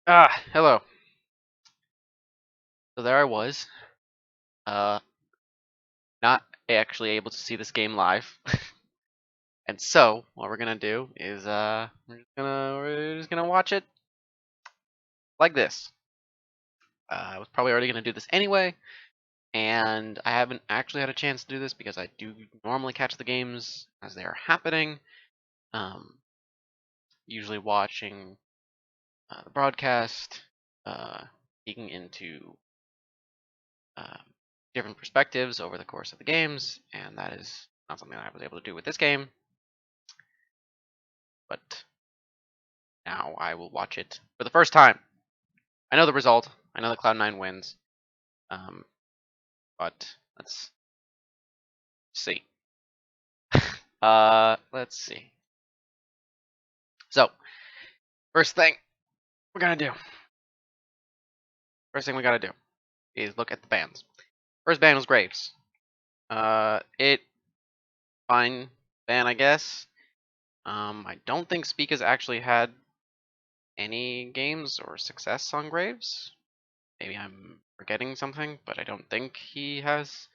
Hello. So there I was, uh, not actually able to see this game live, and so what we're gonna do is we're just gonna watch it like this. I was probably already gonna do this anyway, and I haven't actually had a chance to do this because I do normally catch the games as they are happening. Um, Usually watching the broadcast, peeking into um, different perspectives over the course of the games, and that is not something that I was able to do with this game. But now I will watch it for the first time. I know the result. I know that Cloud9 wins. Um, but let's see. Let's see. So, first thing we're gonna do. First thing we gotta do is look at the bans. First ban was Graves. It fine ban, I guess. I don't think Speak has actually had any games or success on Graves. Maybe I'm forgetting something, but I don't think he has.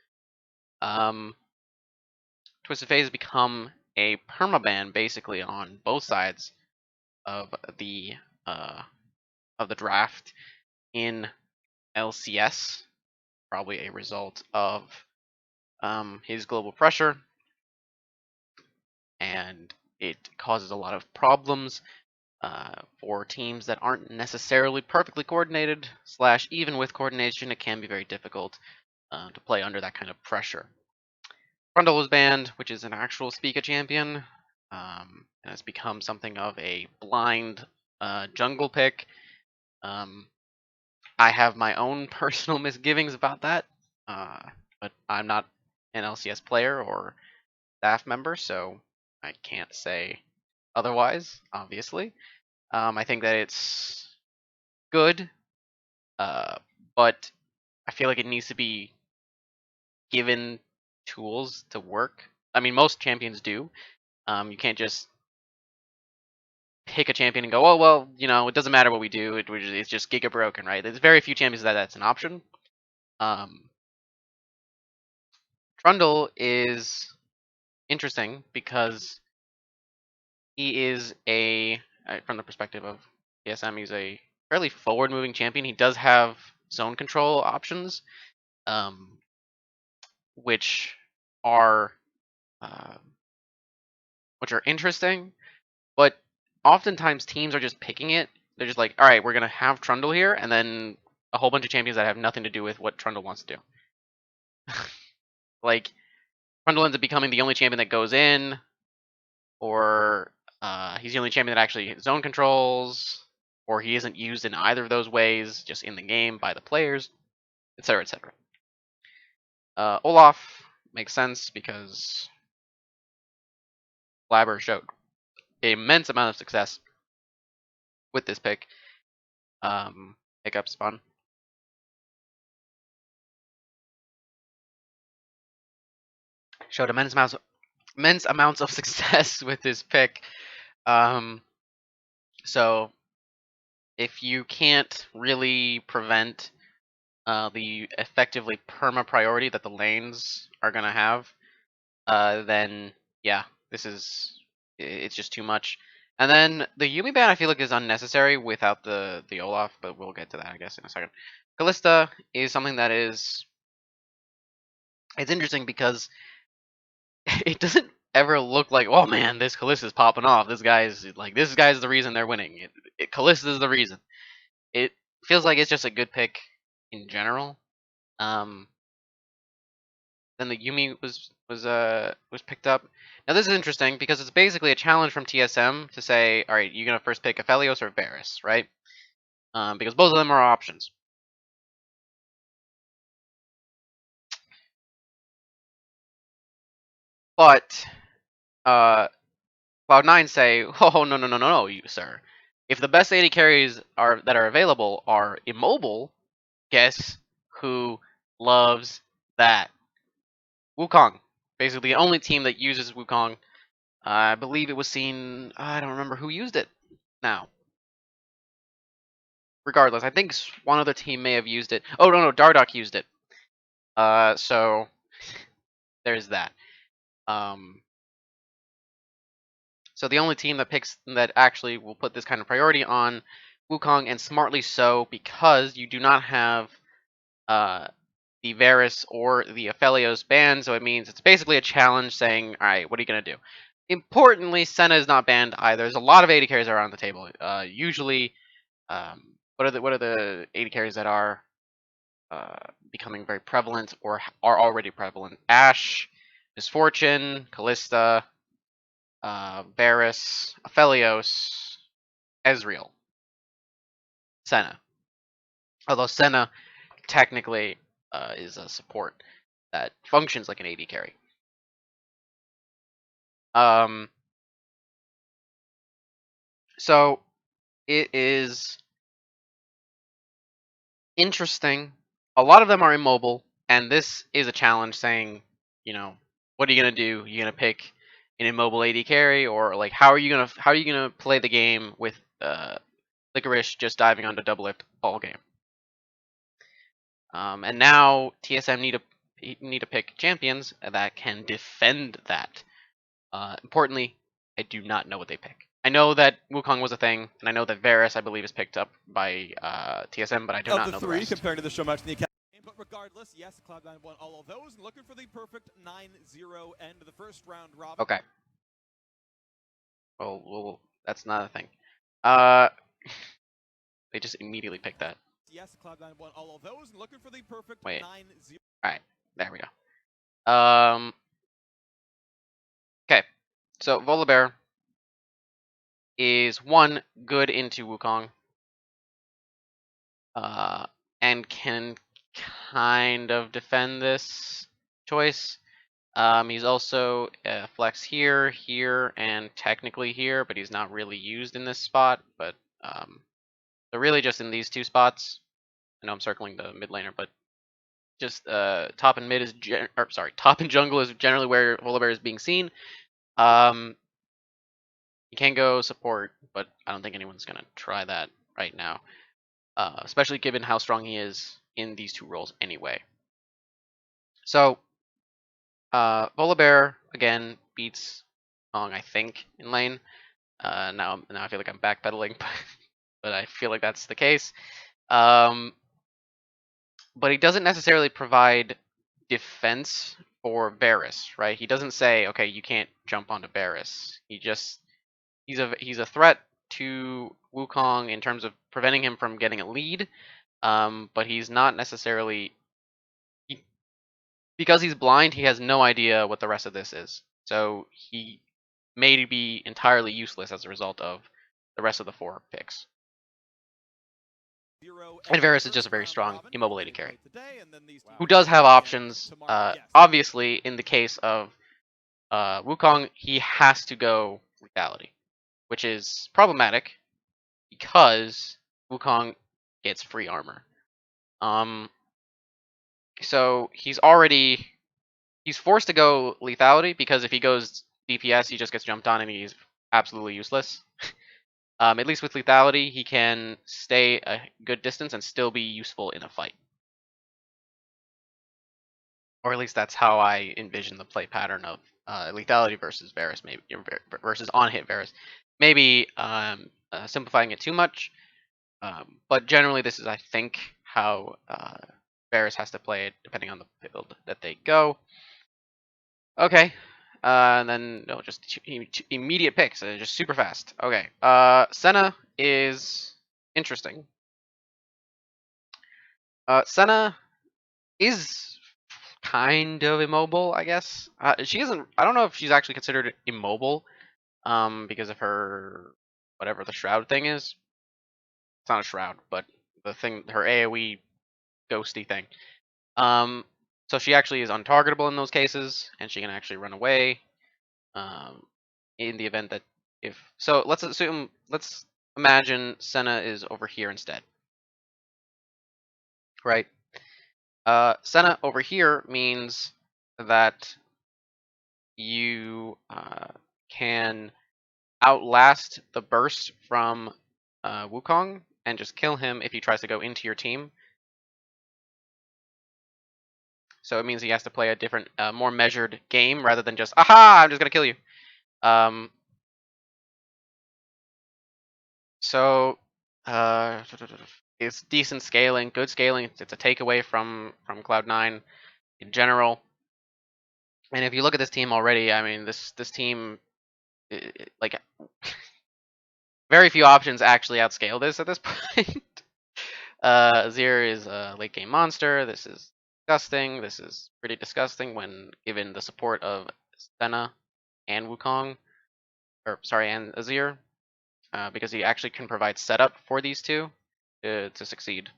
Twisted Fate has become a permaban basically on both sides of the uh, draft in LCS, probably a result of his global pressure, and it causes a lot of problems for teams that aren't necessarily perfectly coordinated. Slash, even with coordination, it can be very difficult to play under that kind of pressure. Trundle was banned, which is an actual Spica champion, and has become something of a blind jungle pick. I have my own personal misgivings about that, but I'm not an LCS player or staff member, so I can't say otherwise, obviously. I think that it's good, but I feel like it needs to be given tools to work. I mean, most champions do. You can't just pick a champion and go, oh well, it doesn't matter what we do. It's just giga broken, right? There's very few champions that's an option. Um, Trundle is interesting because he is from the perspective of TSM, he's a fairly forward-moving champion. He does have zone control options, um, which are uh, interesting, but oftentimes teams are just picking it. They're just like, all right, we're gonna have Trundle here, and then a whole bunch of champions that have nothing to do with what Trundle wants to do. Like Trundle ends up becoming the only champion that goes in, or he's the only champion that actually zone controls, or he isn't used in either of those ways, just in the game by the players, etc., etc. Olaf makes sense because Blabber showed an immense amount of success with this pick. Pickup's fun. Showed immense amounts of success with this pick. So if you can't really prevent the effectively perma priority that the lanes are gonna have, then yeah, it's just too much. And then the Yumi ban I feel like is unnecessary without the Olaf, but we'll get to that I guess in a second. Kalista is something that it's interesting because it doesn't ever look like, oh man, this Kalista's popping off. This guy's the reason they're winning. Kalista's the reason. It feels like it's just a good pick in general. Then the Yumi was picked up. Now this is interesting because it's basically a challenge from TSM to say, all right, you're gonna first pick Aphelios or Varus, right? Because both of them are options. But Cloud9 say, oh no, you sir. If the best AD carries that are available are immobile, guess who loves that? Wukong. Basically the only team that uses Wukong. I believe it was seen, I don't remember who used it now. regardless, I think one other team may have used it. Oh no, Dardoch used it. So there's that. So the only team that actually will put this kind of priority on Wukong, and smartly so, because you do not have the Varus or the Aphelios banned, so it means it's basically a challenge saying, all right, what are you going to do? Importantly, Senna is not banned either. There's a lot of AD carries around the table. Usually, what are the AD carries that are becoming very prevalent or are already prevalent? Ashe, Misfortune, Callista, Varus, Aphelios, Ezreal, Senna. Although Senna technically is a support that functions like an AD carry. So it is interesting. A lot of them are immobile, and this is a challenge saying, what are you gonna do? You gonna pick an immobile AD carry, or like how are you gonna play the game with Licorice just diving onto double lift all game? And now TSM need to pick champions that can defend that. Importantly, I do not know what they pick. I know that Wukong was a thing, and I know that Varus, I believe, is picked up by TSM, but I do not know the rest. Comparing to the show match in the academy. But regardless, yes, Cloud9 won all of those, looking for the perfect 9-0 end of the first round robin. Okay. Well, that's not a thing. They just immediately picked that. Yes, Cloud9 won all of those, looking for the perfect 9-0. All right, there we go. Okay, so Volibear is one good into Wukong, and can kind of defend this choice. He's also flex here, and technically here, but he's not really used in this spot. But they're really just in these two spots. I know I'm circling the mid laner, but just top and mid is top and jungle is generally where Volibear is being seen. He can go support, but I don't think anyone's gonna try that right now, especially given how strong he is in these two roles anyway. So Volibear again beats Kong, I think, in lane. Now I feel like I'm backpedaling, but I feel like that's the case. But he doesn't necessarily provide defense for Varus, right? He doesn't say, okay, you can't jump onto Varus. He's a threat to Wukong in terms of preventing him from getting a lead, but he's not necessarily because he's blind. He has no idea what the rest of this is, so he may be entirely useless as a result of the rest of the 4 picks. And Varus is just a very strong immobile AD carry, who does have options. Obviously, in the case of Wukong, he has to go lethality, which is problematic because Wukong gets free armor. So he's forced to go lethality because if he goes DPS, he just gets jumped on and he's absolutely useless. At least with lethality, he can stay a good distance and still be useful in a fight. Or at least that's how I envision the play pattern of lethality versus Varus, maybe versus on-hit Varus. Maybe simplifying it too much, but generally this is, I think, how Varus has to play it depending on the build that they go. Okay, and then no, just immediate picks, just super fast. Okay, Senna is interesting. Senna is kind of immobile, I guess. She isn't. I don't know if she's actually considered immobile, because of her whatever the shroud thing is. It's not a shroud, but the thing, her AOE ghosty thing. So she actually is untargetable in those cases, and she can actually run away. In the event that let's imagine Senna is over here instead, right? Senna over here means that you can outlast the burst from Wukong and just kill him if he tries to go into your team. So it means he has to play a different, more measured game rather than just, aha, I'm just going to kill you. Um, so it's decent scaling, good scaling. It's a takeaway from Cloud9 in general. And if you look at this team already, I mean, this team, like, very few options actually outscale this at this point. Azir is a late game monster. This is disgusting. This is pretty disgusting when given the support of Senna and Wukong, or sorry, and Azir, because he actually can provide setup for these two to succeed.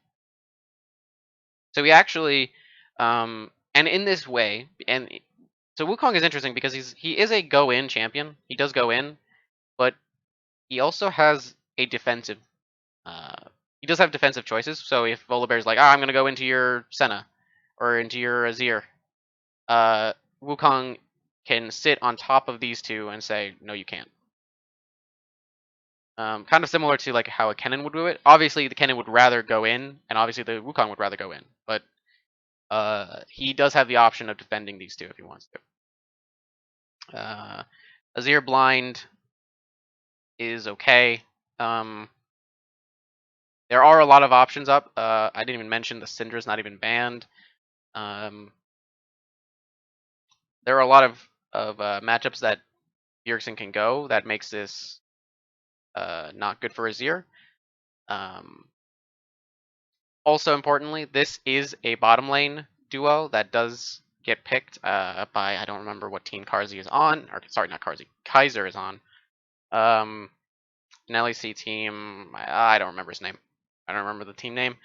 So he actually, and in this way, and so Wukong is interesting because he is a go in champion. He does go in, but he also has a defensive. Uh, he does have defensive choices. So if Volibear's like, I'm gonna go into your Senna or into your Azir, uh, Wukong can sit on top of these two and say, no, you can't. Kind of similar to like how a Kennen would do it. Obviously, the Kennen would rather go in, and obviously the Wukong would rather go in. But he does have the option of defending these two if he wants to. Azir blind is okay. There are a lot of options up. I didn't even mention the Syndra's not even banned. There are a lot of matchups that Bjergsen can go that makes this not good for Azir. Also importantly, this is a bottom lane duo that does get picked by, I don't remember what team Karzi is on, or sorry, not Karzi, Kaiser is on. An LEC team, I don't remember his name. I don't remember the team name.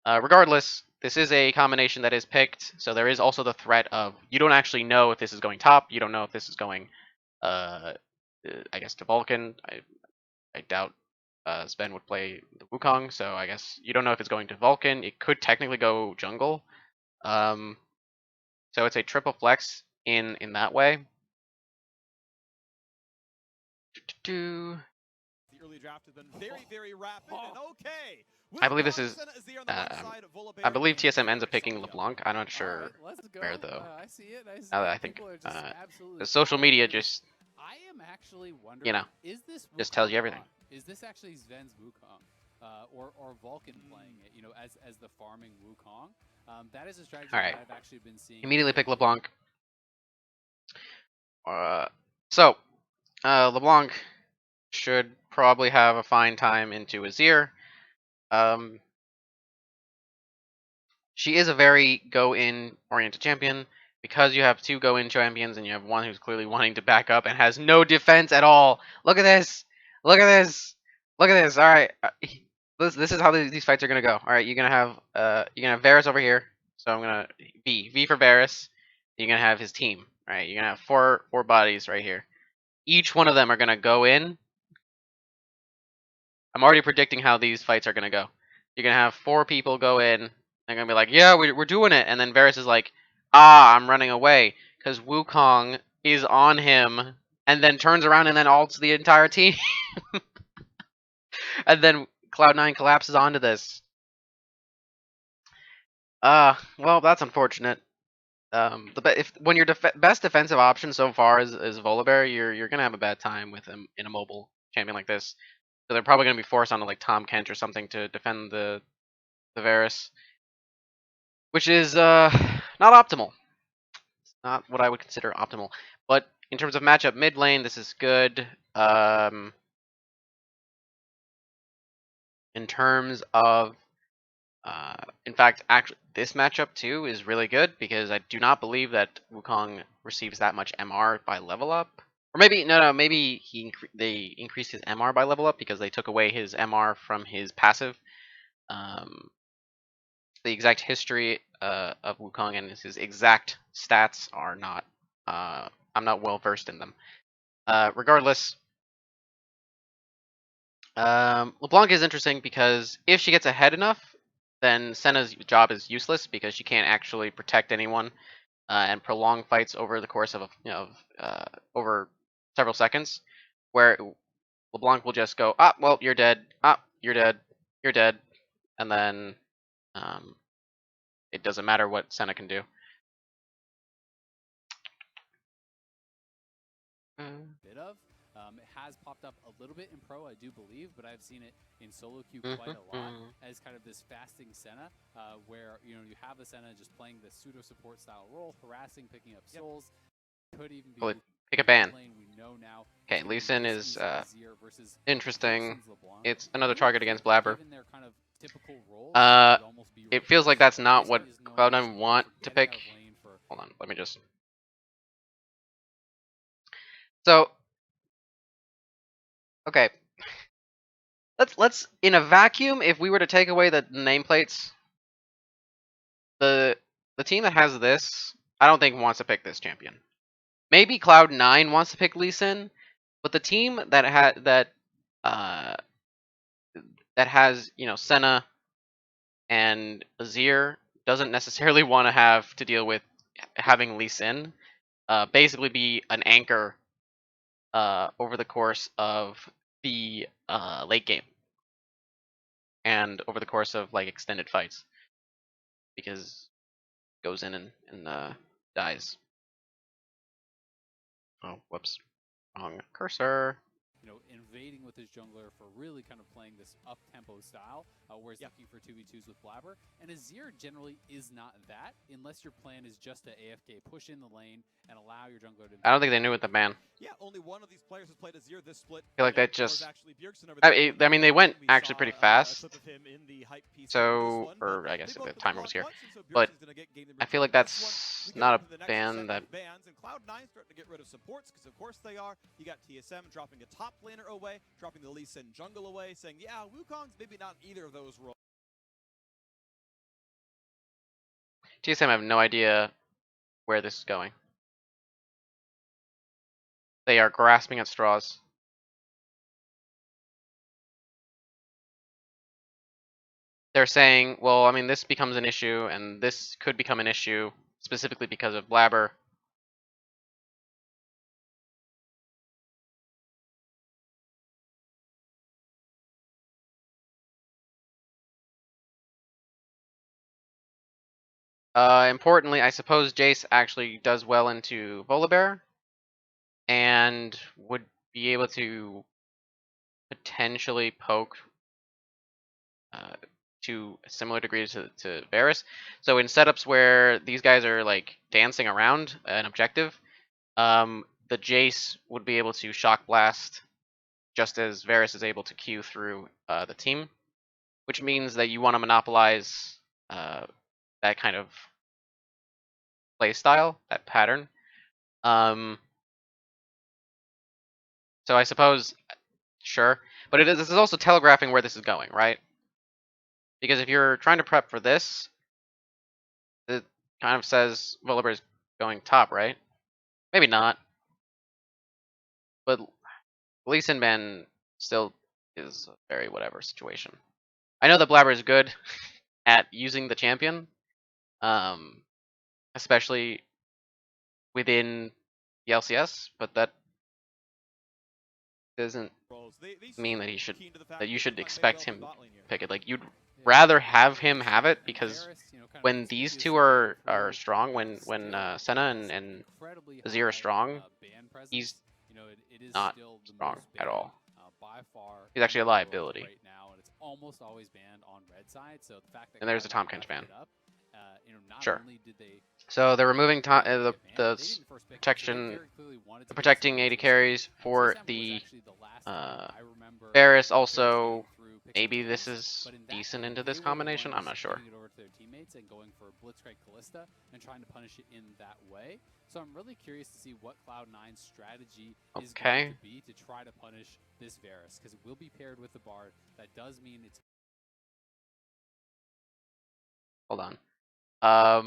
Regardless, this is a combination that is picked, so there is also the threat of you don't actually know if this is going top, you don't know if this is going, I guess, to Vulcan. I doubt Sven would play the Wukong, so I guess you don't know if it's going to Vulcan. It could technically go jungle. So it's a triple flex in that way. The early draft has been very, very rapid. And okay, I believe this Wukong, is. Senna is there on the one side, I Volibear believe and TSM ends up Varus picking on the other. LeBlanc. I'm not sure Alright, let's go. where though. I see it. I see Now that it. I think, People are just absolutely the social media flying. just, I am actually wondering, you know, is this Wukong just tells you everything. Is this actually Sven's Wukong? Or Vulcan playing it, you know, as the farming Wukong? That is a strategy All right. that I've actually been seeing. Immediately pick LeBlanc. So LeBlanc should probably have a fine time into Azir. She is a very go-in oriented champion because you have two go-in champions and you have one who's clearly wanting to back up and has no defense at all. Look at this. Look at this. Look at this. All right. This is how these fights are gonna go. All right, you're gonna have Varus over here. So I'm gonna V for Varus. You're gonna have his team. All right, you're gonna have four bodies right here. Each one of them are gonna go in. I'm already predicting how these fights are gonna go. You're gonna have four people go in. They're gonna be like, "Yeah, we're doing it," and then Varus is like, I'm running away," because Wukong is on him, and then turns around and then ults the entire team, and then Cloud9 collapses onto this. Well, that's unfortunate. When your best defensive option so far is Volibear, you're gonna have a bad time with him in a mobile champion like this. So they're probably gonna be forced onto like Tom Kent or something to defend the Varus, which is not optimal. It's not what I would consider optimal. But in terms of matchup mid lane, this is good. In terms of, in fact, actually, this matchup too is really good because I do not believe that Wukong receives that much MR by level up. Or maybe no, maybe they increased his MR by level up because they took away his MR from his passive. The exact history of Wukong and his exact stats are not. I'm not well versed in them. Regardless, LeBlanc is interesting because if she gets ahead enough, then Senna's job is useless because she can't actually protect anyone and prolong fights over the course of over several seconds, where LeBlanc will just go, well, you're dead, you're dead, you're dead, and then it doesn't matter what Senna can do. Bit of. It has popped up a little bit in pro, I do believe, but I've seen it in solo queue quite a lot as kind of this fasting Senna, where you have a Senna just playing the pseudo support style role, harassing, picking up souls. Could even be pick a ban. lane we know now. Okay, Lee Sin is interesting. LeBlanc. It's another target against Blabber. Given their kind of typical roles, it feels like that's not what Cloud9 want to pick. Hold on, let me just. So, okay. Let's in a vacuum, if we were to take away the nameplates, the team that has this, I don't think wants to pick this champion. Maybe Cloud9 wants to pick Lee Sin, but the team that has Senna and Azir doesn't necessarily want to have to deal with having Lee Sin basically be an anchor over the course of the late game and over the course of like extended fights, because it goes in and dies. Oh, whoops, wrong cursor. Invading with his jungler for really kind of playing this up-tempo style, where he's looking for 2v2s with Blabber. And Azir generally is not that, unless your plan is just to AFK push in the lane and allow your jungler to... I don't think they knew what the ban. Yeah, only one of these players has played Azir this split. I feel like that just... I mean, they went actually pretty fast. So, or I guess the timer was here. But I feel like that's not a ban that... And Cloud9 starting to get rid of supports, because of course they are. You got TSM dropping a top laner away, dropping the Lee Sin jungle away, saying, yeah, Wukong's maybe not either of those roles. TSM have no idea where this is going. They are grasping at straws. They're saying, well, I mean, this becomes an issue, and this could become an issue, specifically because of Blabber. Importantly, I suppose Jace actually does well into Volibear, and would be able to potentially poke to a similar degree to Varus. So in setups where these guys are like dancing around an objective, the Jace would be able to shock blast just as Varus is able to Q through the team, which means that you want to monopolize that kind of play style, that pattern. So I suppose, sure, but this is also telegraphing where this is going, right? Because if you're trying to prep for this, it kind of says Volibear is going top, right? Maybe not, but Lee Sin ban still is a very whatever situation. I know that Blabber is good at using the champion, especially within the LCS, but that doesn't mean that you should expect him to pick it. Like, you'd rather have him have it, because when these two are strong, when Senna and Azir are strong, he's not strong at all. He's actually a liability. Right now, and it's almost always banned on red side. So the fact that And there's a Tom Kench ban. Sure. So they're removing the protecting 80 carries for the Varus. Also, maybe this is decent into this combination. I'm not sure. And going for Blitzcrank Kalista and trying to punish it in that way. So I'm really curious to see what Cloud9's strategy is going to be to try to punish this Varus, because it will be paired with the Bard. That does mean it's... Hold on. I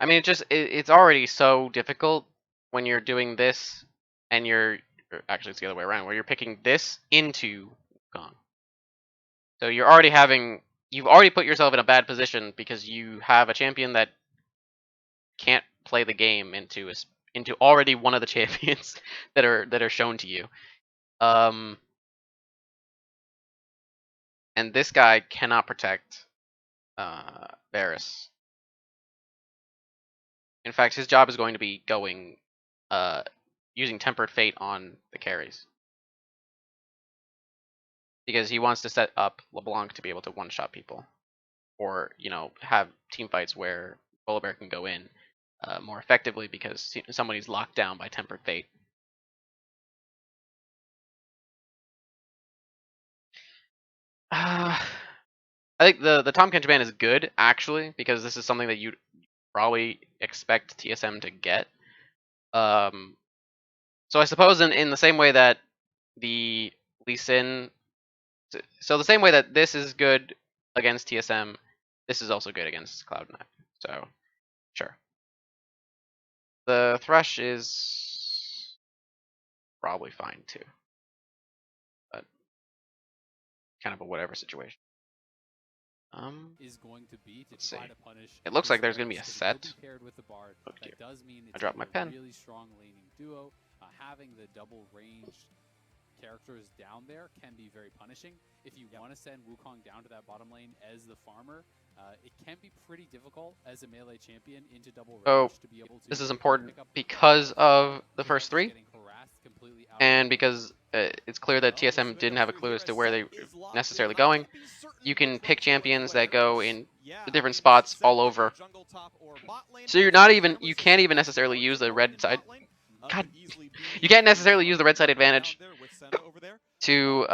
mean, it's already so difficult when you're doing this, and actually it's the other way around, where you're picking this into Wukong. So you're already having you've already put yourself in a bad position because you have a champion that can't play the game into already one of the champions that are shown to you. And this guy cannot protect Varus. In fact, his job is going to be going using Tempered Fate on the carries. Because he wants to set up LeBlanc to be able to one-shot people. Or, have team fights where Volibear can go in more effectively because somebody's locked down by Tempered Fate. I think the Tom Kench ban is good, actually, because this is something that you'd probably expect TSM to get. So I suppose in the same way that the Lee Sin, so the same way that this is good against TSM, this is also good against Cloud9. So, sure. The Thresh is probably fine too, but kind of a whatever situation. Is going to be to Let's try see. to punish. It looks like there's Varus, gonna be a 'cause he set. will be paired with the Bard. Oh dear. That does mean I it's dropped gonna my be pen. a really strong laning duo. Having the double ranged characters down there can be very punishing. If you want to send Wukong down to that bottom lane as the farmer, it can be pretty difficult as a melee champion into double range to be able to. This is important pick up because of the first three, getting harassed completely out and because it's clear that TSM didn't have a clue as to where they were necessarily going. You can pick champions that go in different spots all over. So you can't even necessarily use the red side. God, you can't necessarily use the red side advantage to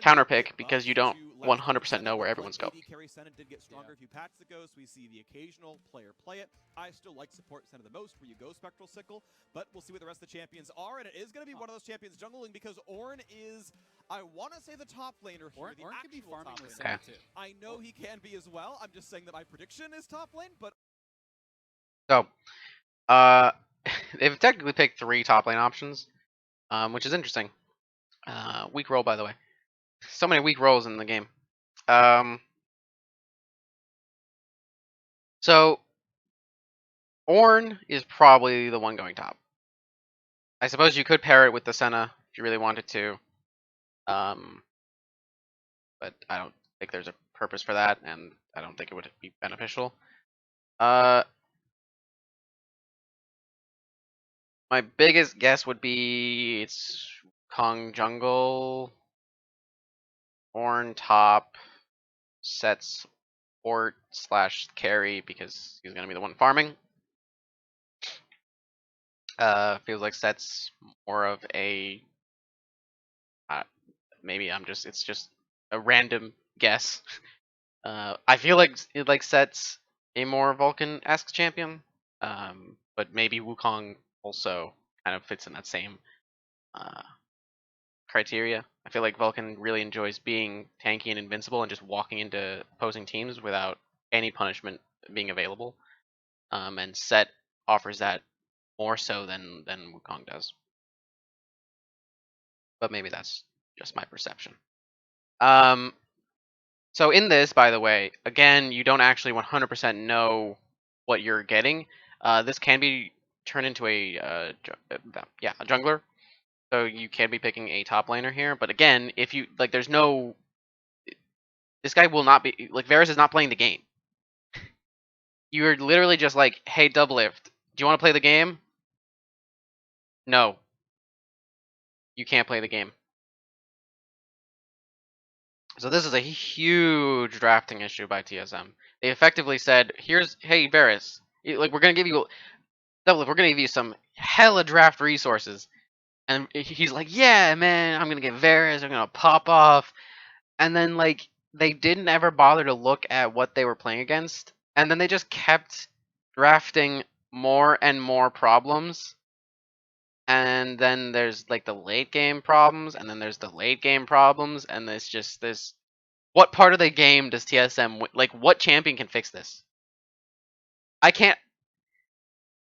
counterpick because you don't 100% know where everyone's going. Carry Senna did get stronger if you patch the Ghost. We see the occasional player play it. I still like support Senna the most where you go Spectral Sickle, but we'll see what the rest of the champions are, and it is going to be one of those champions jungling because Ornn is, I want to say, the top laner here. Ornn can be farming with Okay. Senna too. I know he can be as well. I'm just saying that my prediction is top lane, but So, they've technically picked 3 top lane options, which is interesting. Weak roll, by the way. So many weak rolls in the game. So, Ornn is probably the one going top. I suppose you could pair it with the Senna if you really wanted to. But I don't think there's a purpose for that, and I don't think it would be beneficial. My biggest guess would be it's Kong jungle, Ornn top, sets support / carry because he's gonna be the one farming. Feels like Set's more of a maybe it's just a random guess. I feel like Set's a more Vulcan-esque champion, but maybe Wukong also kind of fits in that same criteria. I feel like Vulcan really enjoys being tanky and invincible and just walking into opposing teams without any punishment being available. And Set offers that more so than Wukong does. But maybe that's just my perception. So in this, by the way, again, you don't actually 100% know what you're getting. This can be turned into a jungler. So you can be picking a top laner here, but again, if you there's no. This guy will not be Varus is not playing the game. You're literally just like, hey, Doublelift, do you want to play the game? No. You can't play the game. So this is a huge drafting issue by TSM. They effectively said, hey, Varus, we're gonna give you Doublelift, we're gonna give you some hella draft resources. And he's like, yeah, man, I'm gonna get Varus, I'm gonna pop off. And then they didn't ever bother to look at what they were playing against. And then they just kept drafting more and more problems. And then there's the late game problems, and then there's the late game problems, and there's just this. What part of the game does TSM what champion can fix this? I can't.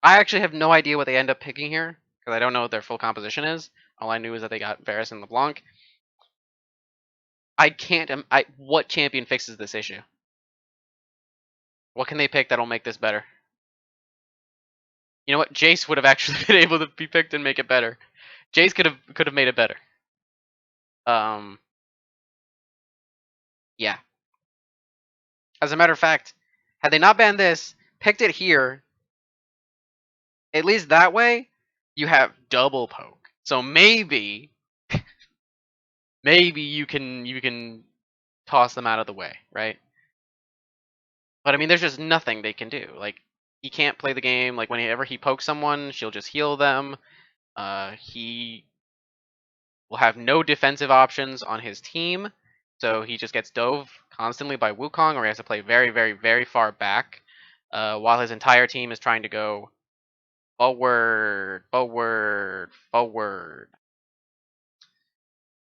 I actually have no idea what they end up picking here because I don't know what their full composition is. All I knew is that they got Varus and LeBlanc. I can't. What champion fixes this issue? What can they pick that'll make this better? You know what? Jace would have actually been able to be picked and make it better. Jace could have made it better. Yeah. As a matter of fact, had they not banned this, picked it here, at least that way, you have double poke. So maybe you can toss them out of the way, right? But I mean, there's just nothing they can do. Like, he can't play the game. Like, whenever he pokes someone, she'll just heal them. He will have no defensive options on his team, so he just gets dove constantly by Wukong, or he has to play very, very, very far back, while his entire team is trying to go forward, forward, forward.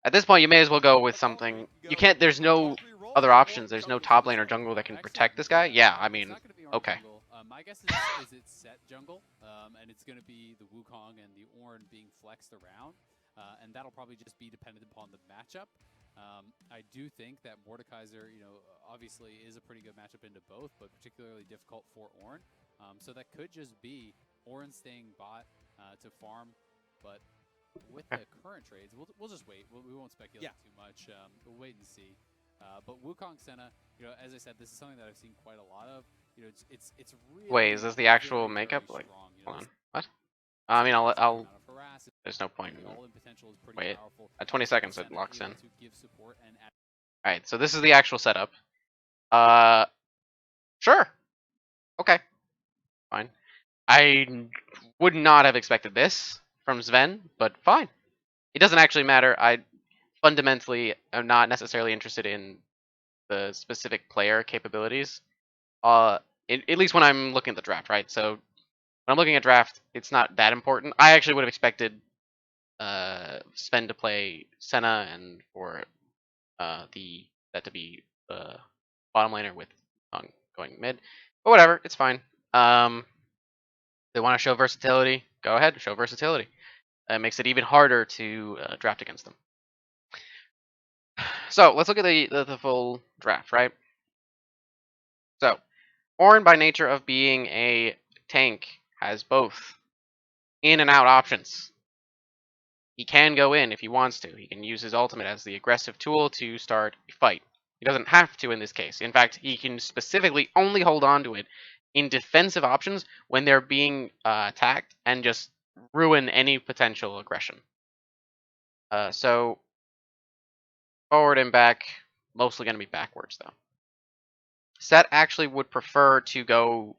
At this point, you may as well go with something. You can't. There's no other options. There's no top lane or jungle that can protect this guy. Yeah, I mean, okay. My guess is it's set jungle, and it's going to be the Wukong and the Ornn being flexed around, and that'll probably just be dependent upon the matchup. I do think that Mordekaiser, obviously is a pretty good matchup into both, but particularly difficult for Ornn. So that could just be Ornn staying bot to farm, but with the current trades, we'll just wait. We won't speculate too much. We'll wait and see. But Wukong Senna, as I said, this is something that I've seen quite a lot of. It's really. Wait, is this the actual very, makeup? very Like, strong, hold on. What? I mean, I'll. There's no point. Wait. At 20 seconds, it locks in. All right, so this is the actual setup. Sure. Okay. Fine. I would not have expected this from Sven, but fine. It doesn't actually matter. I fundamentally am not necessarily interested in the specific player capabilities. At least when I'm looking at the draft, right? So when I'm looking at draft, it's not that important. I actually would have expected Sven to play Senna and for that to be the bottom laner with going mid. But whatever, it's fine. They want to show versatility. Go ahead, show versatility. It makes it even harder to draft against them. So let's look at the full draft, right? So Ornn, by nature of being a tank, has both in and out options. He can go in if he wants to. He can use his ultimate as the aggressive tool to start a fight. He doesn't have to in this case. In fact, he can specifically only hold on to it in defensive options when they're being attacked and just ruin any potential aggression. So forward and back, mostly going to be backwards though. Set actually would prefer to go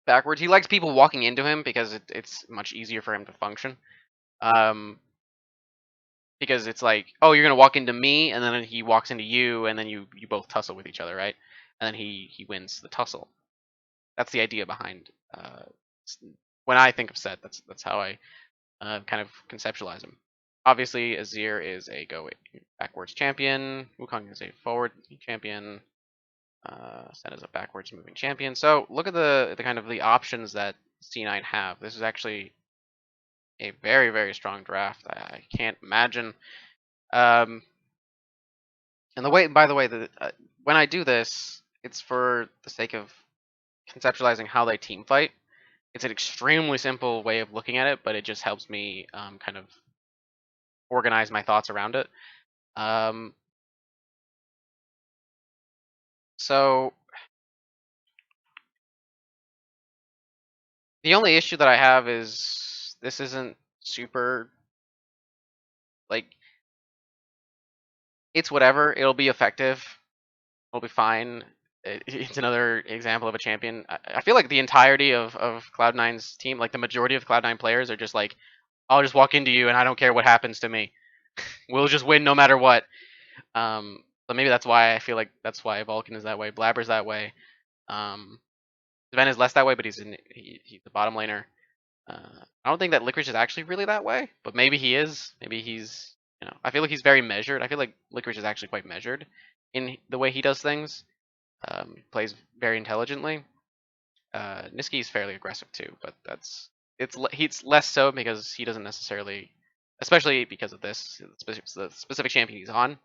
backwards. He likes people walking into him because it's much easier for him to function. Because it's like, oh, you're gonna walk into me, and then he walks into you, and then you both tussle with each other, right? And then he wins the tussle. That's the idea behind. When I think of Set, that's how I kind of conceptualize him. Obviously, Azir is a go backwards champion. Wukong is a forward champion. Set is a backwards moving champion. So look at the kind of the options that C9 have. This is actually a very, very strong draft. I can't imagine. And by the way, when I do this, it's for the sake of conceptualizing how they team fight. It's an extremely simple way of looking at it, but it just helps me kind of organize my thoughts around it. So the only issue that I have is this isn't super, like, it's whatever. It'll be effective. It'll be fine. It's another example of a champion. I feel like the entirety of Cloud9's team, like the majority of Cloud9 players, are just like, I'll just walk into you and I don't care what happens to me. We'll just win no matter what. So maybe that's why I feel like that's why Vulcan is that way. Blabber's that way. Sven is less that way, but he's the bottom laner. I don't think that Licorice is actually really that way, but maybe he is. Maybe he's, I feel like he's very measured. I feel like Licorice is actually quite measured in the way he does things. Plays very intelligently. Niski is fairly aggressive too, but he's less so because he doesn't necessarily especially because of this the specific champion he's on.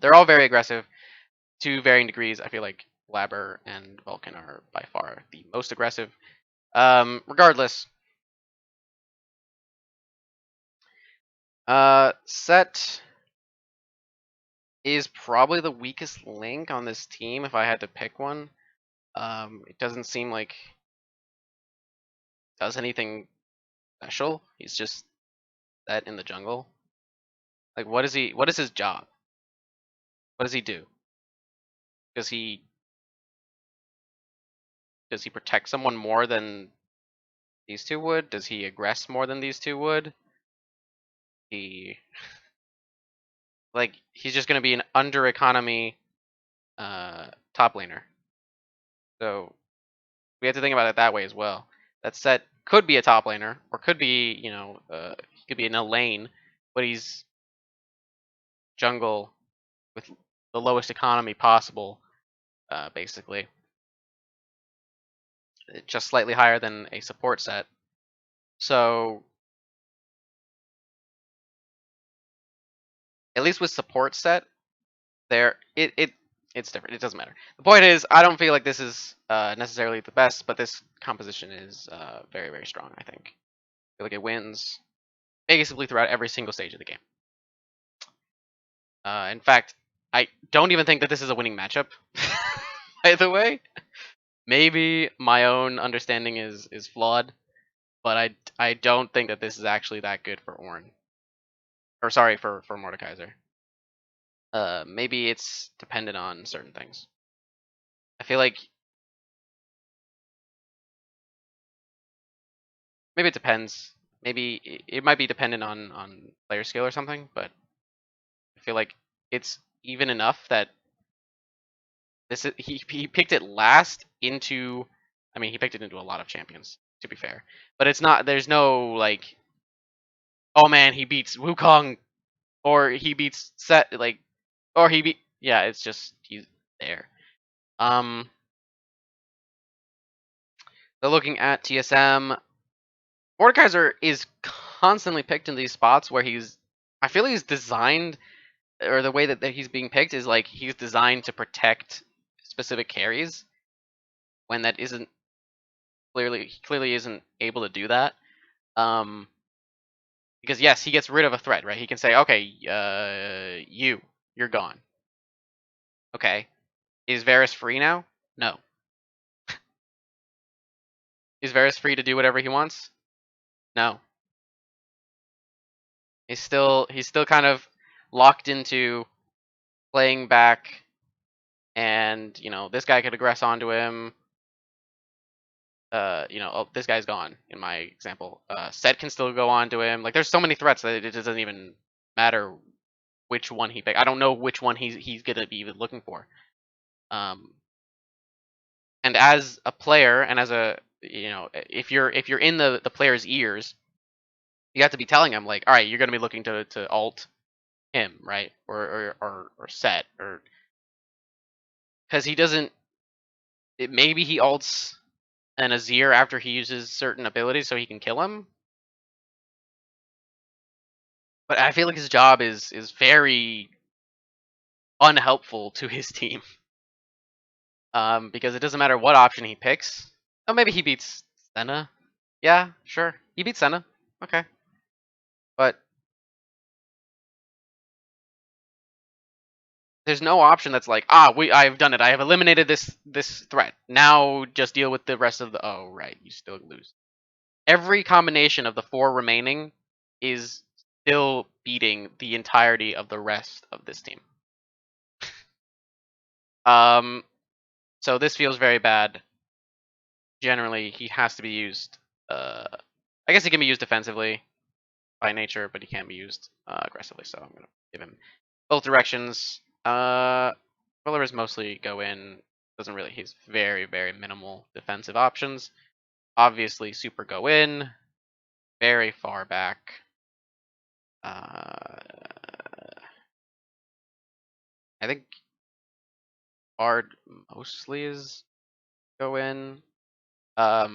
They're all very aggressive to varying degrees. I feel like Labber and Vulcan are by far the most aggressive. Regardless, Set is probably the weakest link on this team if I had to pick one. It doesn't seem like does anything special. He's just that in the jungle. Like, what is he? What is his job? What does he do? Does he protect someone more than these two would? Does he aggress more than these two would? He he's just gonna be an under economy top laner. So we have to think about it that way as well. That Set could be a top laner, or could be, he could be in a lane, but he's jungle with the lowest economy possible, basically. Just slightly higher than a support Set. So at least with support Set, it's different. It doesn't matter. The point is, I don't feel like this is necessarily the best, but this composition is very, very strong, I think. I feel like it wins basically throughout every single stage of the game. In fact, I don't even think that this is a winning matchup. By the way, maybe my own understanding is flawed, but I don't think that this is actually that good for Ornn. Or sorry, for Mordekaiser. Maybe it's dependent on certain things. I feel like maybe it depends. Maybe it might be dependent on player skill or something, but I feel like it's even enough that he picked it last into. I mean, he picked it into a lot of champions, to be fair, but it's not. There's no like, oh man, he beats Wukong, or he beats Set, like, or he beat. Yeah, it's just he's there. So looking at TSM, Mordekaiser is constantly picked in these spots where he's. I feel he's designed, or the way that he's being picked is like he's designed to protect specific carries when that isn't clearly isn't able to do that. Because yes, he gets rid of a threat, right? He can say, okay, you're gone. Okay, is Varus free now? No. Is Varus free to do whatever he wants? No. He's still kind of locked into playing back, and this guy could aggress onto him. Oh, this guy's gone in my example. Set can still go on to him. Like, there's so many threats that it doesn't even matter which one he picked. I don't know which one he's gonna be even looking for. And as a player, and as a if you're in the player's ears, you have to be telling him like, all right, you're gonna be looking to alt him, right, or Set, or because he doesn't. Maybe he alts an Azir after he uses certain abilities so he can kill him. But I feel like his job is very unhelpful to his team. Because it doesn't matter what option he picks. Oh, maybe he beats Senna. Yeah, sure. He beats Senna. Okay. But there's no option that's like, I've done it. I have eliminated this threat. Now just deal with the rest of the. Oh, right. You still lose. Every combination of the 4 remaining is still beating the entirety of the rest of this team. So this feels very bad. Generally, he has to be used. I guess he can be used defensively by nature, but he can't be used aggressively. So I'm gonna give him both directions. Rollers mostly go in. Doesn't really. He's very, very minimal defensive options. Obviously, super go in. Very far back. I think Bard mostly is go in. But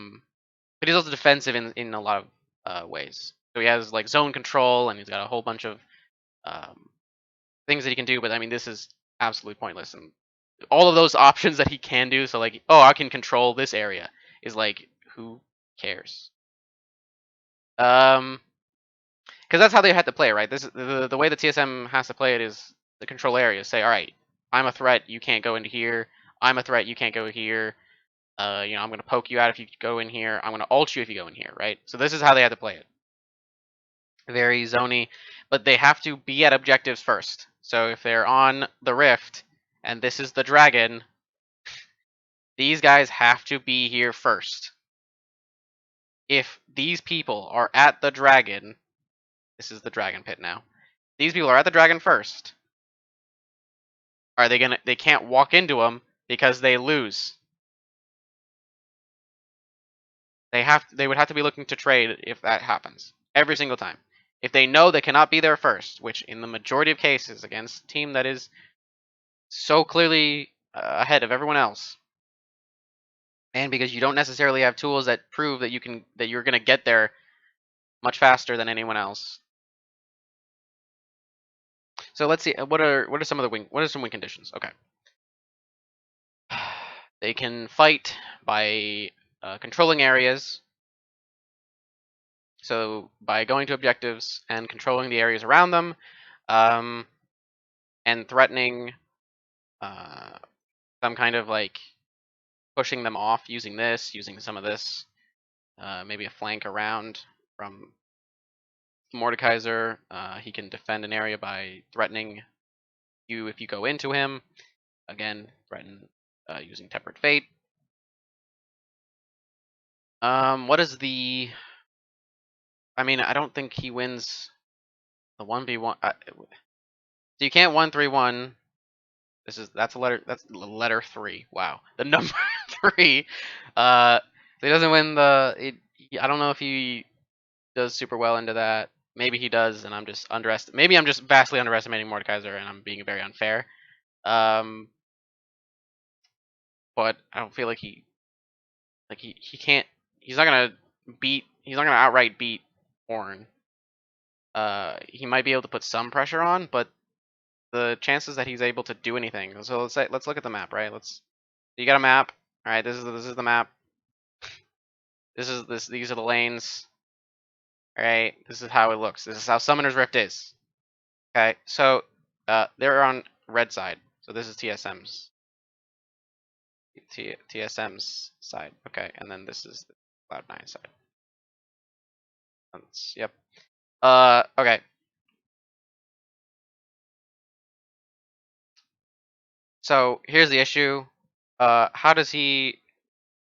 he's also defensive in a lot of ways. So he has like zone control, and he's got a whole bunch of things that he can do. But I mean, this is absolutely pointless. And all of those options that he can do, so like, oh, I can control this area, is like, who cares? Because that's how they had to play it, right? This is the way the TSM has to play it is the control areas. Say, all right, I'm a threat, you can't go into here. I'm a threat, you can't go here. I'm gonna poke you out if you go in here. I'm gonna ult you if you go in here, right? So this is how they had to play it. Very zony, but they have to be at objectives first. So if they're on the rift and this is the dragon, these guys have to be here first. If these people are at the dragon, this is the dragon pit now. These people are at the dragon first. Are they gonna? They can't walk into them because they lose. They would have to be looking to trade if that happens every single time. If they know they cannot be there first, which in the majority of cases against a team that is so clearly ahead of everyone else, and because you don't necessarily have tools that prove that you're gonna get there much faster than anyone else. So let's see what are some of the win conditions? Okay, they can fight by controlling areas. So by going to objectives and controlling the areas around them, and threatening some kind of like pushing them off using some of this, maybe a flank around from Mordekaiser. He can defend an area by threatening you if you go into him. Again, threaten using Tempered Fate. What is the? I mean, I don't think he wins the 1v1. So you can't 1-3-1. That's letter 3. Wow, the number 3. So he doesn't win I don't know if he does super well into that. Maybe he does, and maybe I'm just vastly underestimating Mordekaiser, and I'm being very unfair. But I don't feel like he can't. He's not gonna outright beat Ornn. He might be able to put some pressure on, but the chances that he's able to do anything. So let's look at the map, right? You got a map. All right, this is the map. These are the lanes. All right, this is how it looks. This is how Summoner's Rift is. Okay, so they're on red side. So this is TSM's side. Okay, and then this is the Cloud9 side. Yep. Okay. So here's the issue. How does he?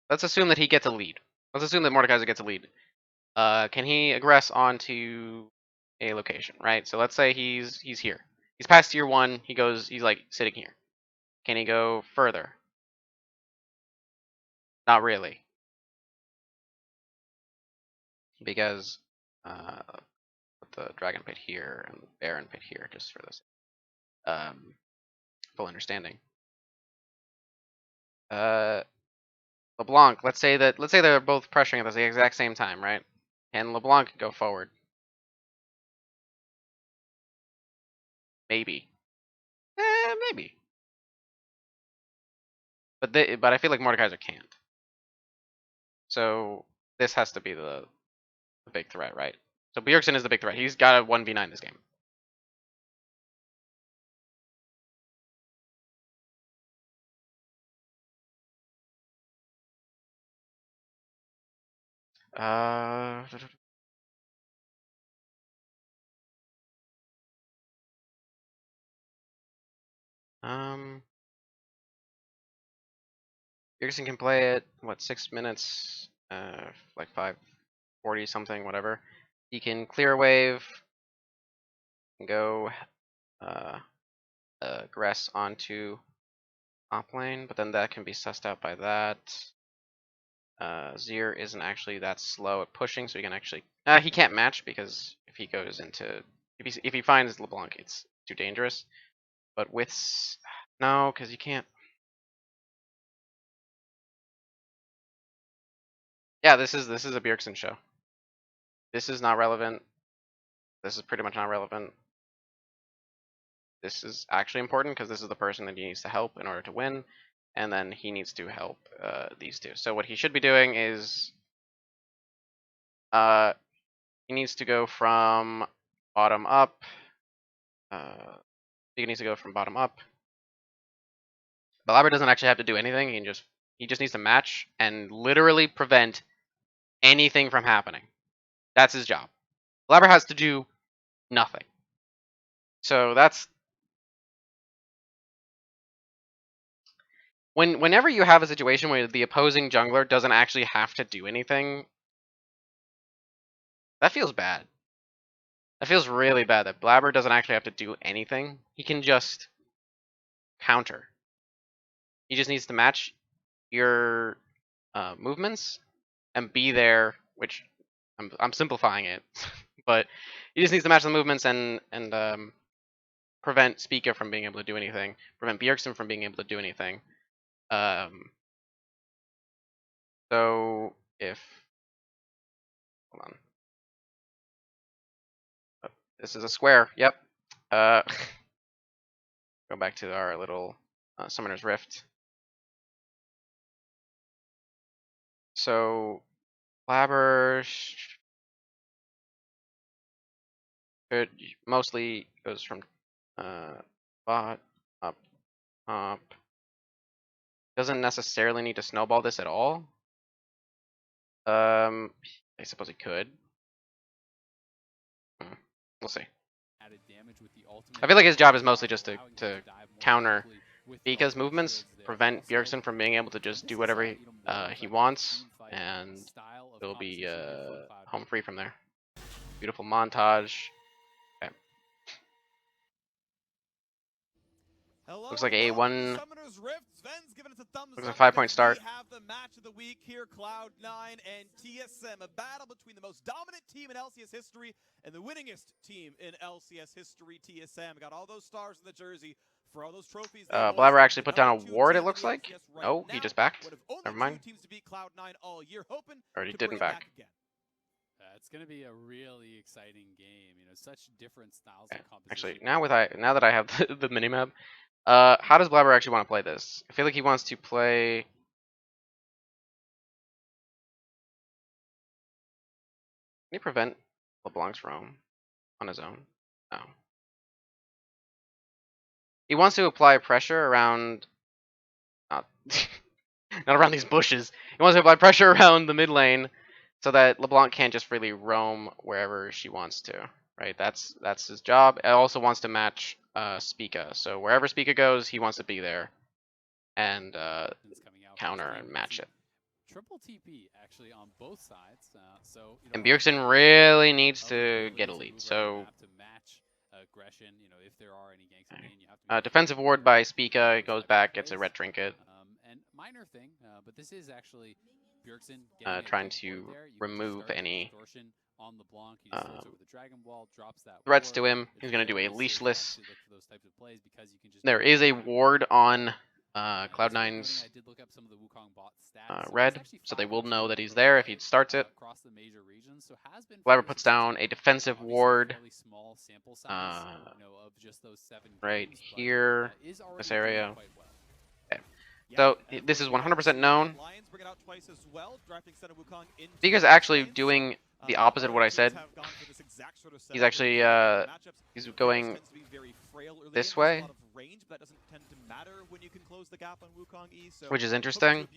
Let's assume that he gets a lead. Let's assume that Mordekaiser gets a lead. Can he aggress onto a location, right? So let's say he's here. He's past tier 1. He's like sitting here. Can he go further? Not really, because put the dragon pit here and the baron pit here, just for this full understanding. LeBlanc. Let's say they're both pressuring at the exact same time, right? Can LeBlanc go forward? Maybe. Maybe. But I feel like Mordekaiser can't. So this has to be the big threat, right? So Bjergsen is the big threat. He's got a 1v9 this game. Bjergsen can play it, what, 6 minutes? Like 5:40 something, whatever. He can clear a wave and go aggress onto top lane, but then that can be sussed out by that. Zir isn't actually that slow at pushing, so he can actually he can't match because if he goes into if he finds LeBlanc, it's too dangerous. But with no, because you can't. Yeah, this is a Bjergsen show. This is not relevant. this is pretty much not relevant. This is actually important because this is the person that he needs to help in order to win, and then he needs to help these two. So what he should be doing is he needs to go from bottom up. He needs to go from bottom up. Blabber doesn't actually have to do anything. He just needs to match and literally prevent anything from happening. That's his job. Blabber has to do nothing. So that's whenever you have a situation where the opposing jungler doesn't actually have to do anything, that feels bad. That feels really bad that Blabber doesn't actually have to do anything. He can just counter. He just needs to match your movements and be there, which I'm simplifying it, but he just needs to match the movements and prevent Spica from being able to do anything, prevent Bjergsen from being able to do anything. So if hold on, oh, this is a square. Yep. Go back to our little Summoner's Rift. So Blabber should mostly goes from bot up up. Doesn't necessarily need to snowball this at all. I suppose he could. We'll see. I feel like his job is mostly just to counter Pika's movements, prevent Bjergsen from being able to just do whatever he wants, and it'll be home free from there. Beautiful montage. Okay. Hello, Looks like a one. Summoner's Rift. Sven's giving us a thumbs Looks like up a 5-point because start. We have the match of the week here, Cloud9 and TSM, a battle between the most dominant team in LCS history and the winningest team in LCS history, TSM. Got all those stars in the jersey for all those trophies. Blabber actually put down a ward, it looks like. No, he just backed. Never mind. Teams to beat Cloud9 all year, hoping Or he to didn't bring it back. again. It's going to be a really exciting game. You know, such different styles Okay. of composition. Actually, now that I have the minimap, how does Blabber actually want to play this? I feel like he wants to play. Can he prevent LeBlanc's roam on his own? No. He wants to apply pressure around, not, not around these bushes. He wants to apply pressure around the mid lane so that LeBlanc can't just freely roam wherever she wants to. Right? That's his job. It also wants to match Spica. So wherever Spica goes, he wants to be there and counter and match it. Triple TP actually on both sides. So you know, And Bjergsen really needs to get a lead. So to match aggression, you know, if there are any ganks in lane, you have to defensive ward by Spica, goes back, gets a red trinket. And minor thing, but this is actually Bjergsen trying to remove any on LeBlanc. He just over the Dragon Wall, drops that threats to ward. him. He's going to do a leashless. Look for those types of plays because you can just There is a ward on Cloud9's Cloud9's red, so they will know that he's there if he starts it. Blabber puts down a defensive ward right here, this area. Okay. So this is 100% known. Spica's actually doing the opposite of what I said. He's actually he's going this way, which is interesting.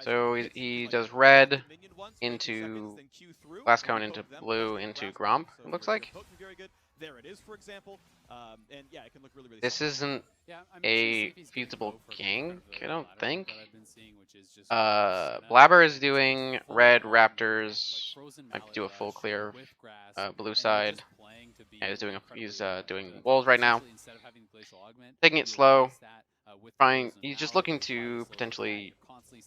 So he does red into last cone into blue into Gromp, it looks like. There it is, for example. And yeah, it can look really This isn't a feasible gank, I don't think. Blabber is doing red Raptors. I could do a full clear blue side. Yeah, he's doing wolves right now. Taking it slow. He's just looking to potentially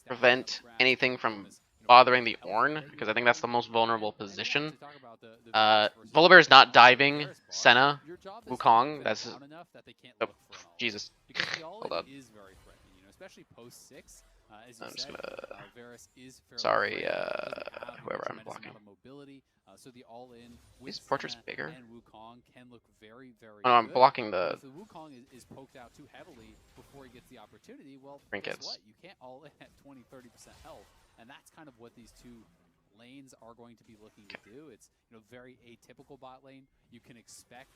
prevent anything from bothering the Ornn, because I think that's the most vulnerable position. Volibear is not diving Senna, Wukong. That's oh, Jesus. Hold on. Especially post 6, As you I'm just said, gonna. Varus is fairly Sorry, frail, doesn't have whoever a I'm tremendous blocking. amount of mobility, so the all-in with Is portraits Senna bigger? and Wukong can look very, very Oh, no, I'm good. blocking But the if the Wukong is poked out too heavily before he gets the opportunity, well, guess trinkets. what? You can't all in at 20-30% health, and that's kind of what these two lanes are going to be looking to do. It's very atypical bot lane. You can expect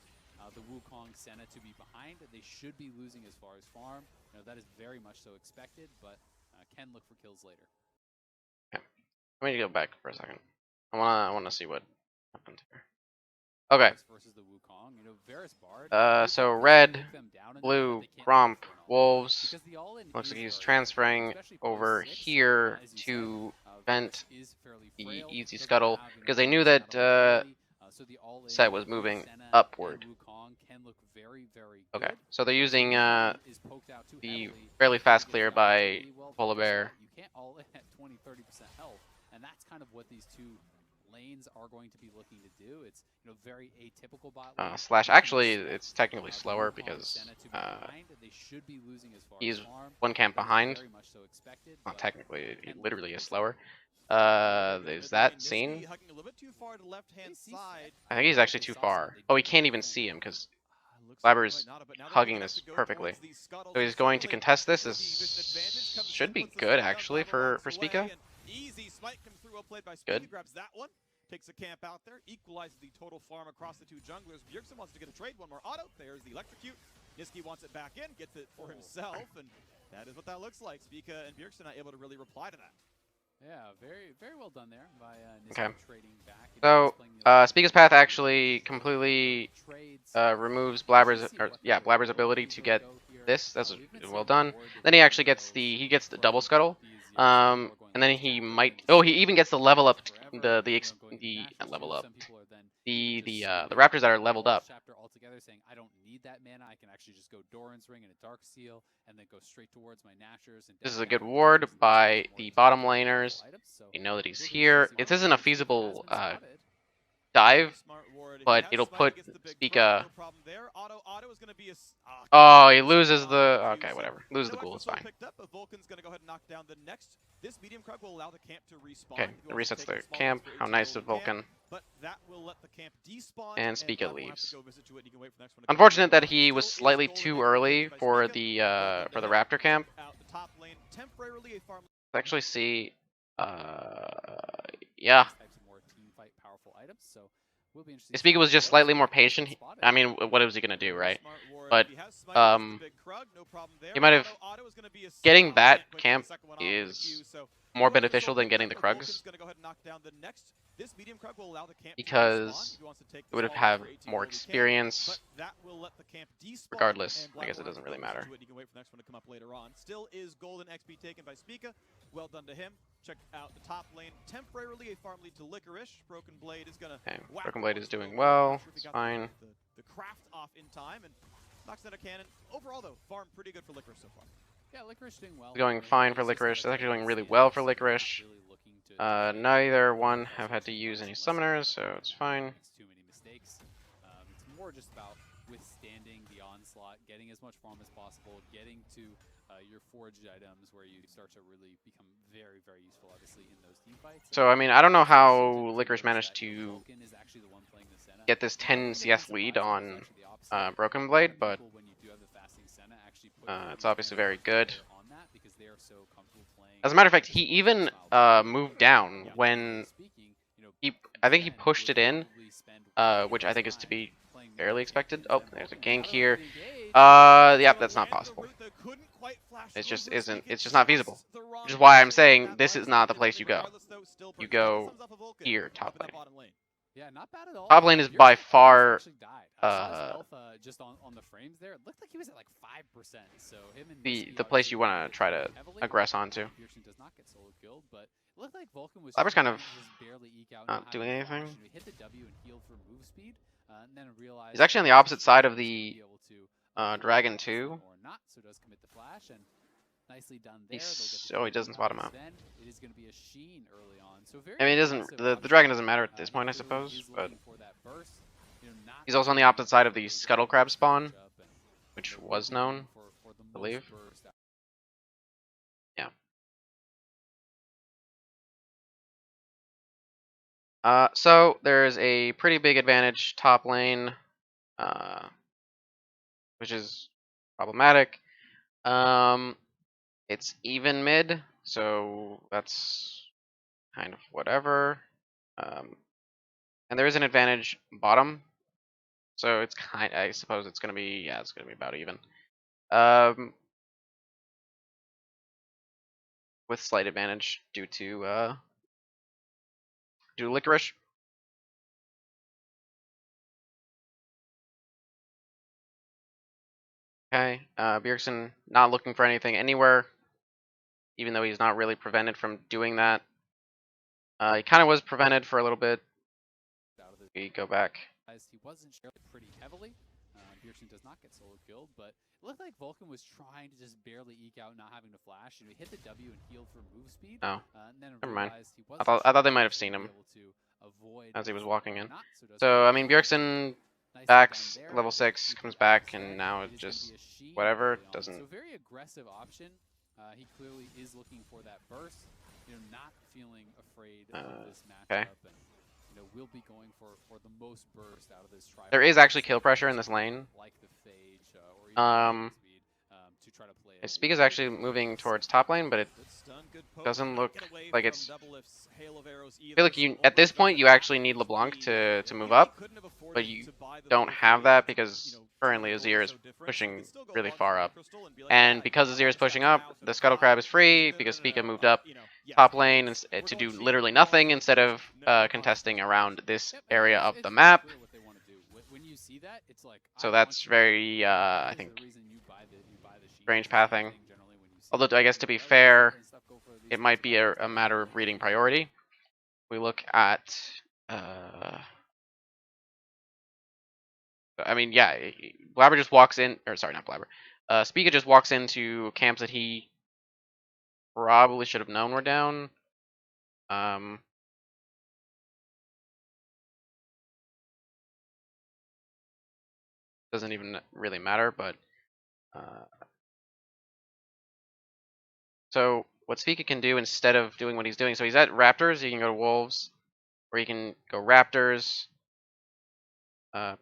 the Wukong Senna to be behind. They should be losing as far as farm. That is very much so expected, but can look for kills later. Okay. Let me go back for a second. I wanna see what happened here. Okay. Varus versus the Wukong. Varus Bard. So Wukong can red, poke them down enough blue, that they can't Gromp, live for an all-in. wolves. Because the all-in Looks is like he's very transferring especially over post 6, here as you to said, vent Varus is fairly the frail, easy doesn't scuttle have, because they knew tremendous that amount of mobility, so the all-in set was with moving Senna upward. and Wukong can look very, very Okay, good. so they're But if using Wukong is poked out too the heavily fairly before he fast gets clear the by opportunity, well, Polar guess Bear. what? You can't all in at 20-30% health, and that's kind of what these two lanes are going to be looking to do. It's very atypical bot lane. Slash, You can actually, expect, it's technically the slower Wukong because Senna to be behind. They should be losing as far he's as farm. one camp That is behind. very much so expected, Not but technically, it can look literally for is kills slower. later. Is that seen? Hugging a little bit too far to the left-hand side. I think he's actually too far. Oh, he can't even see him because Looks like Blabber's they might not have, but now they're hugging picking up this to go perfectly. towards these scuttles, So and he's going to suddenly contest this. the This vision advantage comes should in be once the good stun down. actually Blabber for walks Spica. away, and easy smite comes through, well played by Good. Spica, grabs that one, takes a camp out there, equalizes the total farm across the two junglers. Bjergsen wants to get a trade, one more auto, there's the electrocute. Niski wants it back in, gets it for himself, and that is what that looks like. Spica and Bjergsen not able to really reply to that. Yeah, very, very well done there by Niski Okay. trading back. So Spica's path actually completely removes Blabber's Blabber's ability to get this. That's well done. Then he actually gets the double scuttle. And then he might he even gets the level up not level up. The raptors that are leveled up. Chapter altogether saying I don't need that mana. I can actually just go Doran's Ring and a Dark Seal and then go straight towards my Nashers. And This is a good ward by the bottom laners. You know that he's here. This isn't a feasible dive, but it'll put Spica. Oh, he loses the. Okay, whatever. Loses the ghoul. It's fine. Okay, it resets the camp. How nice of Vulcan. And Spica leaves. Unfortunate that he was slightly too early for the Raptor camp. Let's actually see. Yeah. Spica was just slightly more patient. I mean, what was he gonna do, right? But he might have getting that camp is more beneficial than getting the Krugs because it would have had more experience. Regardless, I guess it doesn't really matter. Still is golden XP taken by Spica. Well done to him. Check out the top lane. Temporarily a farm lead to Licorice. Broken Blade is gonna. Okay, Broken Blade is doing well. It's fine. The craft off in time and knocks down a cannon. Overall, though, farm pretty good for Licorice so far. Yeah, Licorice doing well. It's going fine for Licorice. It's actually going really well for Licorice. Neither one have had to use any summoners, so it's fine. Too many mistakes. It's more just about withstanding the onslaught, getting as much farm as possible, getting to your forged items where you start to really become very, very useful, obviously, in those team fights. So, I mean, I don't know how Licorice managed to get this 10 CS lead on Broken Blade, but it's obviously very good. As a matter of fact, he even moved down when I think he pushed it in, which I think is to be fairly expected. Oh, there's a gank here. Yep, that's not possible. It's just not feasible. Which is why I'm saying this is not the place you go. You go here, top lane. Yeah, not bad at all. Top lane is by far just on the frames there. It looked like he was at like 5%. So him and the place you want to try to aggress onto. Bjergsen does not get solo killed, but it looked like Vulcan was Blabber's kind of barely eke out not doing anything. We hit the W and healed for move speed, and then realized he's actually on the opposite side of the Dragon too. Or not, so does commit the flash and nicely done there. He doesn't spot him out. It is going to be a Sheen early on. So I mean, it doesn't. The dragon doesn't matter at this point, I suppose. But he's also on the opposite side of the Scuttle Crab spawn, which was known, I believe. Yeah. So there's a pretty big advantage top lane, which is problematic. It's even mid, so that's kind of whatever. And there is an advantage bottom, so it's I suppose it's gonna be it's gonna be about even. With slight advantage due to licorice. Okay, Bjergsen not looking for anything anywhere, even though he's not really prevented from doing that. He kind of was prevented for a little bit. Out of the We go back. he wasn't sure pretty heavily. Bjergsen does not get solo killed, but it looked like Vulcan was trying to just barely eke out, not having to flash. He hit the W and healed for move speed. Oh, And then never mind. realized he I wasn't thought they sure might if have he seen would him be able to avoid as he was stun walking or in. not, does So I go mean, for it. Bjergsen Nicely backs done there. level If 6, people comes had back, said and now it it is gonna just be a she whatever early on. doesn't. So very aggressive option. He clearly is looking for that burst. Not feeling afraid of this matchup, Okay. and will be going for the most burst out of this try. There is actually kill pressure in this lane. Like the Phage, or even speed, to try to play it. His speak is actually moving towards top lane, but it doesn't look like it's. I feel like you at this point you actually need LeBlanc to move up, but you don't have that because currently Azir is pushing really far up, and because Azir is pushing up, the Scuttle Crab is free because Spica moved up top lane to do literally nothing instead of contesting around this area of the map. What they want to do. When you see that, it's like So that's very I think strange pathing. Although I guess to be fair, it might be a matter of reading priority. We look at, I mean, yeah, Blabber just walks in, or sorry, not Blabber. Spica just walks into camps that he probably should have known were down. Doesn't even really matter, but so what Spica can do instead of doing what he's doing, so he's at Raptors, he can go to Wolves, or he can go Raptors,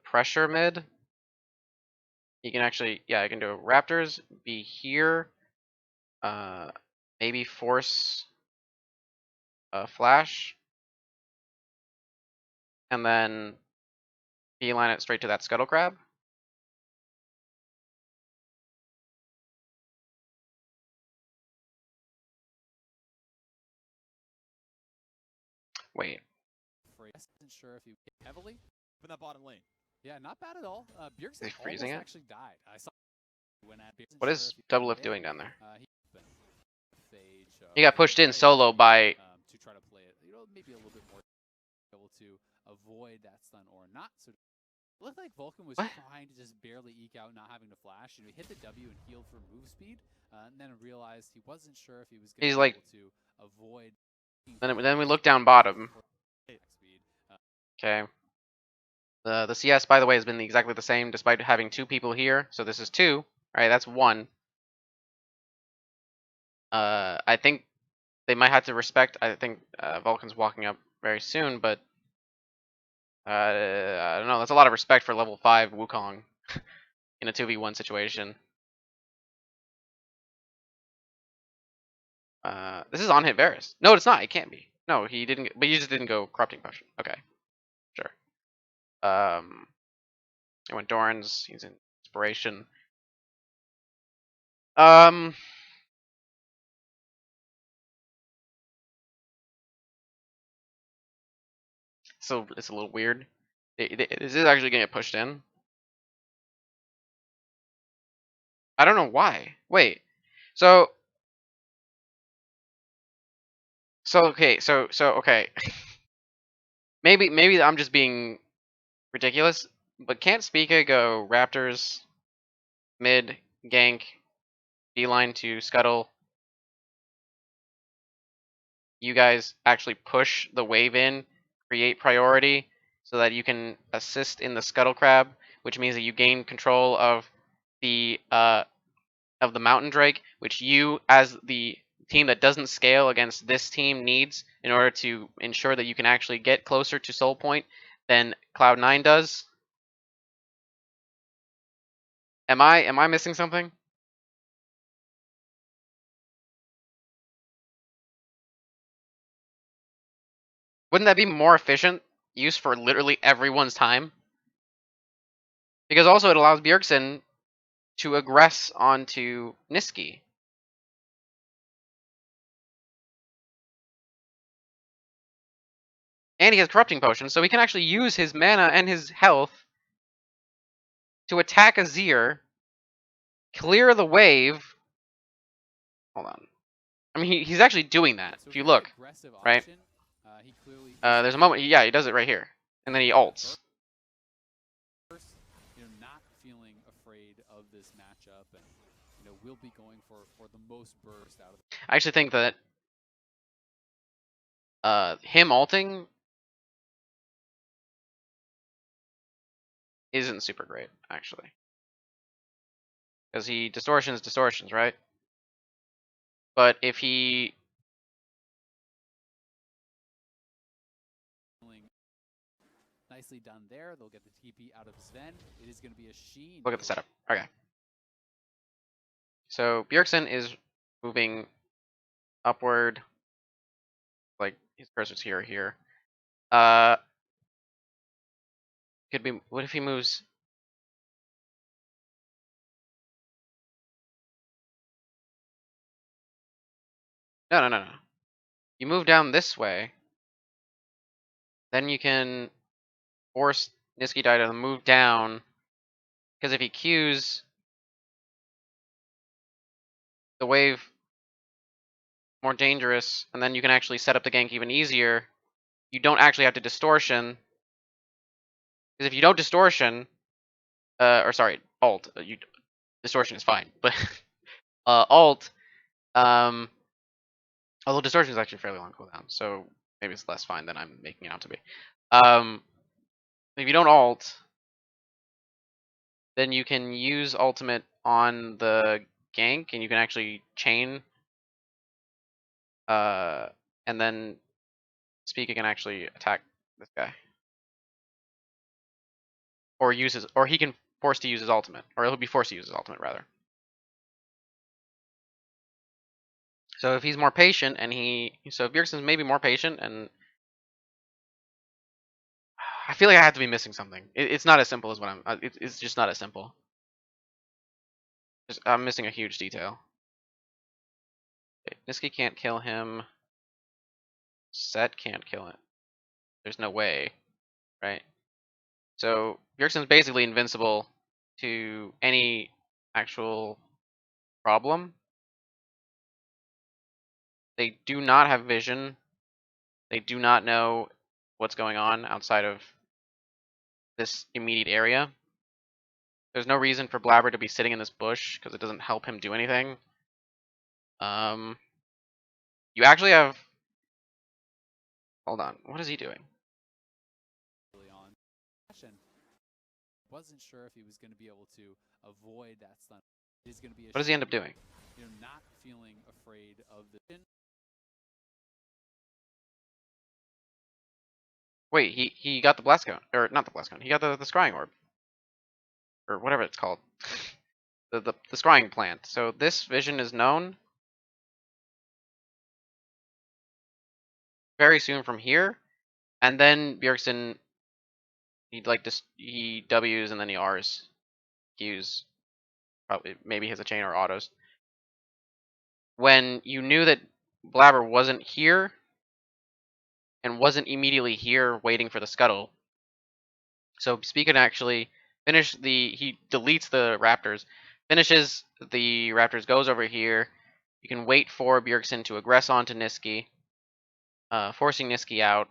pressure mid. He can actually, yeah, I can do Raptors, be here, maybe force a flash, and then beeline it straight to that Scuttle Crab. Wait. Wasn't sure if he heavily in that bottom lane. Yeah, not bad at all. Bjergsen freezing almost it? actually died. I saw when at Bjergsen What is Double Lift doing down there? He got pushed in solo by. To try to play it, maybe a little bit more able to avoid that stun or not. So it looked like Vulcan was trying to just barely eke out, not having to flash. He hit the W and healed for move speed, and then realized he wasn't sure if he was going to be able to avoid. Then we look down bottom. Okay. The CS, by the way, has been exactly the same despite having 2 people here. So this is 2. All right, that's 1. I think they might have to respect. I think Vulcan's walking up very soon, but I don't know. That's a lot of respect for level 5 Wukong in a 2v1 situation. This is on hit Varus. No, it's not. It can't be. No, he didn't. But he just didn't go corrupting potion. Okay, sure. I went Doran's. He's in inspiration. So it's a little weird. This is actually gonna get pushed in. I don't know why. Wait. So okay. So okay. maybe I'm just being ridiculous. But can't Spica go Raptors mid gank beeline to Scuttle? You guys actually push the wave in, create priority, so that you can assist in the Scuttle Crab, which means that you gain control of the Mountain Drake, which you, as the team that doesn't scale against this team needs in order to ensure that you can actually get closer to Soul Point than Cloud9 does. Am I missing something? Wouldn't that be more efficient use for literally everyone's time? Because also it allows Bjergsen to aggress onto Niski. And he has Corrupting Potion, so he can actually use his mana and his health to attack Azir, clear the wave. Hold on. I mean, he's actually doing that. So If you very look, aggressive right? option. He clearly There's a moment. Yeah, he does it right here, and then he ults. first, not feeling afraid of this matchup, and will be going for the most burst out of. I actually think that him ulting isn't super great, actually, because he distortions, right? But if he Nicely done there. They'll get the TP out of Sven. It is going to be a Sheen. look at the setup, okay. So Bjergsen is moving upward, like his cursor's here or here. Could be. What if he moves? No. You move down this way, then you can force Niski Dai to move down. Because if he Qs the wave more dangerous, and then you can actually set up the gank even easier. You don't actually have to distortion. Because if you don't distortion, or sorry, alt, distortion is fine, but alt, although distortion is actually fairly long cooldown, so maybe it's less fine than I'm making it out to be. If you don't alt, then you can use ultimate on the gank, and you can actually chain, and then Speaker can actually attack this guy. Or he can force to use his ultimate, or he'll be forced to use his ultimate rather. So if he's more patient, and so if Bjergsen's maybe more patient, and I feel like I have to be missing something. It's not as simple as what it's just not as simple. I'm missing a huge detail. Okay, Niski can't kill him. Set can't kill him. There's no way, right? So Bjergsen's basically invincible to any actual problem. They do not have vision. They do not know what's going on outside of this immediate area. There's no reason for Blabber to be sitting in this bush because it doesn't help him do anything. You actually have. Hold on. What is he doing? Early on, wasn't sure if he was going to be able to avoid that stun. It is going to be. What does he end up doing? Not feeling afraid of the. Wait, he got the blast cone, or not the blast cone. He got the scrying orb, or whatever it's called, the scrying plant. So this vision is known very soon from here, and then Bjergsen he W's and then he R's, Q's, probably maybe has a chain or autos. When you knew that Blabber wasn't here and wasn't immediately here waiting for the scuttle, so Speak can actually finish he deletes the Raptors, finishes the Raptors, goes over here. You can wait for Bjergsen to aggress onto Niski, forcing Niski out.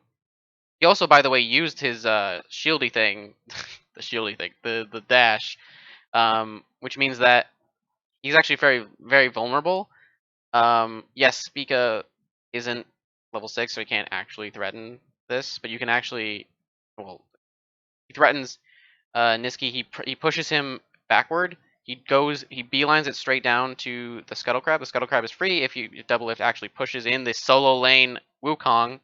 He also, by the way, used his shieldy thing, the dash, which means that he's actually very, very vulnerable. Yes, Spica isn't level 6, so he can't actually threaten this, but you can actually, well, he threatens Niski. He pushes him backward, he beelines it straight down to the Scuttle Crab. The Scuttle Crab is free if you double lift actually pushes in this solo lane Wukong.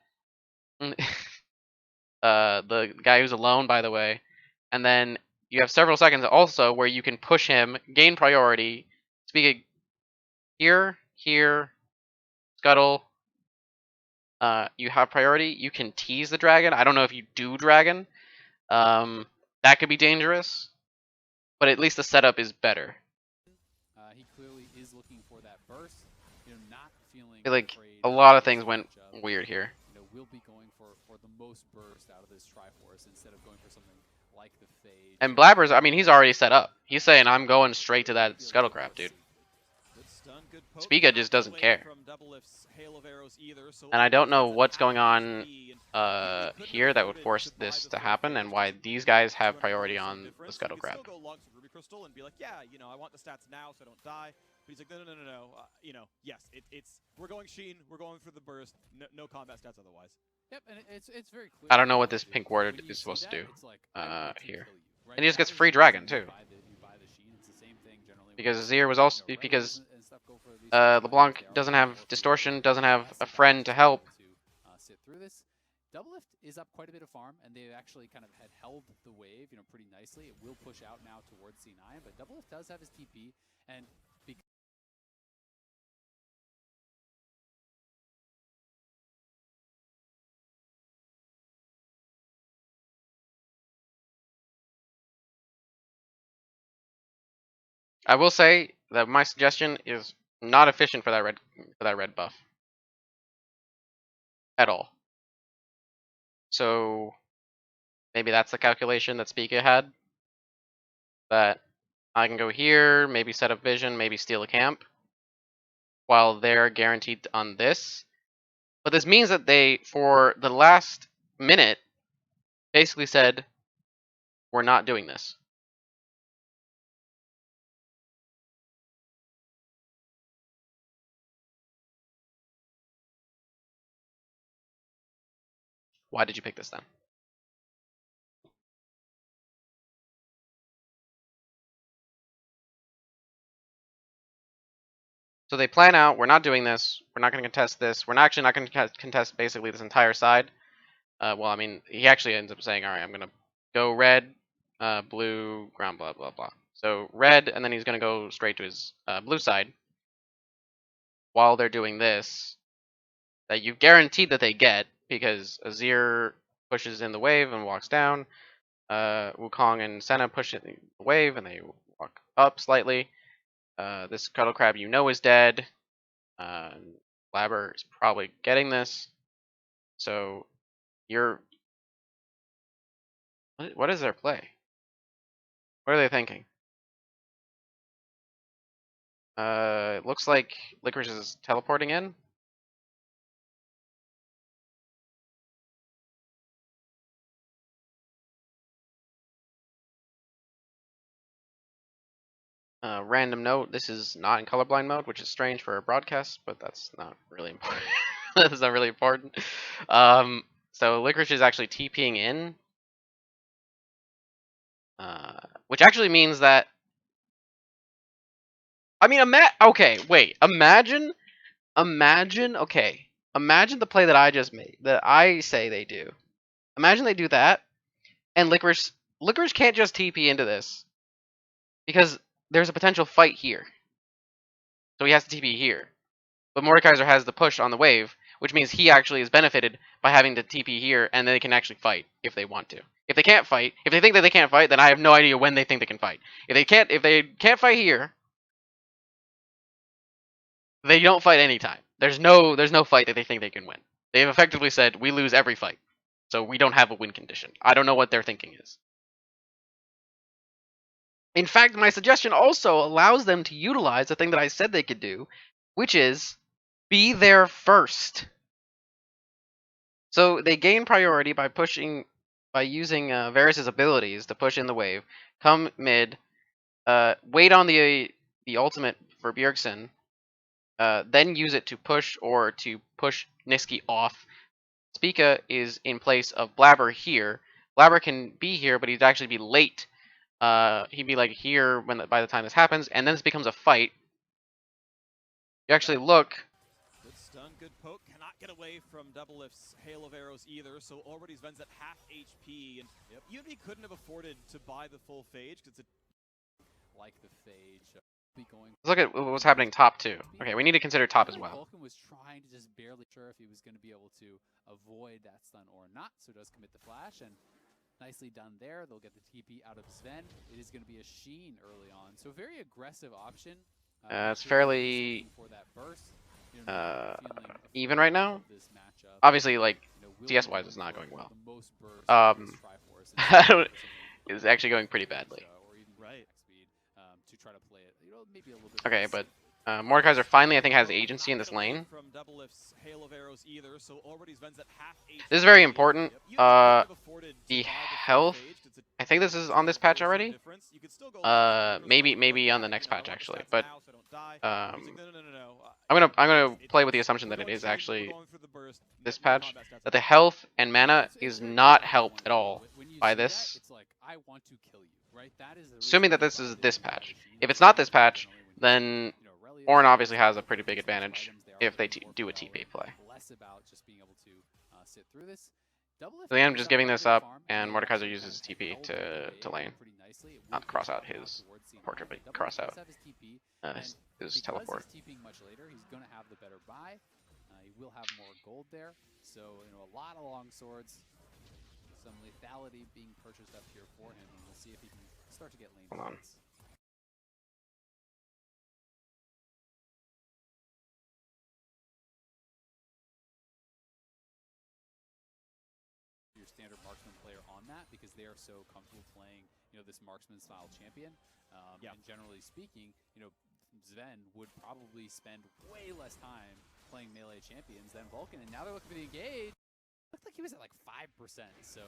The guy who's alone, by the way. And then you have several seconds also where you can push him, gain priority. Speaking here, Scuttle. You have priority. You can tease the dragon. I don't know if you do dragon. That could be dangerous, but at least the setup is better. He clearly is looking for that burst. Not feeling Like afraid a lot of this things went matchup. weird here. Will be going for the most burst out of this Triforce instead of going for something like the Fade. And Blabber's, I mean, he's already set up. He's saying, I'm going straight to that Scuttle Crab, dude. Spiga just doesn't care. And I don't know what's going on here that would force this to happen and why these guys have priority on the Scuttle Crab. And be like, yeah, I want the stats now so I don't die. But he's like, no. Yes, we're going Sheen, we're going for the burst, no combat stats otherwise. Yep, and it's very clear. I don't know what this pink ward is supposed to do here. And he just gets free dragon too. Because Azir was also LeBlanc doesn't have distortion, doesn't have a friend to help. Sit through this. Doublelift is up quite a bit of farm, and they actually kind of had held the wave, pretty nicely. It will push out now towards C9, but Doublelift does have his TP, and I will say that my suggestion is not efficient for that red buff at all. So maybe that's the calculation that Spica had. That I can go here, maybe set up vision, maybe steal a camp, while they're guaranteed on this. But this means that they, for the last minute, basically said, we're not doing this. Why did you pick this then? So they plan out, we're not doing this, we're not going to contest this, we're actually not going to contest basically this entire side. Well, I mean, he actually ends up saying, all right, I'm going to go red, blue, ground, blah, blah, blah. So red, and then he's going to go straight to his blue side. While they're doing this, that you've guaranteed that they get, because Azir pushes in the wave and walks down. Wukong and Senna push in the wave, and they walk up slightly. This Scuttle Crab is dead. Blabber is probably getting this. So you're... What is their play? What are they thinking? It looks like Licorice is teleporting in. Random note, this is not in colorblind mode, which is strange for a broadcast, but that's not really important. That's not really important. So Licorice is actually TPing in. Which actually means that... I mean, okay, wait. Imagine, okay. Imagine the play that I just made, that I say they do. Imagine they do that, and Licorice can't just TP into this. Because there's a potential fight here. So he has to TP here. But Mordekaiser has the push on the wave, which means he actually is benefited by having to TP here, and then they can actually fight if they want to. If they can't fight, if they think that they can't fight, then I have no idea when they think they can fight. If they can't fight here, they don't fight anytime. There's no fight that they think they can win. They've effectively said, we lose every fight. So we don't have a win condition. I don't know what their thinking is. In fact, my suggestion also allows them to utilize the thing that I said they could do, which is be there first. So they gain priority by using Varus' abilities to push in the wave, come mid, wait on the ultimate for Bjergsen, then use it to push or to push Niski off. Spica is in place of Blabber here. Blabber can be here, but he'd actually be late he'd be like here by the time this happens, and then this becomes a fight. You actually look. Good stun, good poke. Cannot get away from Doublelift's hail of arrows either. So already Sven's at half HP, and Unity couldn't have afforded to buy the full phage because it's like the phage. Be going. Let's look at what's happening top too. Okay, we need to consider top as well. Vulcan was trying to just barely sure if he was going to be able to avoid that stun or not, so does commit the flash, and nicely done there. They'll get the TP out of Sven. It is going to be a Sheen early on, so very aggressive option. It's fairly for that burst. even right now. Obviously, like CS wise, it's not going well. It's actually going pretty badly. Okay, but Mordekaiser finally, I think, has agency in this lane. This is very important. The health, I think this is on this patch already. Maybe on the next patch actually, but I'm gonna play with the assumption that it is actually this patch. That the health and mana is not helped at all by this. Assuming that this is this patch. If it's not this patch, then Ornn obviously has a pretty big advantage if they do a TP play. So I'm just giving this up, and Mordekaiser uses TP to lane. Not cross out his portrait, but cross out his teleport. He's going to have the better buy. He will have more gold there. So, a lot of long swords. Some lethality being purchased up here for him, and we'll see if he can start to get lane points. Your standard marksman player on that because they are so comfortable playing, this marksman style champion. And generally speaking, Sven would probably spend way less time playing melee champions than Vulcan, and now they're looking for the engage. Looked like he was at like 5%, so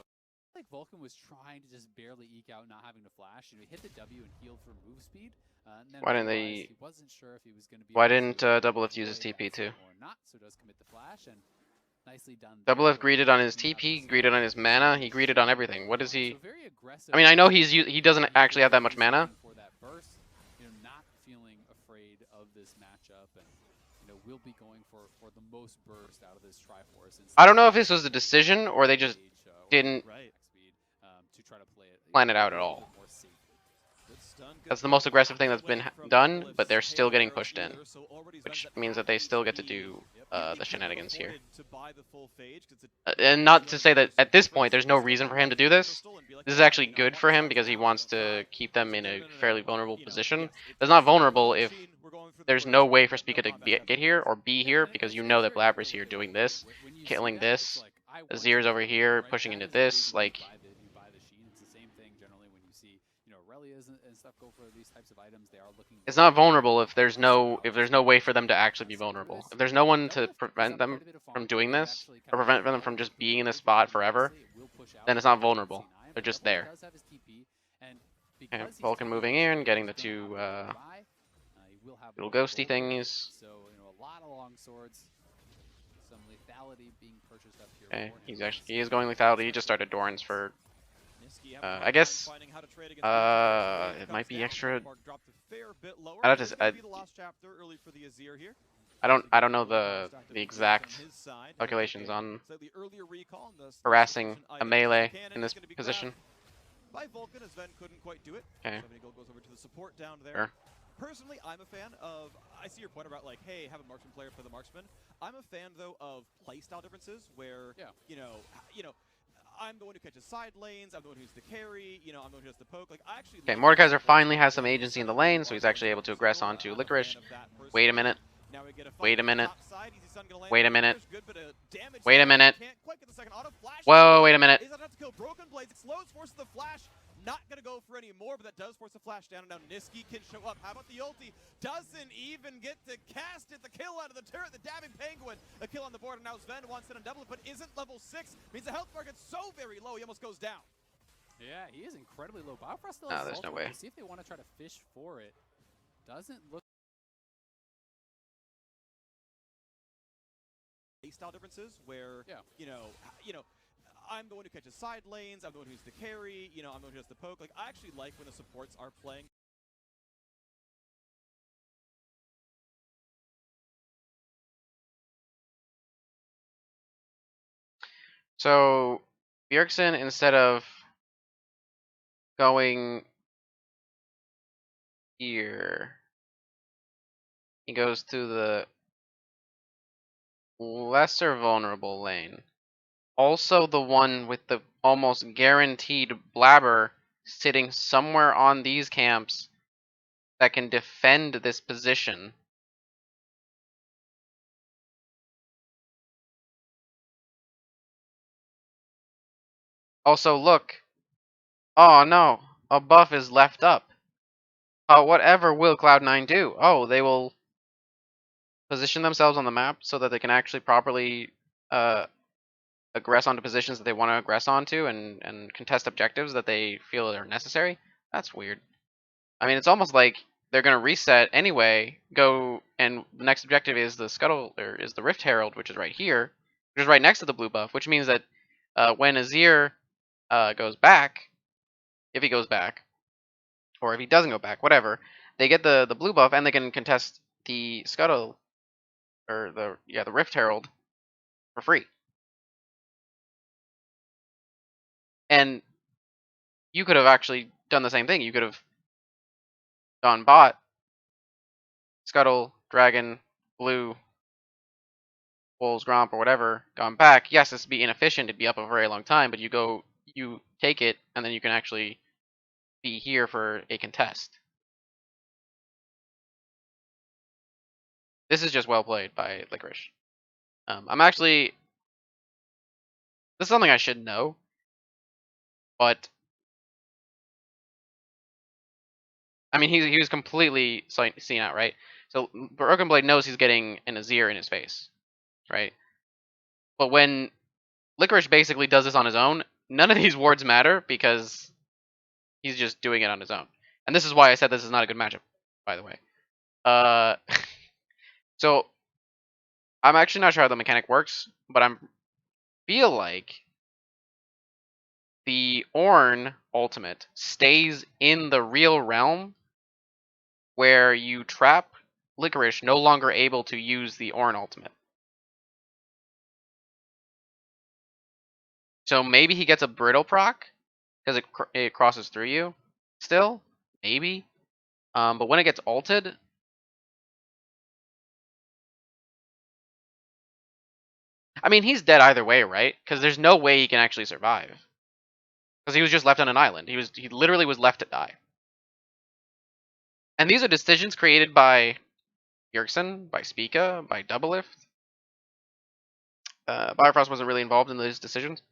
like Vulcan was trying to just barely eke out not having to flash. He hit the W and healed for move speed. And then why didn't they? He wasn't sure if he was going to be. Why didn't Doublelift use his TP too? Or not, so does commit the flash and nicely done. Doublelift greeted on his TP, greeted on his mana. He greeted on everything. What is he? I mean, I know he doesn't actually have that much mana. For that burst, not feeling afraid of this matchup, and will be going for the most burst out of this Triforce. I don't know if this was a decision or they just didn't plan it out at all. That's the most aggressive thing that's been done, but they're still getting pushed in, which means that they still get to do the shenanigans here. And not to say that at this point there's no reason for him to do this. This is actually good for him because he wants to keep them in a fairly vulnerable position. It's not vulnerable if there's no way for Spica to get here or be here because you know that Blabber's here doing this, killing this. Azir's over here pushing into this, like. It's not vulnerable if there's no way for them to actually be vulnerable. If there's no one to prevent them from doing this or prevent them from just being in this spot forever, then it's not vulnerable. They're just there. Okay, Vulcan moving in, getting the two little ghosty thingies. Okay, he is going lethality. He just started Doran's for. I guess it might be extra. I don't know the exact calculations on harassing a melee in this position. By Vulcan, as Sven couldn't quite do it. Okay. Goes over to the support down there. Sure. Personally, I'm a fan of. I see your point about like, hey, have a marksman player for the marksman. I'm a fan though of playstyle differences where I'm the one who catches side lanes. I'm the one who's the carry. I'm the one who does the poke. Like I actually. Okay, Mordekaiser finally has some agency in the lane, so he's actually able to aggress onto Licorice. Wait a minute. Wait a minute. Wait a minute. Wait a minute. Whoa, wait a minute. Not gonna go for any more, but that does force a flash down, and now Niski can show up. How about the ulti? Doesn't even get to cast it. The kill out of the turret, the dabbing penguin. A kill on the board, and now Sven wants it on double, but isn't level 6. Means the health bar gets so very low, he almost goes down. Yeah, he is incredibly low. Biofrost still has there's no way. We'll see if they want to try to fish for it. Doesn't look. Playstyle differences where, I'm the one who catches side lanes, I'm the one who's the carry, you know, I'm the one who does the poke. Like, I actually like when the supports are playing. So Bjergsen, instead of going here, he goes to the lesser vulnerable lane. Also the one with the almost guaranteed blabber sitting somewhere on these camps that can defend this position. Also, look. Oh no, a buff is left up. Whatever will Cloud9 do? Oh, they will position themselves on the map so that they can actually properly aggress onto positions that they want to aggress onto and contest objectives that they feel are necessary. That's weird. I mean, it's almost like they're going to reset anyway, go, and the next objective is the Scuttle, or is the Rift Herald, which is right here, which is right next to the blue buff, which means that when Azir goes back, if he goes back, or if he doesn't go back, whatever, they get the blue buff and they can contest the Scuttle, or the Rift Herald for free. And you could have actually done the same thing. You could have gone bot, Scuttle, Dragon, Blue, Wolves, Gromp, or whatever, gone back. Yes, this would be inefficient. It'd be up a very long time, but you take it, and then you can actually be here for a contest. This is just well played by Licorice. This is something I should know, but I mean, he was completely seen out, right? So Broken Blade knows he's getting an Azir in his face, right? But when Licorice basically does this on his own, none of these wards matter because he's just doing it on his own. And this is why I said this is not a good matchup, by the way. Uh, so I'm actually not sure how the mechanic works, but I feel like the Ornn ultimate stays in the real realm where you trap Licorice no longer able to use the Ornn ultimate. So maybe he gets a brittle proc because it crosses through you still, maybe. But when it gets ulted, I mean, he's dead either way, right? Because there's no way he can actually survive. Because he was just left on an island. He literally was left to die. And these are decisions created by Bjergsen, by Spica, by Doublelift. Bifrost wasn't really involved in those decisions,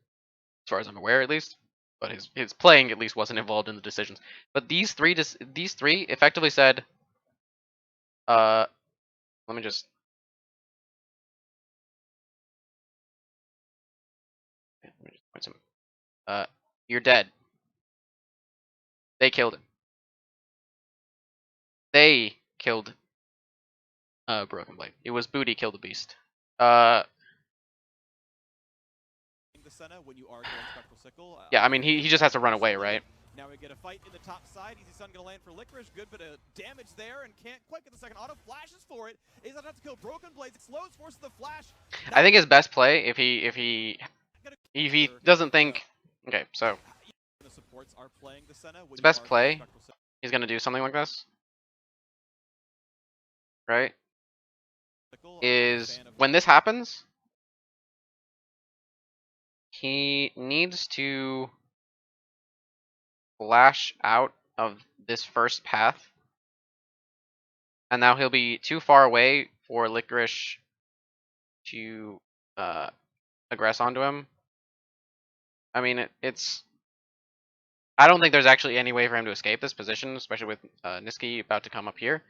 as far as I'm aware, at least. But his playing at least wasn't involved in the decisions. But these three effectively said, let me just. Point some. You're dead. They killed him. They killed Broken Blade. It was Booty killed the beast. The Senna when you are going Spectral Sickle. Yeah, I mean he just has to run away, right? Now we get a fight in the top side. Easy Sun gonna land for Licorice. Good bit of damage there and can't quite get the second auto. Flashes for it. Is that have to kill Broken Blades? It slows, forces the flash. I think his best play if he doesn't think. Okay, so the supports are playing the Senna when his best play, Spectral Sickle. he's gonna do something like this, right? Is when this happens, he needs to flash out of this first path, and now he'll be too far away for Licorice to aggress onto him. I mean, it's. I don't think there's actually any way for him to escape this position, especially with Niski about to come up here.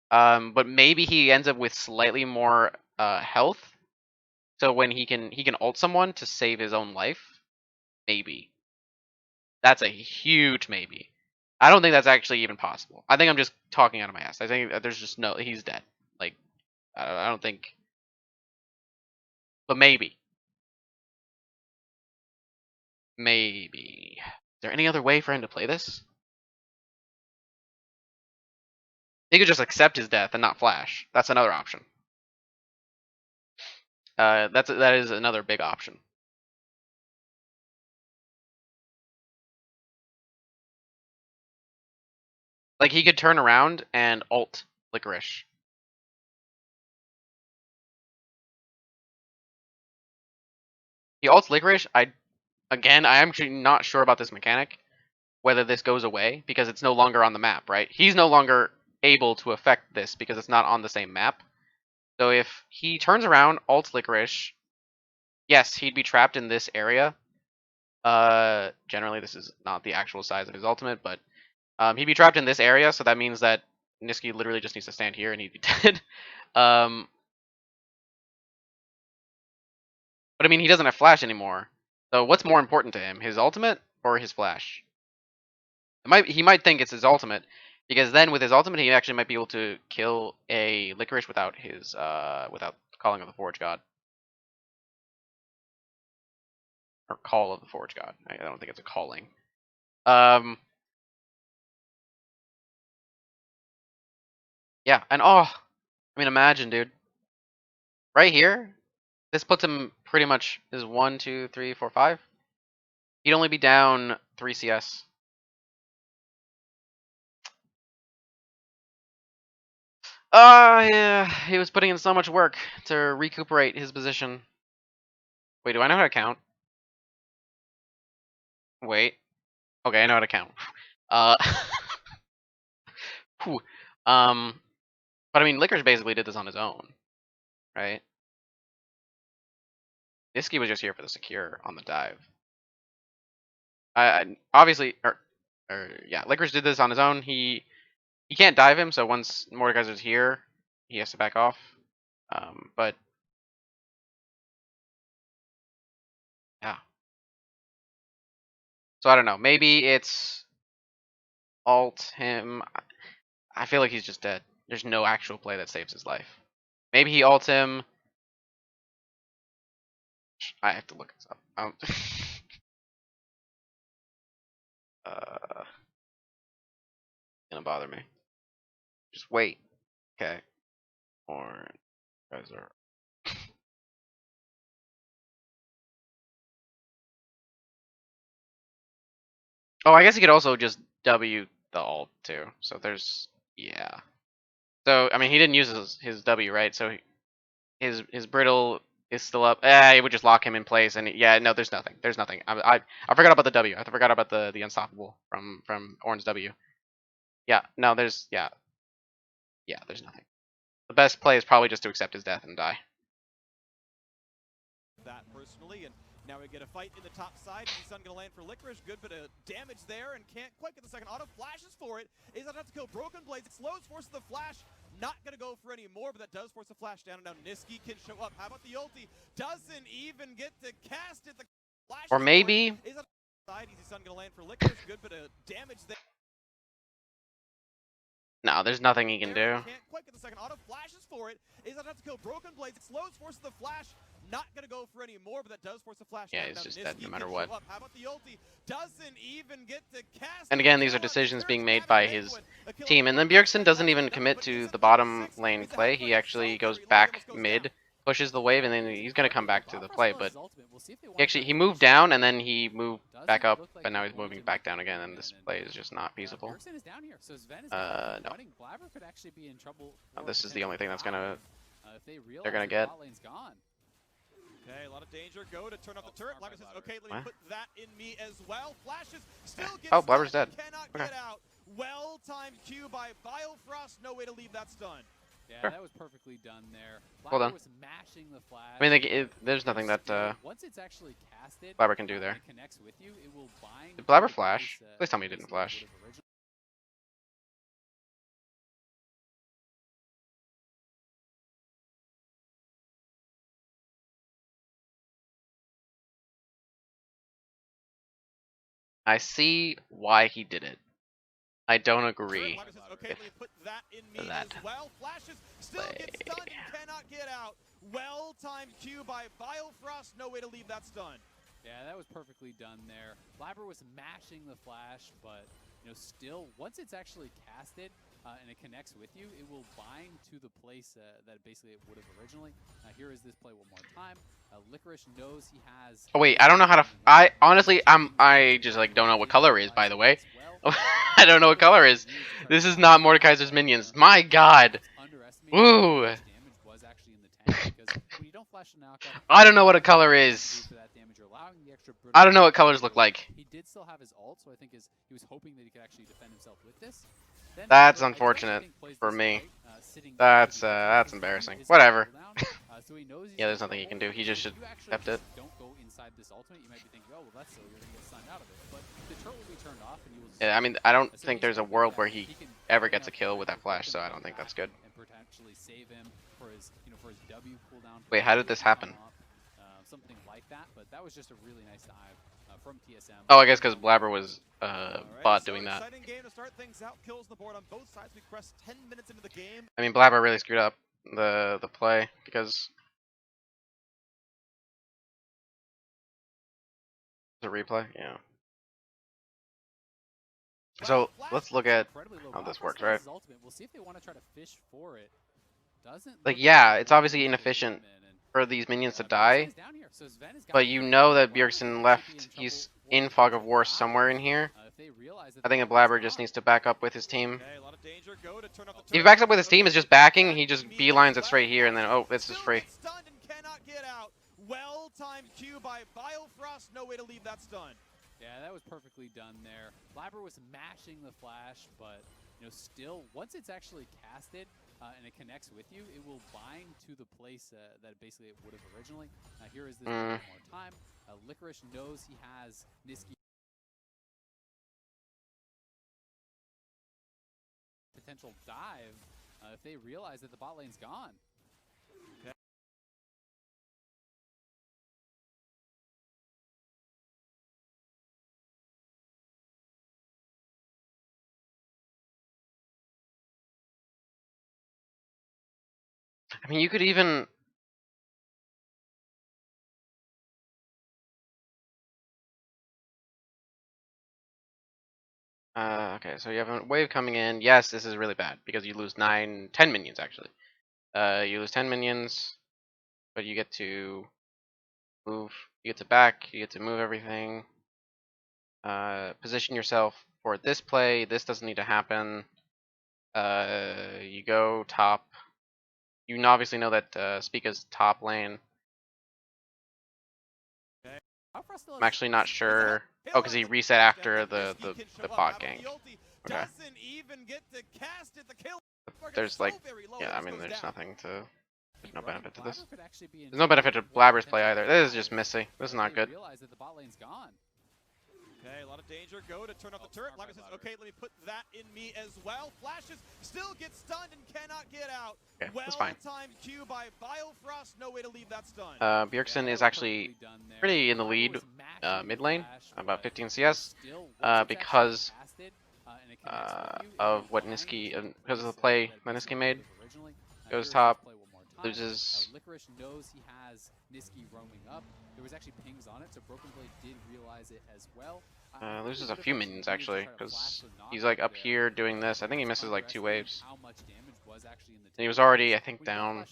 But maybe he ends up with slightly more health, so when he can ult someone to save his own life. Maybe. That's a huge maybe. I don't think that's actually even possible. I think I'm just talking out of my ass. I think that there's just no. He's dead. Like, I don't think. But maybe. Maybe. Is there any other way for him to play this? He could just accept his death and not flash. That's another option. That is another big option. Like he could turn around and ult Licorice. He ults Licorice. I'm actually not sure about this mechanic, whether this goes away because it's no longer on the map, right? He's no longer able to affect this because it's not on the same map. So if he turns around, ults Licorice, yes, he'd be trapped in this area. Generally this is not the actual size of his ultimate, but he'd be trapped in this area, so that means that Niski literally just needs to stand here and he'd be dead. But I mean, he doesn't have flash anymore. So what's more important to him, his ultimate or his flash? He might think it's his ultimate, because then with his ultimate, he actually might be able to kill a Licorice without his without calling of the Forge God or call of the Forge God. I don't think it's a calling. Yeah, and I mean, imagine, dude, right here, this puts him pretty much is 1, 2, 3, 4, 5. He'd only be down 3 CS. Yeah, he was putting in so much work to recuperate his position. Wait, do I know how to count? Wait. Okay, I know how to count. Uh, whew. But I mean, Licorice basically did this on his own, right? Niski was just here for the secure on the dive. Obviously, yeah, Licorice did this on his own. He can't dive him, so once Mordekaiser's here, he has to back off. But yeah, so I don't know. Maybe it's alt him. I feel like he's just dead. There's no actual play that saves his life. Maybe he ults him. I have to look this up. Gonna bother me. Just wait. Okay. Or guys are. Oh, I guess he could also just W the alt too. So there's yeah. So I mean, he didn't use his W, right? So his brittle is still up. It would just lock him in place, and yeah, no, there's nothing. There's nothing. I forgot about the W. I forgot about the unstoppable from Orange W. Yeah, no, there's yeah, there's nothing. The best play is probably just to accept his death and die. That personally, and now we get a fight in the top side. He's going to land for Licorice. Good bit of damage there, and can't quite get the second auto. Flashes for it. Is that have to kill Broken Blades? It slows, forces the flash. Not going to go for any more, but that does force the flash down. And now Niski can show up. How about the ulti? Doesn't even get to cast it. The flash Or maybe. Is that side? Easy Sun going to land for Licorice. Good bit of damage there. No, there's nothing he can do. Can't quite get the second auto. Flashes for it. Is that have to kill Broken Blades? It slows, forces the flash. Not gonna go for any more, but that does force the flash. Yeah, down. he's Now just Niski dead no matter can what. show up. How about the ulti? Doesn't even get to cast. And again, these are decisions being made by his team. And then Bjergsen doesn't even commit to the bottom lane play. He actually goes back mid, pushes the wave, and then he's gonna come back to the play. But he moved down and then he moved back up, but now he's moving back down again, and this play is just not feasible. No. This is the only thing that's gonna they're gonna get. Okay, a lot of danger. Go to turn off the turret. Blabber says, okay, let me put that in me as well. Flashes still gets Oh, Blabber's dead. Cannot get out. Well-timed Q by Biofrost. No way to leave that stun. Yeah, sure. That was perfectly done there. Well done. Was mashing the flash. I mean, there's nothing that once it's actually casted, Blabber can do there. Connects with you, it will bind. Did Blabber flash? Please tell me he didn't flash. I see why he did it. I don't agree Says, okay, let me put that in me that as well. Flashes still gets stunned and cannot get out. Well-timed Q by Biofrost. No way to leave that stun. Yeah, that was perfectly done there. Blabber was mashing the flash, but still, once it's actually casted and it connects with you, it will bind to the place that basically it would have originally. Here is this play one more time. Licorice knows he has. Oh wait, I don't know how to. I honestly, I just like don't know what color is. By the way, I don't know what color is. This is not Mordekaiser's minions. My God. Woo. I don't know what a color is. I don't know what colors look like. He did still have his ult, so I think he was hoping that he could actually defend himself with this. Then That's Blabber, I do actually unfortunate think plays for this me. right, sitting into the ultimate That's because embarrassing. W is on Whatever. cooldown, so he knows he's Yeah, in there's nothing he trouble. can do. He just If should you actually kept it. just don't go inside this ultimate, you might be thinking, oh, well, that's silly. You're going to get stunned out of it. But the turret will be turned off, and you will just Yeah, I die. mean, I don't So think he's there's a hoping world that where he can ever buy gets a enough kill time with that for flash, Vulcan so to I come don't think that's back good. and potentially save him for his, for his W cooldown. Wait, how did this happen? Something like that, but that was just a really nice dive from TSM. Oh, I guess because Blabber was bot doing that. Exciting game to start things out. Kills on the board on both sides. We crest 10 minutes into the game. I mean, Blabber really screwed up the play because the replay. Yeah. So let's look at how this works, right? We'll see if they want to try to fish for it. Doesn't Like, look yeah, like it's obviously inefficient for these minions to die, but you know that Bjergsen left. He's in Fog of War somewhere in here. I think a Blabber just needs to back up with his team. If he backs up with his team, is just backing. He just beelines it straight here, and then oh, this is free. Well-timed Q by Biofrost. No way to leave that stun. Yeah, that was perfectly done there. Blabber was mashing the flash, but still, once it's actually casted and it connects with you, it will bind to the place that basically it would have originally. Here is this one more time. Licorice knows he has Niski. Potential dive if they realize that the bot lane's gone. Okay. I mean, you could even. Okay, so you have a wave coming in. Yes, this is really bad because you lose 10 minions actually. You lose 10 minions, but you get to move. You get to back. You get to move everything. Position yourself for this play. This doesn't need to happen. You go top. You obviously know that Spica's top lane. I'm actually not sure. Oh, because he reset after the bot gank. Okay. There's like, yeah, I mean, there's nothing to. There's no benefit to this. There's no benefit to Blabber's play either. This is just missy. This is not good. Okay, a lot of danger. Go to turn off the turret. Blabber says, okay, let me put that in me as well. Flashes, still gets stunned and cannot get out. Okay, that's fine. Well-timed Q by Biofrost. No way to leave that stun. Bjergsen is actually pretty in the lead mid lane, about 15 CS, because of what Niski, because of the play that Niski made. Goes top, loses. Licorice knows he has Niski roaming up. There was actually pings on it, so Broken Blade did realize it as well. Loses a few minions actually, because he's like up here doing this. I think he misses like 2 waves. And he was already, I think, down.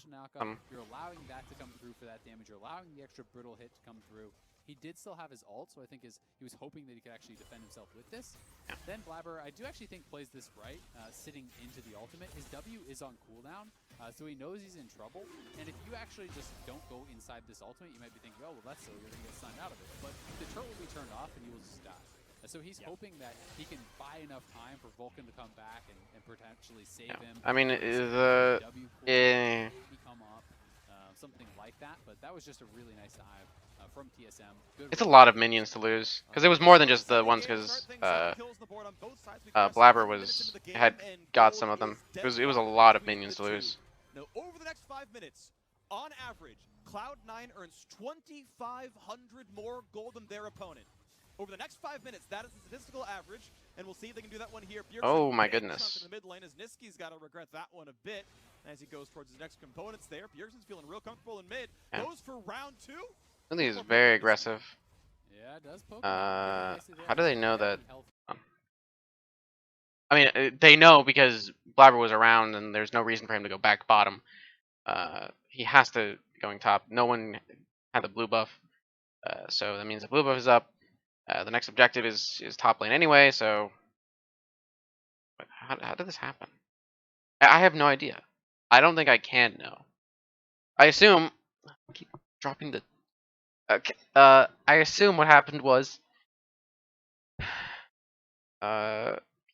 You're allowing that to come through for that damage. You're allowing the extra brittle hit to come through. He did still have his ult, so I think he was hoping that he could actually defend himself with this. Yeah. Then Blabber, I do actually think plays this right, sitting into the ultimate. His W is on cooldown, so he knows he's in trouble. And if you actually just don't go inside this ultimate, you might be thinking, oh, well, that's silly. You're going to get stunned out of it. But the turret will be turned off, and you will just die. So he's hoping that he can buy enough time for Vulcan to come back and potentially save him. I mean, come up, something like that. But that was just a really nice dive from TSM. It's a lot of minions to lose, because it was more than just the ones, because Blabber had got some of them. It was a lot of minions to lose. Now, over the next 5 minutes, on average, Cloud9 earns 2,500 more gold than their opponent. Over the next 5 minutes, that is the statistical average, and we'll see if they can do that one here. Bjergsen, oh my goodness. in the mid lane as Niski's got to regret that one a bit as he goes towards his next components there. Bjergsen's feeling real comfortable in mid. Yeah. Goes for round 2. I think he's very aggressive. Yeah, it does poke him out pretty nicely there. How do they know Heavy that? health. I mean, they know because Blabber was around, and there's no reason for him to go back bottom. He has to be going top. No one had the blue buff, so that means the blue buff is up. The next objective is top lane anyway. So, how did this happen? I have no idea. I don't think I can know. I assume. I keep dropping the. Okay. I assume what happened was.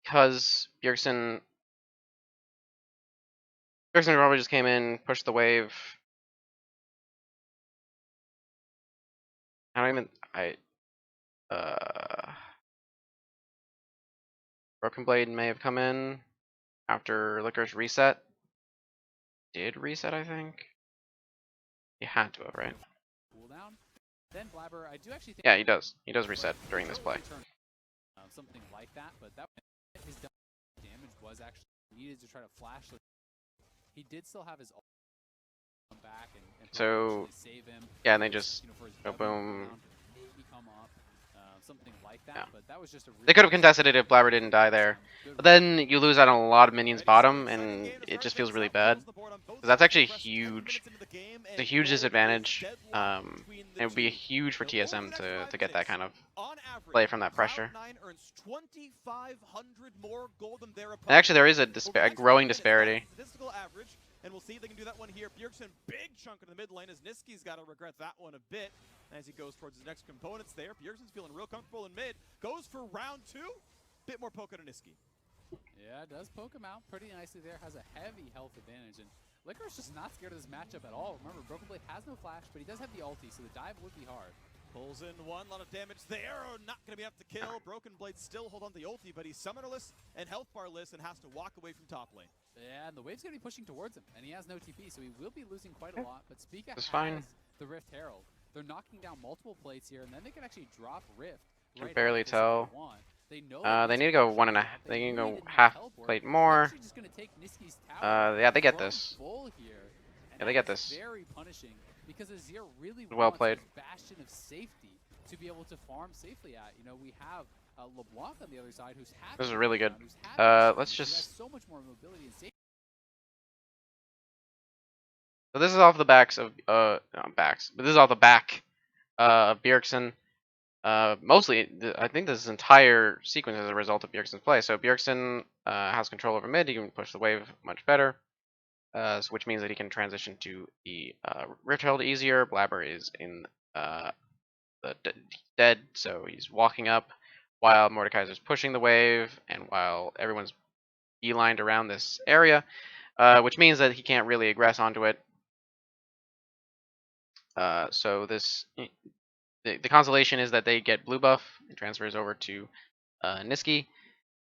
Because Bjergsen probably just came in, pushed the wave. I don't even. Broken Blade may have come in after Licorice reset. Did reset, I think. He had to have, right? Cooldown. Then Blabber, I do actually think. Yeah, he does. He does reset during this play. Something like that, but that his damage was actually needed to try to flash. He did still have his ult come back and So save him. yeah, and they just for his go boom. He come up, something like that. Yeah. But that was just a. They could have contested it if Blabber didn't die there. But then you lose out on a lot of minions bottom, and it just feels really bad. Because that's actually huge. It's a huge disadvantage. It would be huge for TSM to get that kind of play from that pressure. And actually, there is a growing disparity. And we'll see if they can do that one here. Bjergsen, big chunk in the mid lane as Niski's got to regret that one a bit as he goes towards his next components there. Bjergsen's feeling real comfortable in mid. Goes for round 2. Bit more poke to Niski. Yeah, does poke him out pretty nicely there. Has a heavy health advantage. And Licorice just not scared of this matchup at all. Remember, Broken Blade has no flash, but he does have the ulti, so the dive would be hard. Pulls in one, lot of damage there. Not going to be enough to kill. Broken Blade still hold on to the ulti, but he's summonerless and health barless and has to walk away from top lane. Yeah, and the wave's going to be pushing towards him, and he has no TP, so he will be losing quite a lot. But Spica has the Rift Herald. They're knocking down multiple plates here, and then they can actually drop Rift. Can barely tell. They know they need to go 1.5. They need to go half plate more. Yeah, they get this. Yeah, they get this. Very punishing because Azir really well played. Bastion of safety to be able to farm safely at. You know, we have LeBlanc on the other side who's happy. This is really good. Let's just. So much more mobility and safety. So this is off the backs of not backs, but this is off the back of Bjergsen. Mostly, I think this entire sequence is a result of Bjergsen's play. So Bjergsen has control over mid. He can push the wave much better, which means that he can transition to the Rift Herald easier. Blabber is in dead, so he's walking up while Mordekaiser's pushing the wave, and while everyone's beelined around this area, which means that he can't really aggress onto it. So this. The consolation is that they get blue buff and transfers over to Niski,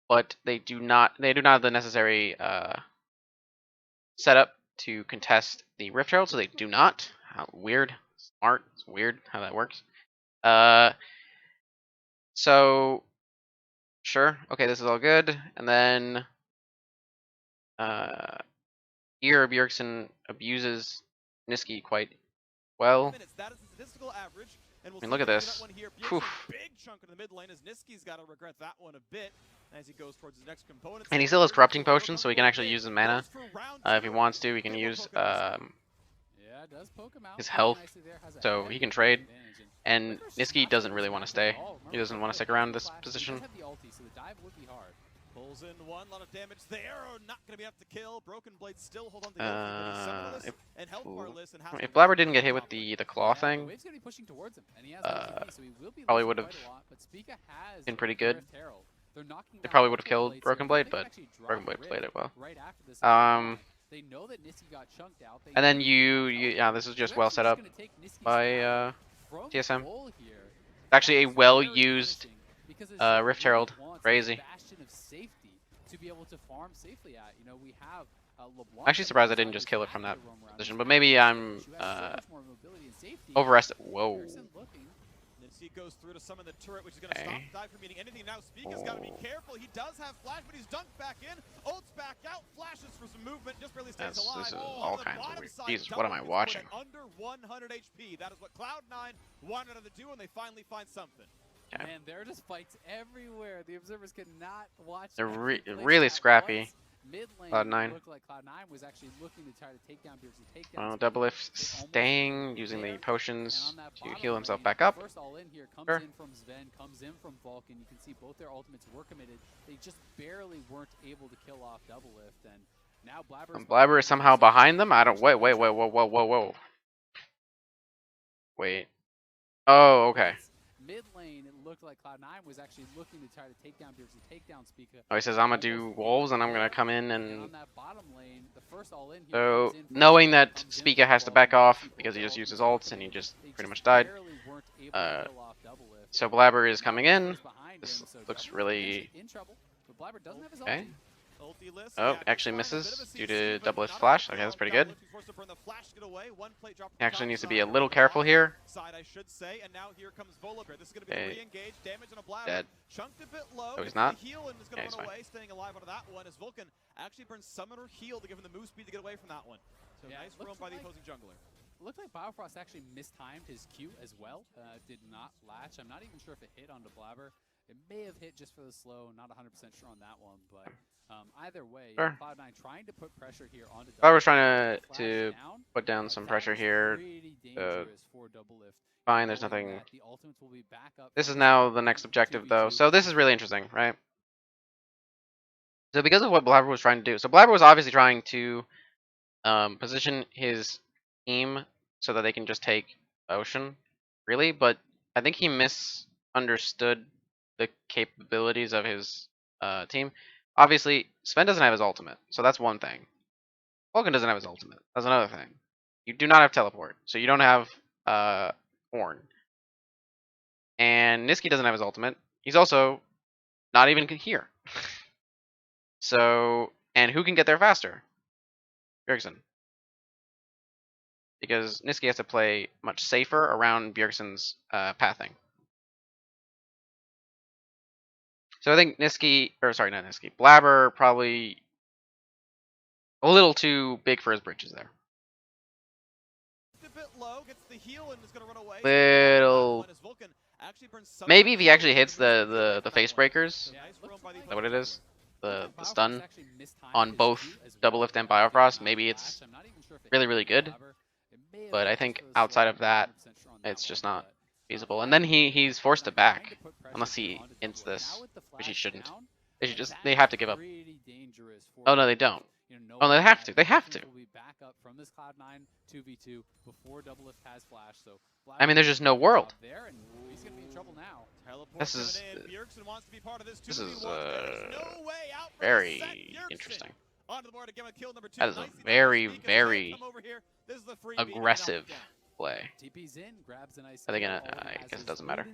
but they do not have the necessary setup to contest the Rift Herald, so they do not. How weird, smart, it's weird how that works. So sure, okay, this is all good, and then here Bjergsen abuses Niski quite well. I mean, look at this. Big chunk in the mid lane as Niski's got to regret that one a bit as he goes towards his next component. And he still has corrupting potions, so he can actually use the mana if he wants to. He can use his health, so he can trade. And Niski doesn't really want to stay. He doesn't want to stick around in this position. Pulls in one, lot of damage there. Not going to be enough to kill. Broken Blade still hold on to the if Blabber didn't get hit with the claw thing, probably would have been pretty good. They probably would have killed Broken Blade, but Broken Blade played it well. And then yeah, this is just well set up by TSM. Actually, a well-used Rift Herald. Crazy. I'm actually surprised I didn't just kill it from that position, but maybe I'm overestimating. Whoa. he goes through to summon the turret, which is going to stop dive from meeting anything. Now Spica's got to be careful. He does have flash, but he's dunked back in. Ults back out, flashes for some movement, just barely stays alive. This is all kinds of weird. Jesus, what am I watching? Under 100 HP. That is what Cloud9 wanted to do, and they finally find something. Okay. Man, there are just fights everywhere. The observers cannot watch. They're really scrappy. Mid lane Cloud9. looked like Cloud9 was actually looking to try to take down Bjergsen. Oh, Doublelift staying, using the potions to heal himself back up. First all in here comes Sure. in from Sven, comes in from Vulcan. You can see both their ultimates were committed. They just barely weren't able to kill off Doublelift, and now Blabber is somehow behind them. I don't. Wait. Whoa. Wait. Oh, okay. Mid lane, it looked like Cloud9 was actually looking to try to take down Bjergsen, take down Spica. Oh, he says I'm gonna do wolves and I'm gonna come in and. On that bottom lane, the first all in here So comes in from knowing Vulcan, that comes in Spica from has to Vulcan. back off You see because he both just their used his ultimates ults and he committed. just They pretty much just died. barely weren't able to kill off Doublelift. So Blabber is coming in. Blabber's behind This him, so looks Doublelift really. is in trouble, but Blabber doesn't have his Okay. ulti. Oh, actually misses due to Doublelift flash. Okay, that's pretty good. He actually needs to be a little careful here. Okay. Dead. Oh, he's not? Yeah, he's fine. Staying alive onto that one as Vulcan actually burns Summoner Heal to give him the move speed to get away from that one. So Yeah, nice roam by the opposing jungler. Looked like Biofrost actually mistimed his Q as well. Did not latch. I'm not even sure if it hit onto Blabber. It may have hit just for the slow. Not 100% sure on that one, but either way, Sure. Cloud9 trying to put pressure here onto Doublelift. Blabber's trying Flash to down. put down some That pressure is here. pretty dangerous for Doublelift. Fine, there's Knowing nothing. that the ultimates will be back up This from is now the 2v2 next objective though. So this is really interesting, right? So because of what Blabber was trying to do, so Blabber was obviously trying to position his team so that they can just take Ocean, really, but I think he misunderstood the capabilities of his team. Obviously, Sven doesn't have his ultimate, so that's one thing. Vulcan doesn't have his ultimate. That's another thing. You do not have teleport, so you don't have Horn. And Niski doesn't have his ultimate. He's also not even here. So, and who can get there faster? Bjergsen. Because Niski has to play much safer around Bjergsen's pathing. So I think Niski, or sorry, not Niski, Blabber probably a little too big for his britches there. Little. Maybe if he actually hits the face breakers, is that what it is? The stun on both Doublelift and Biofrost, maybe it's really good. But I think outside of that, it's just not feasible. And then he's forced to back unless he ints this, which he shouldn't. They have to give up. Oh no, they don't. Oh, they have to. They have to. I mean, there's just no world. This is very interesting. That is a very aggressive play. I think I guess it doesn't matter.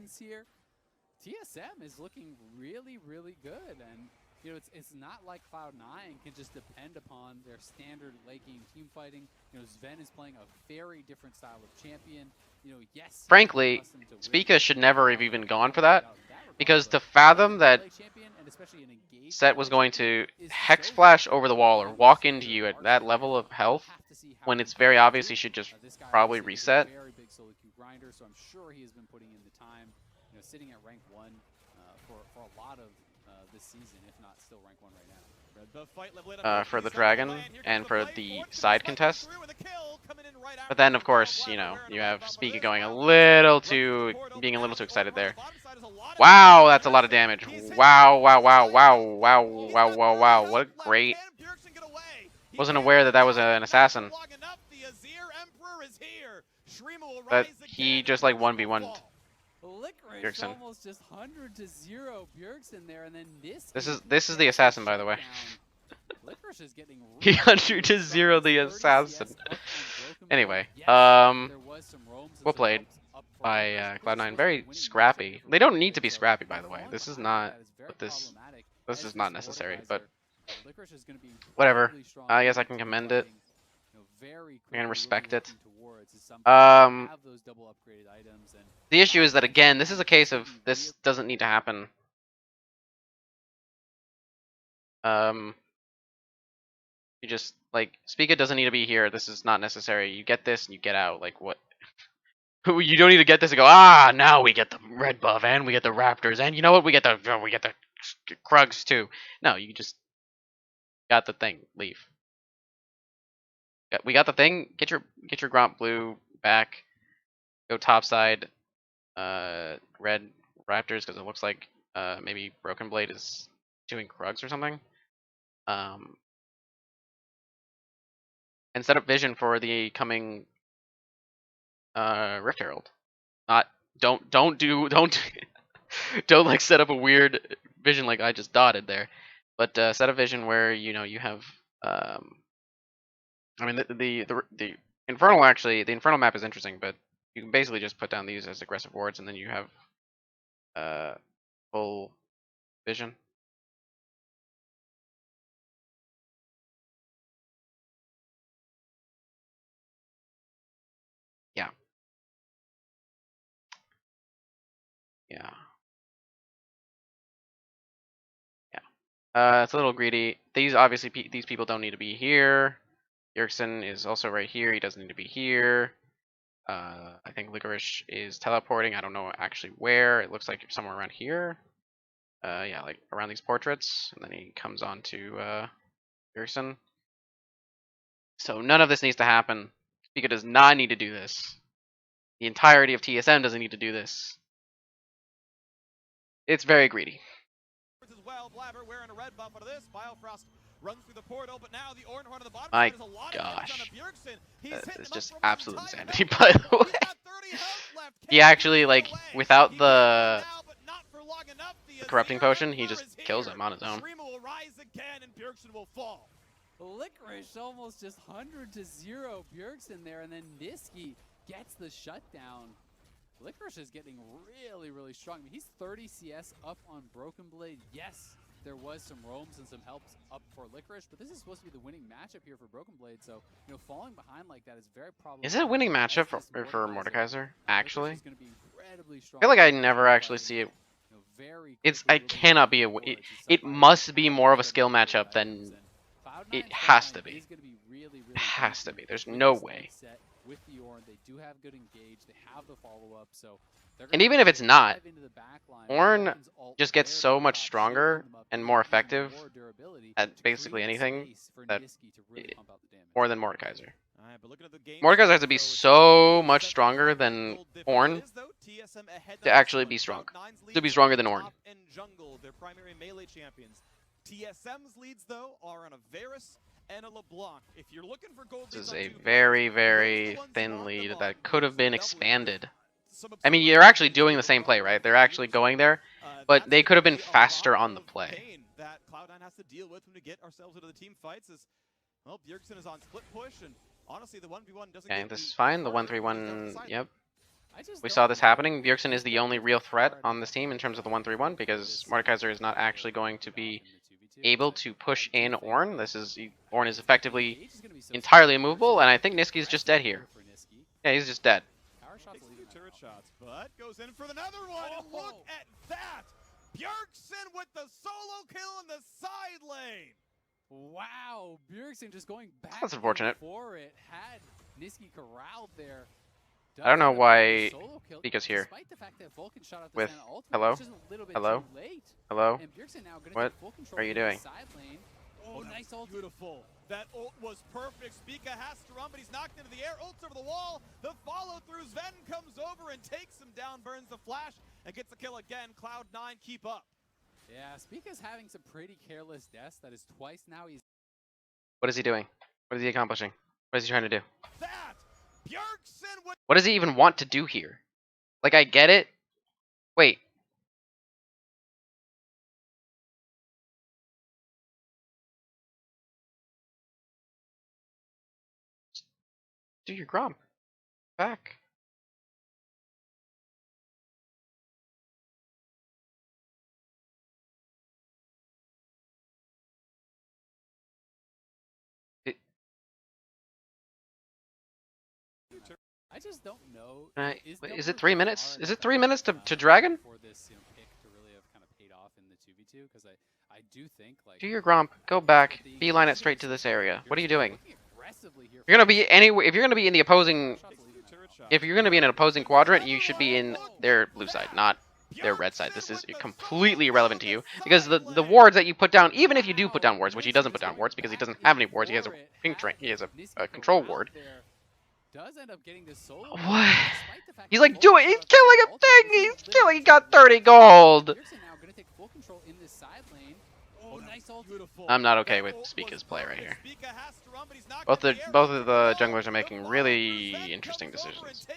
TSM is looking really good, and you know it's not like Cloud9 can just depend upon their standard late game team fighting. You know, Sven is playing a very different style of champion. You know, yes. Frankly, Spica should never have even gone for that, because to fathom that Set was going to Hex Flash over the wall or walk into you at that level of health, when it's very obvious he should just probably reset. Very big solo queue grinder, so I'm sure he has been putting in the time. You know, sitting at rank 1 for a lot of this season, if not still rank 1 right now. For the dragon and for the side contest. But then, of course, you know, you have Spica going being a little too excited there. Wow, that's a lot of damage. Wow. What a great. Wasn't aware that was an assassin. But he just like 1v1'd Bjergsen. Almost just 100-0 Bjergsen there, and then this is the assassin, by the way. Licorice is getting He 100-0 the assassin. Anyway, well played by Cloud9. Very scrappy. They don't need to be scrappy, by the way. This is not what this is not necessary, but whatever. I guess I can commend it. very We're gonna quickly respect really it. working towards is something where you have those double upgraded items. And The issue is that, Cloud9 again, this is combined, a case could of be this really doesn't need to happen. You just, like, Spica doesn't need to be here. This is not necessary. You get this and you get out. Like, what? You don't need to get this and go, ah, now we get the red buff and we get the Raptors and you know what? We get the Krugs too. No, you just got the thing. Leave. We got the thing. Get your Gromp blue back. Go topside. Red Raptors because it looks like maybe Broken Blade is doing Krugs or something. And set up vision for the coming Rift Herald. Not don't do don't don't like set up a weird vision like I just dotted there, but set a vision where you know you have I mean the infernal the infernal map is interesting, but you can basically just put down these as aggressive wards and then you have full vision. Yeah. Yeah. It's a little greedy. These obviously these people don't need to be here. Yerkson is also right here. He doesn't need to be here. I think Licorice is teleporting. I don't know actually where. It looks like somewhere around here. Yeah, like around these portraits, and then he comes on to Yerkson. So none of this needs to happen. Spica does not need to do this. The entirety of TSM doesn't need to do this. It's very greedy. As well, Blabber wearing a red buff out of this. Biofrost runs through the portal, but now the Ornn on the bottom My side is a lot of damage on gosh. Bjergsen. He's It's hitting just him up absolute from insanity, by the way. He's got 30 health left. He actually, like, without He the now, but not for long enough. The corrupting Azir potion, he Emperor just is here. kills him on his own. Shreema will rise again, and Bjergsen will fall. Licorice almost just 100-0 Bjergsen there, and then Niski gets the shutdown. Licorice is getting really, really strong. I mean, he's 30 CS up on Broken Blade. Yes, there was some roams and some helps up for Licorice, but this is supposed to be the winning matchup here for Broken Blade, so, you know, falling behind like that is very problematic. Is it a winning matchup for Mordekaiser? Actually? Is gonna be incredibly strong. I feel like I never actually see it. I cannot be it must be more of a skill matchup than it has to be. It has to be. There's no way. With the Ornn, they do have good engage. They have the follow-up, so and even if it's not, Ornn just gets so much stronger and more effective at basically anything that more than Mordekaiser. Mordekaiser has to be so much stronger than Ornn to actually be strong. To be stronger than Ornn. Their primary melee champions. TSM's leads though are on a Varus and a LeBlanc. If you're looking for gold, this is a very, very thin lead that could have been expanded. I mean, you're actually doing the same play, right? They're actually going there, but they could have been faster on the play. That Cloud9 has to deal with when we get ourselves into the team fights. As well, Bjergsen is on split push, and honestly, the 1v1 doesn't. Okay, this is fine. The 1-3-1. Yep. We saw this happening. Bjergsen is the only real threat on this team in terms of the 1-3-1 because Mordekaiser is not actually going to be able to push in Ornn. Ornn is effectively entirely immovable, and I think Niski's just dead here. Yeah, he's just dead. Turret shots, but goes in for another one. And look at that! Bjergsen with the solo kill in the side lane. Wow, Bjergsen just going back. That's unfortunate. For it had Niski corralled there. I don't know why Pika's here. With hello? Hello? Hello? What are you doing? Oh, nice ult. Beautiful. That ult was perfect. Spica has to run, but he's knocked into the air. Ult's over the wall. The follow-through. Sven comes over and takes him down, burns the flash, and gets the kill again. Cloud9 keep up. Yeah, Spica's having some pretty careless deaths. That is twice now. What is he doing? What is he accomplishing? What is he trying to do? That Bjergsen with what does he even want to do here? Like, I get it. Wait. Do your Gromp. Back. I just don't know. Is it 3 minutes? Is it 3 minutes to Dragon? For this, pick to really have kind of paid off in the 2v2, because I do think like. Do your Gromp, go back, beeline it straight to this area. What are you doing? You're gonna be anywhere. If you're gonna be in the opposing, if you're gonna be in an opposing quadrant, you should be in their blue side, not their red side. This is completely irrelevant to you because the wards that you put down, even if you do put down wards, which he doesn't put down wards because he doesn't have any wards. He has a pink train. He has a control ward. Does end up getting this solo. What? He's like doing. He's killing a thing. He's killing. He got 30 gold. Now going to take full control in this side lane. Oh, nice ult. I'm not okay with Spica's play right here. Both of the junglers are making really interesting decisions.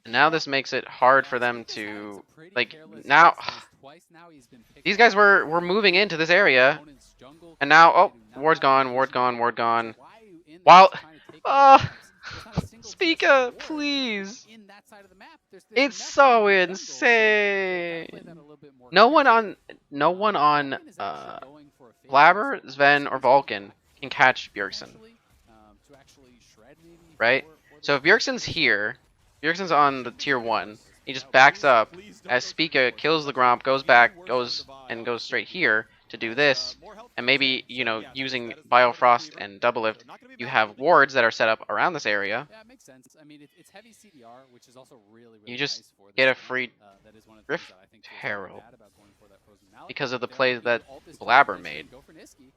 And now this makes it hard for them to like now. These guys were moving into this area, and now ward's gone, ward gone, ward gone. While Spica, please. It's so insane. No one on Blabber, Sven, or Vulcan can catch Bjergsen. Right? So if Bjergsen's here, Bjergsen's on the tier 1, he just backs up as Spica kills the Gromp, goes back, goes straight here to do this, and maybe, you know, using Biofrost and Double Lift, you have wards that are set up around this area. Yeah, it makes sense. I mean, it's heavy CDR, which is also really You just nice for get a this free that is one of the Rift things that I think Herald bad about going for that frozen mallet. because of the They're plays looking that to ult this Blabber position, made. go for Niski.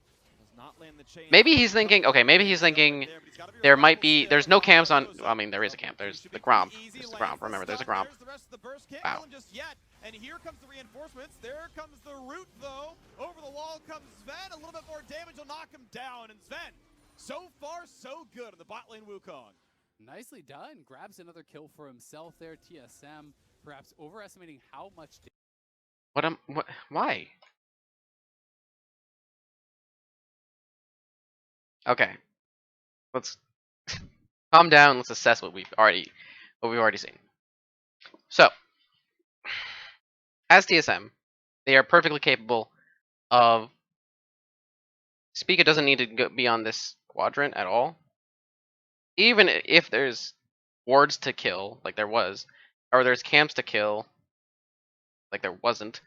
Maybe he's thinking, okay, maybe he's thinking there might be, there's no camps on, I mean, there is a camp, there's the Gromp, remember, there's a Gromp. Wow. And here comes the reinforcements, there comes the root though, over the wall comes Sven, a little bit more damage will knock him down, and Sven, so far so good in the bot lane Wukong. Nicely done, grabs another kill for himself there, TSM, perhaps overestimating how much Why? Okay, let's calm down. Let's assess what we've already seen. So, as TSM, they are perfectly capable of. Spica doesn't need to be on this quadrant at all. Even if there's wards to kill, like there was, or there's camps to kill, like there wasn't.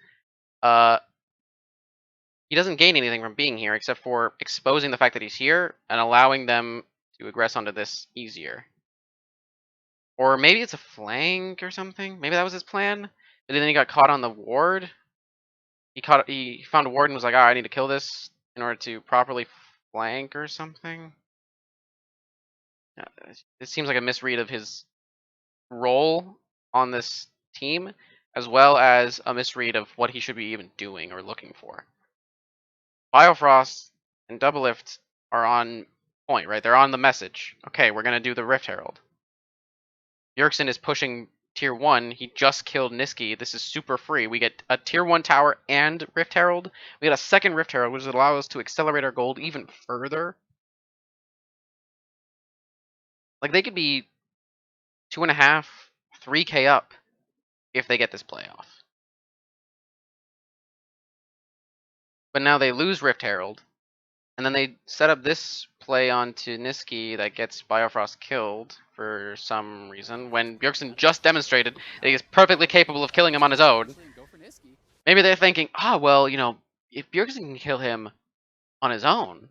He doesn't gain anything from being here except for exposing the fact that he's here and allowing them to aggress onto this easier. Or maybe it's a flank or something. Maybe that was his plan. But then he got caught on the ward. He found a ward and was like, I need to kill this in order to properly flank or something. It seems like a misread of his role on this team, as well as a misread of what he should be even doing or looking for. Biofrost and Double Lift are on point, right? They're on the message. Okay, we're gonna do the Rift Herald. Bjergsen is pushing tier 1. He just killed Niski. This is super free. We get a tier 1 tower and Rift Herald. We get a second Rift Herald, which will allow us to accelerate our gold even further. Like, they could be 2.5, 3k up if they get this playoff. But now they lose Rift Herald, and then they set up this play onto Niski that gets Biofrost killed for some reason, when Bjergsen just demonstrated that he is perfectly capable of killing him on his own. Maybe they're thinking, well, you know, if Bjergsen can kill him on his own,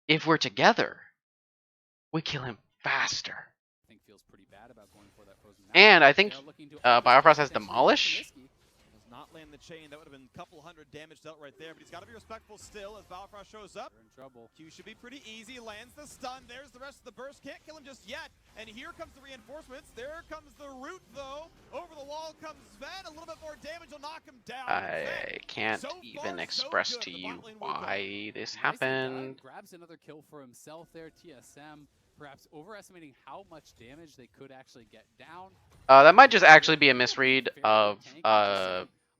if we're together, we kill him faster. And I think Biofrost has Demolish. Not land the chain, that would have been a couple hundred damage dealt right there, but he's got to be respectful still as Biofrost shows up. They're in trouble. Q should be pretty easy, lands the stun, there's the rest of the burst, can't kill him just yet, and here comes the reinforcements, there comes the root though, over the wall comes Sven, a little bit more damage will knock him down. I can't even express to you why this happened. Grabs another kill for himself there, TSM, perhaps overestimating how much damage they could actually get down. That might just actually be a misread of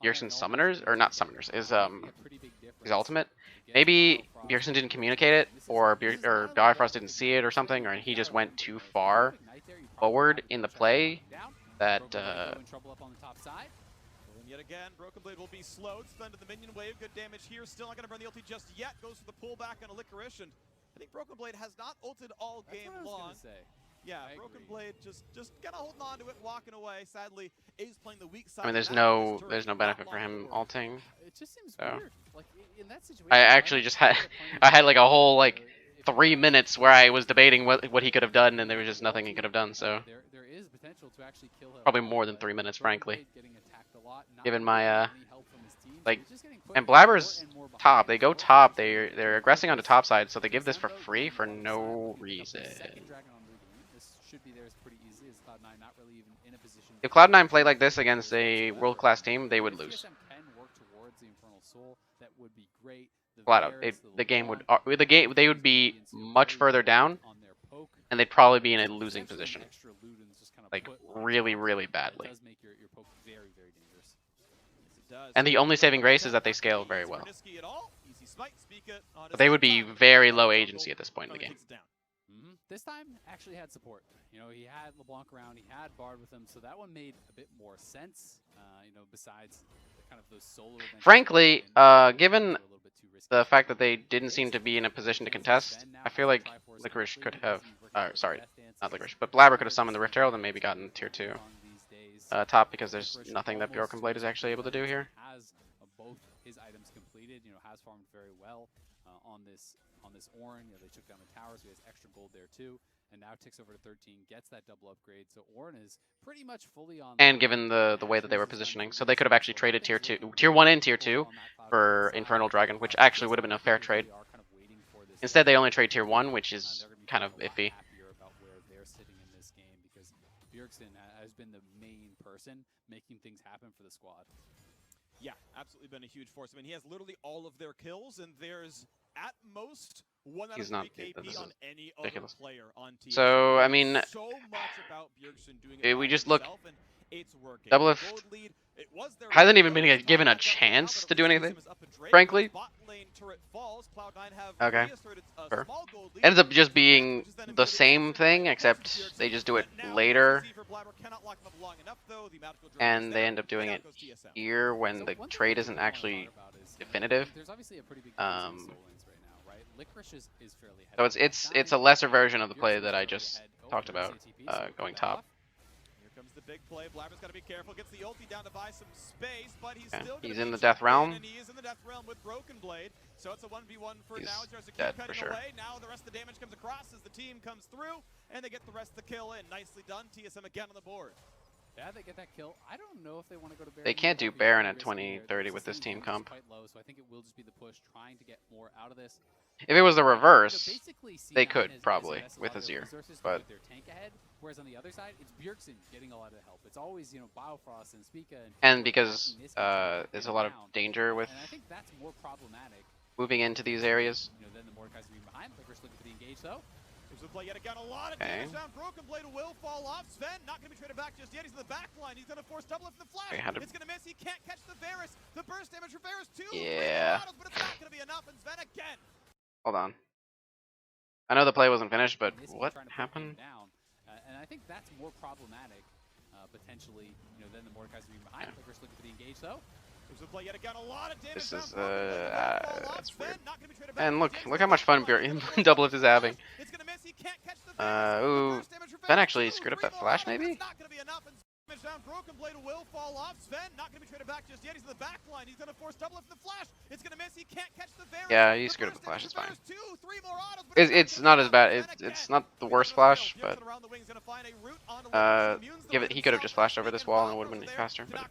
Bjergsen's summoners, or not summoners, is his ultimate. Maybe Bjergsen didn't communicate it, or Biofrost didn't see it or something, or he just went too far forward in the play that yet again, Broken Blade will be slowed, spend the minion wave, good damage here, still not going to burn the ulti just yet, goes for the pullback on a Licorice, and I think Broken Blade has not ulted all That's game what I was long. gonna say. Yeah, I Broken agree. Blade just kind of holding on to it, walking away. Sadly, Ace playing the weak side. I mean, of the map with his there's turret, no not benefit for locking the him door. ulting. It just seems So weird. Like in that situation, I why actually not just try had to get plenty of I had like a damage? whole like If you're 3 gonna minutes kill where I him, was debating what he could have done, and there was with just the nothing he ulti, could have done. So there is potential to actually kill him probably off, more than but 3 minutes, Broken frankly. Blade getting attacked a lot, not Given really my getting any help from his team, so like, he's just getting put and more Blabber's and more top. behind. They His go ult top. eventually They're getting aggressing onto focused. top side, so they give this Stomp for out free down for bottom side, no looking to pick up reason. the second dragon on the game. This should be theirs pretty easy, as Cloud9 not really even in a position If to Cloud9 played like chase this the against kills a whatsoever. world-class team, they would If lose. TSM can work towards the Infernal Soul, that would be great. The Flat out. Varus, the The game would LeBlanc, they would everything's gonna be in CR much very further low down, on their poke. and they'd probably be in a losing Essentially position, an extra loot and just kind of like put on really, top. really It badly. does make your poke very, very dangerous. Yes, it does. And the only saving grace is that they Not scale gonna be very easy well. for Niski at all. Easy smite, Spica on his But they would own be top. very Runs low jungle, agency at this point in the finally game. takes it down. This time actually had support. You know, he had LeBlanc around, he had Bard with him, so that one made a bit more sense. You know, besides kind of those solo events. Frankly, given the fact that they didn't seem to be in a position to contest, I feel like Licorice could have, sorry, not Licorice, but Blabber could have summoned the Rift Herald and maybe gotten tier 2 top, because there's nothing that Broken Blade is actually able to do here. Has both his items completed, you know, has farmed very well on this Ornn. You know, they took down the tower, so he has extra gold there too. And now ticks over to 13, gets that double upgrade. So Ornn is pretty much fully on. And given the way that they were positioning, so they could have actually traded tier 1 and tier 2 for Infernal Dragon, which actually would have been a fair trade. Instead, they only trade tier 1, which is kind of iffy. About where they're sitting in this game, because Bjergsen has been the main person making things happen for the squad. Yeah, absolutely been a huge force. I mean, he has literally all of their kills, and there's at most 1 out of 3 KP on any ridiculous. other player on TSM. So, I mean, so much about Bjergsen doing it we by just look. himself, and it's working. Doublelift Gold lead, it was their hasn't lead. even been given a chance to do anything, frankly. Bot lane turret falls. Cloud9 have Okay. reasserted a Sure. small gold lead. Ends up just being the same thing, except they just do it later, and they end up doing it here when the trade isn't actually definitive. There's obviously a pretty big So it's a lesser version of the play that I just talked about, going top. Here comes the big play. Blabber's got to be careful. Gets the ulti down to buy some space, but he's still He's gonna in be the Death Realm. and he is in the Death Realm with Broken Blade. So it's a 1v1 for He's now. He starts to dead keep for cutting sure. away. Now the rest of the damage comes across as the team comes through, and they get the rest of the kill in. Nicely done. TSM again on the board. Yeah, they get that kill. I don't know if they want to go to Baron. They can't do Baron at 2030 with this team comp. Quite low, so I think it will just be the push, trying to get more out of this. If it was the reverse, they could probably with Azir, but their tank ahead, whereas on the other side, it's Bjergsen getting a lot of help. It's always, you know, Biofrost and Spica, and because there's a lot of danger with and I think that's more problematic. moving into these areas. You know, then the Mordekaiser being behind, Licorice looking for the engage though. Here's the play yet again. A lot of damage down. Broken Blade will fall off. Sven not going to be traded back just yet. He's in the back line. He's going to force double lift the flash. It's going to miss. He can't catch the Varus. The burst damage for Varus too. Yeah. But it's not going to be enough. And Sven again. Hold on. I know the play wasn't finished, but what Trying to happened? put him down. And I think that's more problematic, potentially. You know, then the Mordekaiser being behind. Licorice looking for the engage though. Here's the play yet again. A lot of damage. This is that's weird. And look how much fun Doublelift is having. It's going to miss. He can't catch the Ooh, Ben actually screwed up that flash, maybe. Not going to be enough. Down. Broken Blade will fall off. Sven not going to be traded back just yet. He's in the back line. He's going to force double lift the flash. It's going to miss. He can't catch the Varus. Yeah, he screwed up the flash. It's fine. More autos, It's not as bad. It's not the worst flash, but he could have just flashed over this wall and it would have been faster. But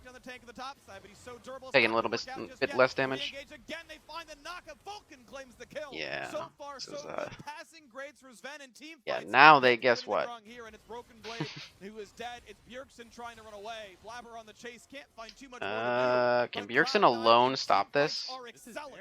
taking a little bit less damage. Yeah. This is, yeah. Now they guess what? Who is dead? It's Bjergsen trying to run away. Blabber on the chase, can't find too much. Can Bjergsen alone stop this?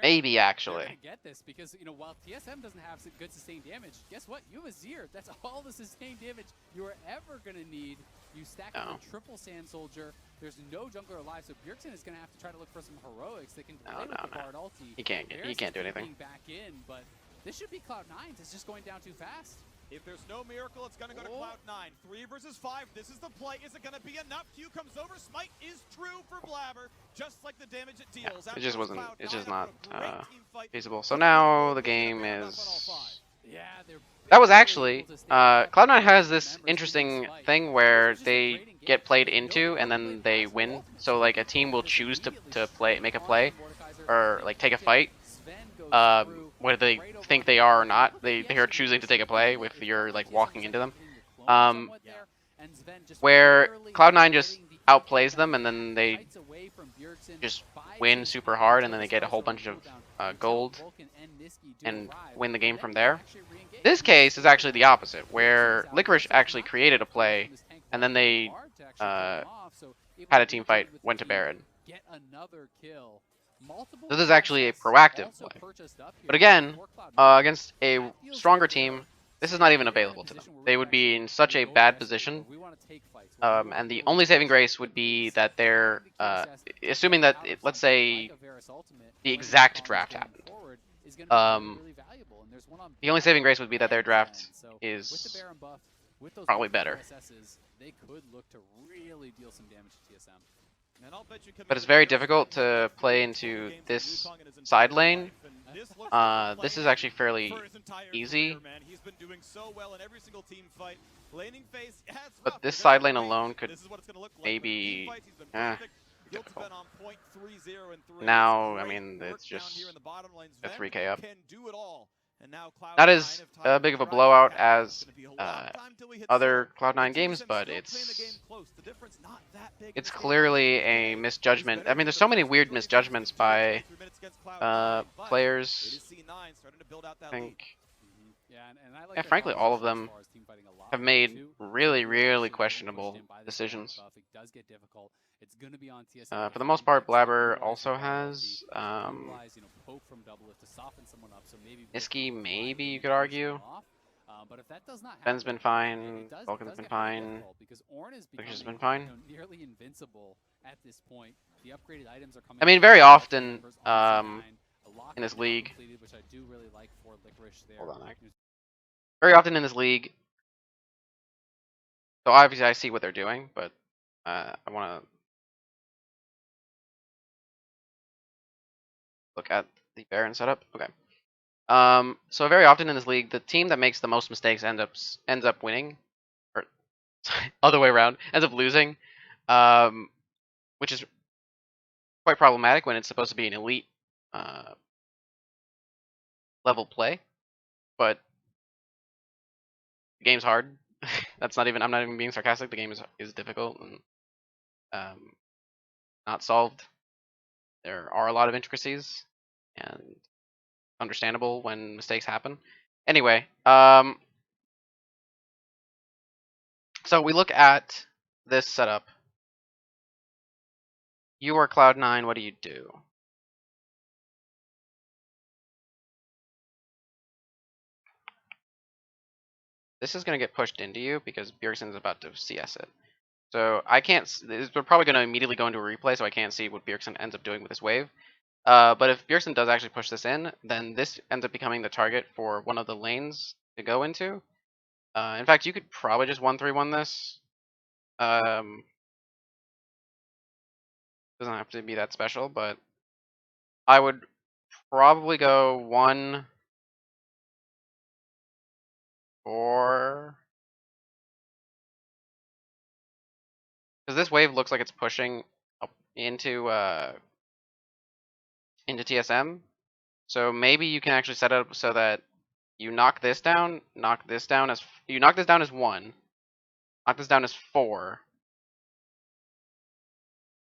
Maybe actually. Get this because you know while TSM doesn't have good sustained damage, guess what? You have Azir. That's all the sustained damage you are ever gonna need. You stack up a triple Sand Soldier. There's no jungler alive, so Bjergsen is gonna have to try to look for some heroics that can play with the Bard ulti. He can't do anything. Back in, but this should be Cloud9's. It's just going down too fast. If there's no miracle, it's going to go to Cloud9. 3 versus 5. This is the play. Is it going to be enough? Q comes over. Smite is true for Blabber, just like the damage it deals. Yeah, it just wasn't. It's just not feasible. So now the game is Yeah, they're That was barely actually able to stay alive. But Cloud9 has Rojo, this remember, seeing this interesting fight, thing Rojo's where just been they great in get games. played And into and nobody then played they past her win. ultimate, So so like they a can team will just choose immediately to play, straight make a onto play, Mordekaiser. or They like take a punch it. fight, Sven goes through whether they right over think onto they the are or Rojo. not. He They are actually choosing to managed take to a beat play it. with It felt you're like like TSM walking was into them. hitting the clone Um, somewhat there, and Sven just where barely Cloud9 just getting the info outplays them down and pat, then they kites away from Bjergsen, just buys win his super time hard and until then the they get a stars whole start bunch to of cool down, until gold Vulcan and Niski do and arrive, win the and game then from you can there. actually re-engage. This And you case is see actually the that opposite, Bjergsen's where out there, Licorice so he's actually not getting created a the food play from his tank and then quite yet. they Hard to actually kill him off, so able had to a team rejoin fight, with the went to team, Baron. get another kill. Multiple So this is actually a TSS proactive also play. purchased up But here again, for Cloud9. against a That feels like stronger they're team, this is saying, not even okay, we're in a available to them. position where we They can would be actually in such a go bad aggressive, where position. we want to take fights, where we want to And the go only saving against grace the would be pace, that they're, having the QSS assuming get that, out of let's something like say, a Varus ultimate the when the exact opponent's draft going happened. forward is going to be really, Um, really valuable. And there's one on the only Black saving grace would be that their and Sven. draft So with the is Baron buff, with those probably multiple better. QSSs, they could look to really deal some damage to TSM. And I'll bet you But coming it's into very here, difficult Sven has to played play 3 into total games of this Wukong in his side entire lane. life, and this looks like a This plan is actually for fairly his entire easy. career, man. He's been doing so well in every single team fight. Laning phase, yeah, it's But rough. this They're gonna side have to lane wait. alone could This is what it's gonna look like. But in team maybe fights, he's been eh, perfect. Guild's difficult. been on point 3-0 and 3. Now, Some I great mean, work it's down here just in the bottom lane. a Sven 3K up. can do it all. And now Not Cloud9 as have tied big the of a rising blowout cap. It's as gonna be a long time till we hit other silver. Cloud9 But games, TSM but still playing the game it's close. The difference not that big in it's this game. But clearly the a day is misjudgment. I better mean, for there's the so many fastest weird race as we misjudgments continue to by 23 minutes against Cloud9. But it players. is C9 starting to build out that I lead. think, Yeah, and I like yeah, their frankly, all of composition as them far as team fighting a lot have with it made too. really, So if you're really actually getting pushed questionable in by this decisions. buff, it does get difficult. It's going to be on TSM to For the most find part, picks to Blabber utilize also your bar ulti, has utilize, poke from double lift to soften someone up. So maybe Niski, revive maybe him you and could finish him argue. off. But if that does not Ben's happen, been fine. it does Vulcan's been get pretty fine. difficult because Ornn is Licorice has becoming been fine. nearly invincible at this point. The upgraded items are coming. I mean, from very all the often members on C9. A in this lockout now league. completed, which I do really like for Licorice there. Hold on, very often in this league. So obviously I see what they're doing, but I want to look at the Baron setup. Okay. So very often in this league, the team that makes the most mistakes ends up winning, or other way around, ends up losing, which is quite problematic when it's supposed to be an elite level play. But the game's hard. I'm not even being sarcastic. The game is difficult and not solved. There are a lot of intricacies, and understandable when mistakes happen. Anyway, so we look at this setup. You are Cloud9, what do you do? This is going to get pushed into you because Bjergsen's about to CS it. So I can't, we're probably going to immediately go into a replay, so I can't see what Bjergsen ends up doing with this wave. But if Bjergsen does actually push this in, then this ends up becoming the target for one of the lanes to go into. In fact, you could probably just 1-3-1 this. Doesn't have to be that special, but I would probably go 1, 4. Because this wave looks like it's pushing up into TSM. So maybe you can actually set it up so that you knock this down as 1, knock this down as 4,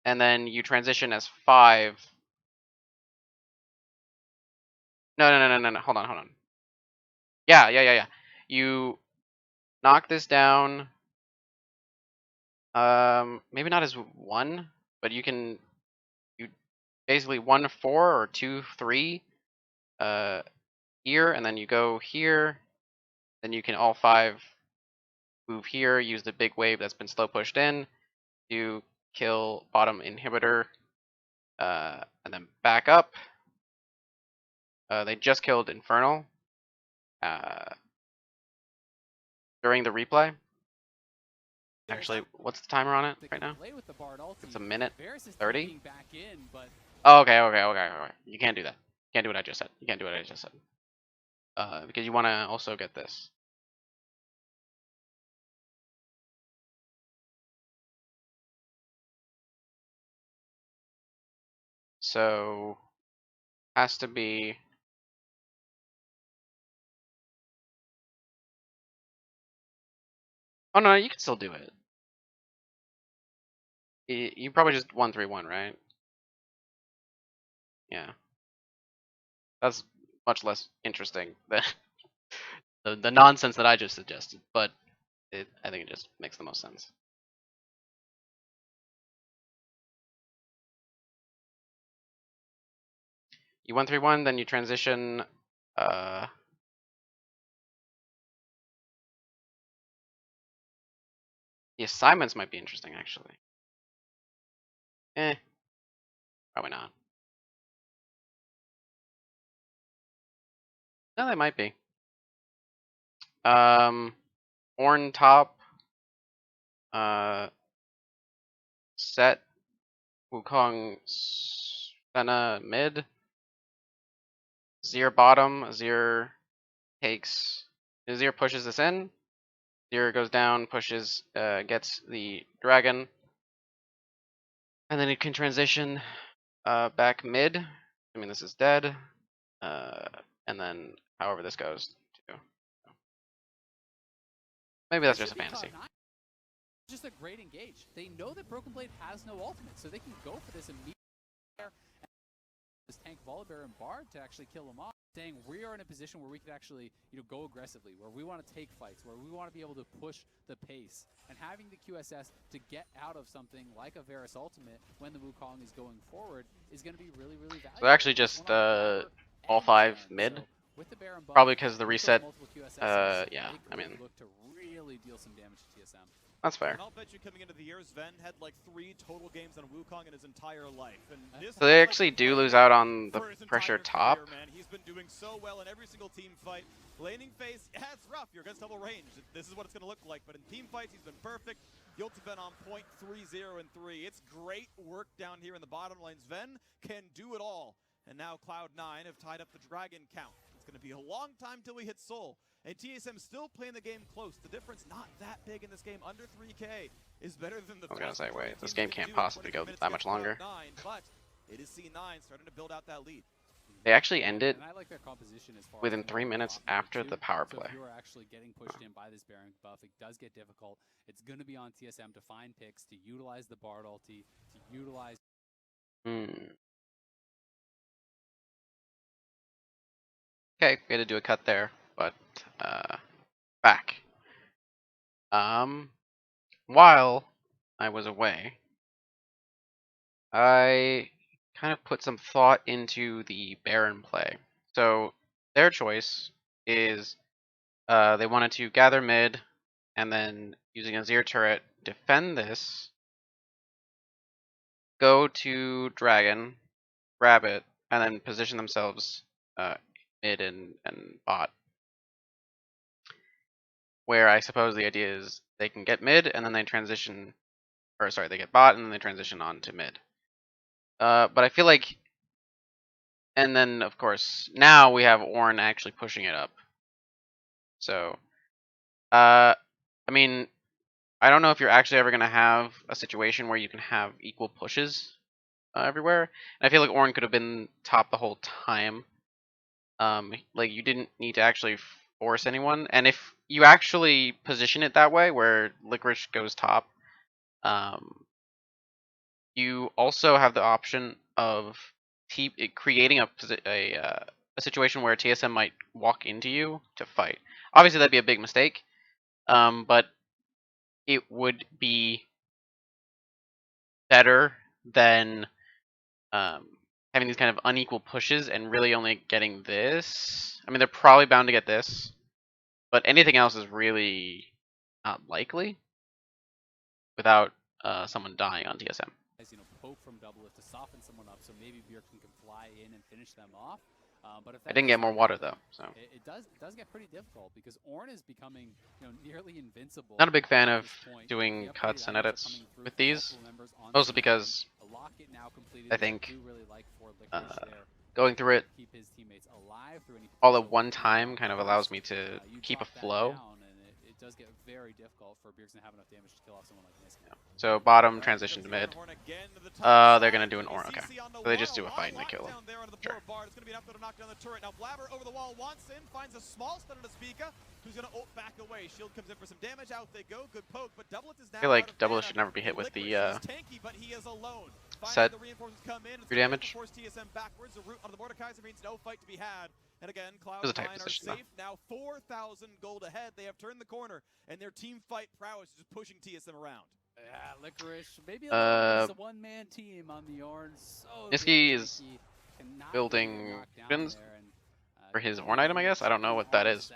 and then you transition as 5. No. Hold on. Yeah. You knock this down. Maybe not as 1, but you basically 1-4 or 2-3 here, and then you go here. Then you can all 5 move here, use the big wave that's been slow pushed in to kill bottom inhibitor, and then back up. They just killed Infernal during the replay. Actually, what's the timer on it right now? It's a minute 30. Oh, okay. You can't do that. You can't do what I just said. because you want to also get this. So has to be. Oh no, you can still do it. You probably just 1-3-1, right? Yeah, that's much less interesting than the nonsense that I just suggested. But I think it just makes the most sense. You 1-3-1, then you transition. The assignments might be interesting, actually. Probably not. No, they might be. Orn top. Set. Wukong Senna mid. Zir bottom. Zir takes. Zir pushes this in. Zir goes down, pushes, gets the dragon. And then it can transition back mid. I mean, this is dead. And then however this goes. Too. Maybe that's just a fantasy. Just a great engage. They know that Broken Blade has no ultimate, so they can go for this immediately. This tank Volibear and Bard to actually kill him off, saying we are in a position where we could actually, go aggressively, where we want to take fights, where we want to be able to push the pace, and having the QSS to get out of something like a Varus ultimate when the Wukong is going forward is going to be really, really valuable. So actually just all 5 mid. So with the Baron buff, probably because the reset. Yeah, I mean. Look to really deal some damage to TSM. That's fair. And I'll bet you coming into the year, Sven had like 3 total games on Wukong in his entire life. And this so they actually do lose out on the pressure top. Career, man. He's been doing so well in every single team fight. Laning phase, yeah, it's rough. You're against double range. This is what it's going to look like. But in team fights, he's been perfect. The ult's been on point 3-0 and 3. It's great work down here in the bottom lane. Sven can do it all. And now Cloud9 have tied up the dragon count. It's going to be a long time till we hit Soul. And TSM still playing the game close. The difference not that big in this game. Under 3K is better than the. I was gonna say, wait, this game can't possibly go that much longer. But it is C9 starting to build out that lead. They actually ended like their composition as far within 3 minutes after the power play. So if you are actually getting pushed in by this Baron buff, it does get difficult. It's going to be on TSM to find picks, to utilize the Bard ulti, to utilize. Okay, we had to do a cut there, but back. While I was away, I kind of put some thought into the Baron play. So their choice is they wanted to gather mid and then using a Zir turret defend this, go to dragon, grab it, and then position themselves mid and bot. Where I suppose the idea is they can get mid and then they transition, or sorry, they get bot and then they transition on to mid. But I feel like, and then of course now we have Ornn actually pushing it up. So, I mean, I don't know if you're actually ever gonna have a situation where you can have equal pushes everywhere. And I feel like Ornn could have been top the whole time. Like you didn't need to actually force anyone, and if you actually position it that way, where Licorice goes top, you also have the option of creating a situation where TSM might walk into you to fight. Obviously, that'd be a big mistake, but it would be better than having these kind of unequal pushes and really only getting this. I mean, they're probably bound to get this, but anything else is really not likely without someone dying on TSM. Poke from double lift to soften someone up, so maybe Bjergsen can fly in and finish them off. But if I didn't get more water though, so it does get pretty difficult because Ornn is becoming nearly invincible. Not a big fan of doing cuts and edits with these, mostly because I think going through it keep his teammates alive through any all at potential one time rebound kind of bursts. allows me to You keep a drop that flow. down, and it does get very difficult for Bjergsen to have enough damage to kill off someone like Niski. So bottom transition to mid. They're gonna do an Orn. Okay, so they just do a fight and they kill him. Sure. It's gonna be enough to knock down the turret. Now Blabber over the wall wants in, finds a small stun on the Spica, who's gonna ult back away. Shield comes in for some damage. Out they go. Good poke, but Doublet is now I feel like out of Double mana. should never be hit with the He's tanky, but he is alone. set The reinforcements come in. It's 3 gonna damage. force TSM backwards. The route on the Mordekaiser means no fight to be had. And again, was a tight Cloud9 are position, though. safe. Now 4,000 gold ahead. They have turned the corner, and their team fight prowess is just pushing TSM around. Yeah, Licorice. Maybe a one-man team on the Orn. So Niski is building weapons for his Orn item, I guess. I don't know what that is.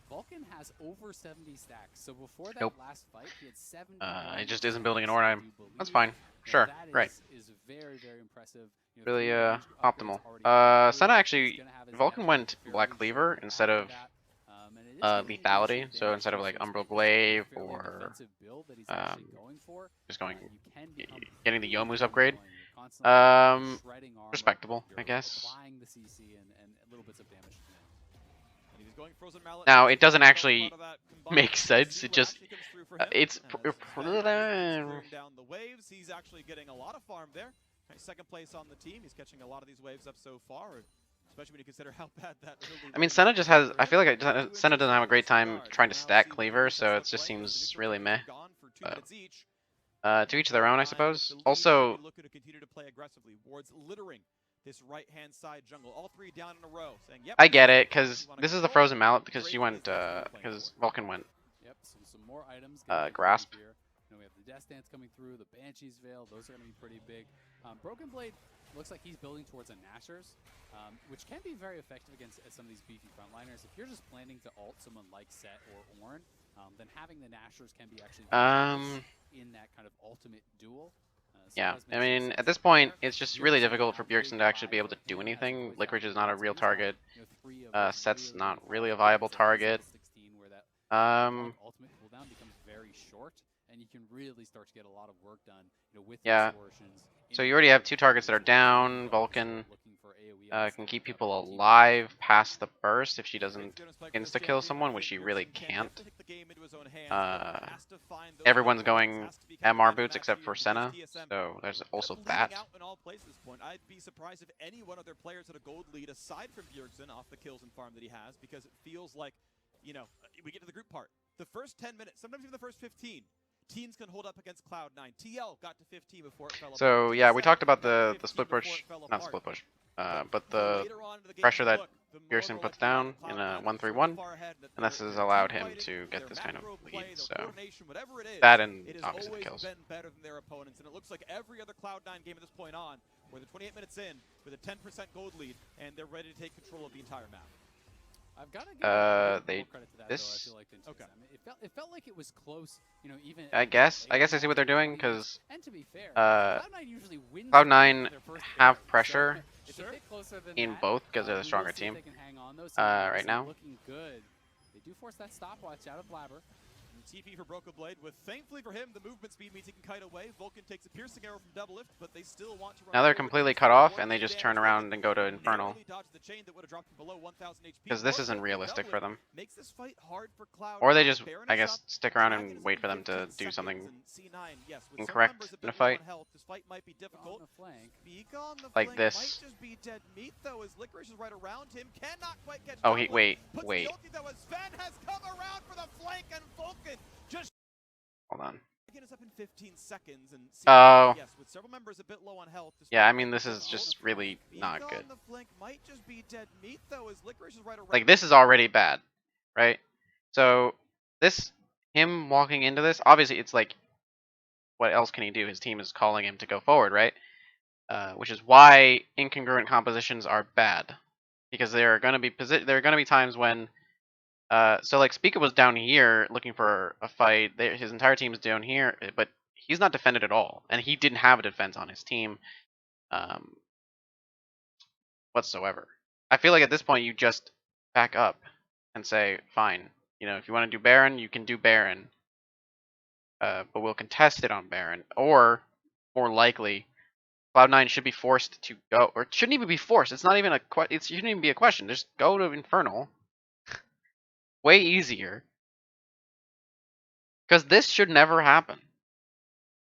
Vulcan has over 70 stacks. So before that Nope. last fight, he had 70. He just isn't building an Orn item. That's fine. Sure. Right. Is very, very impressive. You know, Really three range optimal. upgrades already Senna through. actually, He's gonna have his Vulcan natural went interference Black Cleaver after instead of that. And it is gonna be lethality. decent So damage instead of too, like so it's Umbral maybe a Glaive fairly or defensive build that he's actually going for. just going You can become getting the very Yomu's vulnerable upgrade. and you're constantly shredding armor. Respectable, I You're guess. applying the CC and little bits of damage to him. And he's going Frozen Mallet. Now it doesn't Part actually of that combined make sense. two It just actually comes through for him. it's Clearing down the waves. He's actually getting a lot of farm there. Second place on the team. He's catching a lot of these waves up so far, especially when you consider how bad that really I mean, Senna just has. I feel like Senna doesn't have a great time trying to stack Cleaver, so it just seems really meh. To each their own, I suppose. Also, looking to continue to play aggressively. Wards littering this right-hand side jungle. All three down in a row. Saying, yep, I get it, because this is the Frozen Mallet, because she went, because Vulcan went Yep, some more items. Grasp. Here. You know, we have the Death Dance coming through, the Banshee's Veil. Those are going to be pretty big. Broken Blade looks like he's building towards a Nashers, which can be very effective against some of these beefy frontliners. If you're just planning to ult someone like Set or Ornn, then having the Nashers can be actually very nice in that kind of ultimate duel. So Yeah, I mean, at this point, it's just really difficult for Bjergsen to actually be able to do anything. Licorice is not a real target. Set's not really a viable target. Ultimate cooldown becomes very short, and you can really start to get a lot of work done, you know, with Yeah. distortions. So you already have 2 targets that are down. Vulcan can keep people alive past the burst if she doesn't insta-kill someone, which she really can't. Everyone's going MR boots except for Senna, so there's also that. I'd be surprised if any one of their players had a gold lead aside from Bjergsen off the kills and farm that he has, because it feels like, you know, we get to the group part. The first 10 minutes, sometimes even the first 15, teams can hold up against Cloud9. TL got to 15 before it fell apart. So yeah, we talked about the split push, not split push, but the pressure that Bjergsen puts down in a 1-3-1, and this has allowed him to get this kind of lead. So that and obviously the kills. Been better than their opponents, and it looks like every other Cloud9 game at this point on, where they're 28 minutes in with a 10% gold lead, and they're ready to take control of the entire map. I've got to give they more credit to that, this. though, I feel like, I mean, it felt like it was close, you know, even. I guess I see what they're doing, because and to be fair, Cloud9 usually wins have pressure it's a bit closer than in that. both because they're the stronger We'll see if team. they can hang on, though. Right now. Looking good. They do force that stopwatch out of Blabber. TP for Broken Blade, with thankfully for him, the movement speed means he can kite away. Vulcan takes a piercing arrow from double lift, but they still want to run. Now they're completely cut off, and they just turn around and go to Infernal. Because this isn't realistic for them. Makes this fight hard for Cloud. Or they just, I guess, stick around and wait for them to do something incorrect in a fight. This fight might be difficult. Like this. Might just be dead meat, though, as Licorice is right around him. Cannot quite catch. Oh, wait. Sven has come around for the flank, and Vulcan just. Hold on. Get us up in 15 seconds, and Oh. yes, with several members a bit low on health. Yeah, I mean, this is just really not good. The flank might just be dead meat, though, as Licorice is right around. Like, this is already bad, right? So, him walking into this, obviously it's like, what else can he do? His team is calling him to go forward, right? Which is why incongruent compositions are bad, because there are going to be times when, so like Spica was down here looking for a fight. His entire team is down here, but he's not defended at all, and he didn't have a defense on his team, whatsoever. I feel like at this point you just back up and say, fine, you know, if you want to do Baron, you can do Baron, but we'll contest it on Baron, or more likely, Cloud9 should be forced to go, or it shouldn't even be forced. It's not even a it shouldn't even be a question. Just go to Infernal. Way easier. Because this should never happen.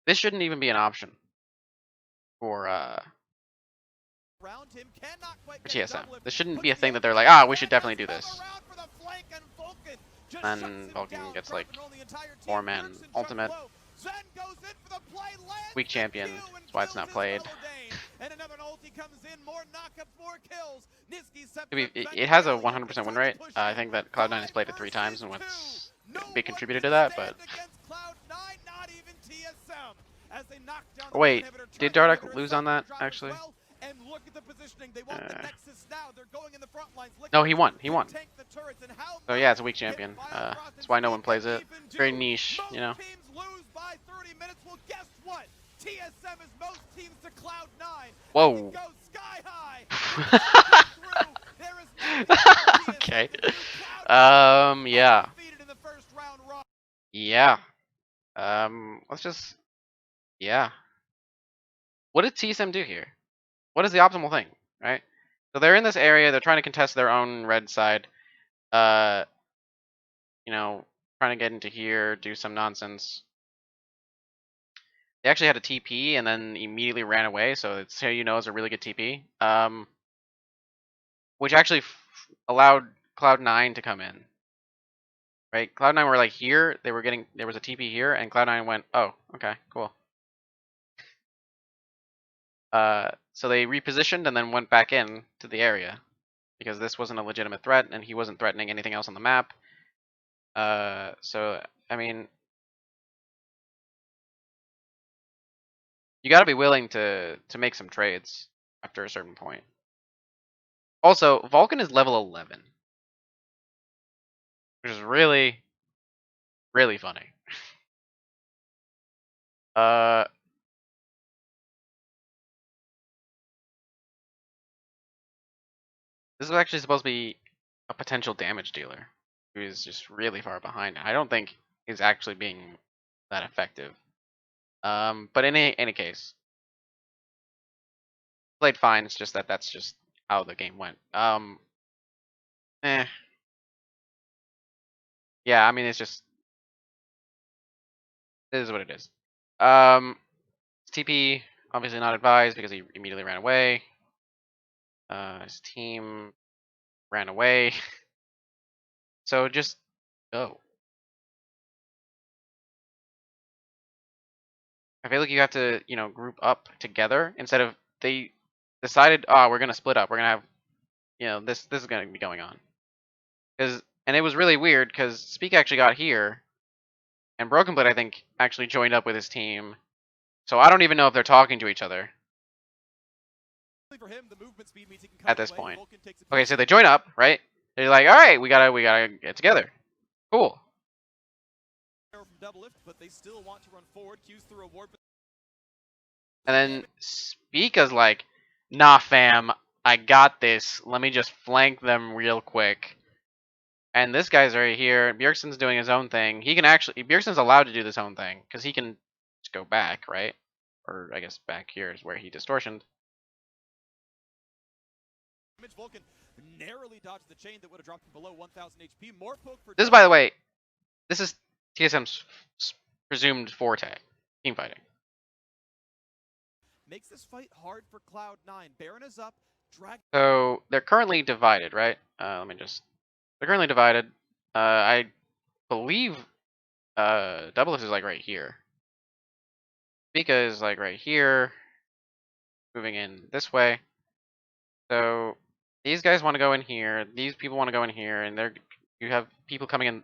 This shouldn't even be an option for TSM. This shouldn't be a thing that they're like, ah, we should definitely do this. Then Vulcan gets like 4-man ultimate. Weak champion. That's why it's not played. It has a 100% win rate. I think that Cloud9 has played it 3 times and what's a big contributor to that, but... Oh, wait, did Dardoch lose on that, actually? No, he won. He won. So yeah, it's a weak champion. That's why no one plays it. Very niche, you know. Whoa. Okay. Yeah. Yeah. Let's just... Yeah. What did TSM do here? What is the optimal thing, right? So they're in this area, they're trying to contest their own red side. You know, trying to get into here, do some nonsense. They actually had a TP and then immediately ran away, so it's how you know it's a really good TP. Which actually allowed Cloud9 to come in. Right? Cloud9 were like here, there was a TP here, and Cloud9 went, oh, okay, cool. So they repositioned and then went back in to the area because this wasn't a legitimate threat and he wasn't threatening anything else on the map. So I mean, you got to be willing to make some trades after a certain point. Also, Vulcan is level 11, which is really, really funny. This is actually supposed to be a potential damage dealer who is just really far behind. I don't think he's actually being that effective. But in any case, played fine. It's just that that's just how the game went. Yeah, I mean, it's just, it is what it is. TP obviously not advised because he immediately ran away. His team ran away. So just go. I feel like you have to, you know, group up together instead of they decided, oh, we're gonna split up. We're gonna have, you know, this is gonna be going on. And it was really weird because Speak actually got here, and Broken Blade I think actually joined up with his team. So I don't even know if they're talking to each other at this point. Okay, so they join up, right? They're like, all right, we gotta get together. Cool. And then Speaka's like, nah, fam, I got this. Let me just flank them real quick. And this guy's right here. Bjergsen's doing his own thing. He can actually, Bjergsen's allowed to do this own thing because he can just go back, right? Or I guess back here is where he distortioned. This is, by the way, this is TSM's presumed forte, team fighting. Makes this fight hard for Cloud9. Baron is up. So they're currently divided, right? They're currently divided. I believe Doublelift is like right here. Pika is like right here, moving in this way. So these guys want to go in here. These people want to go in here, and you have people coming in,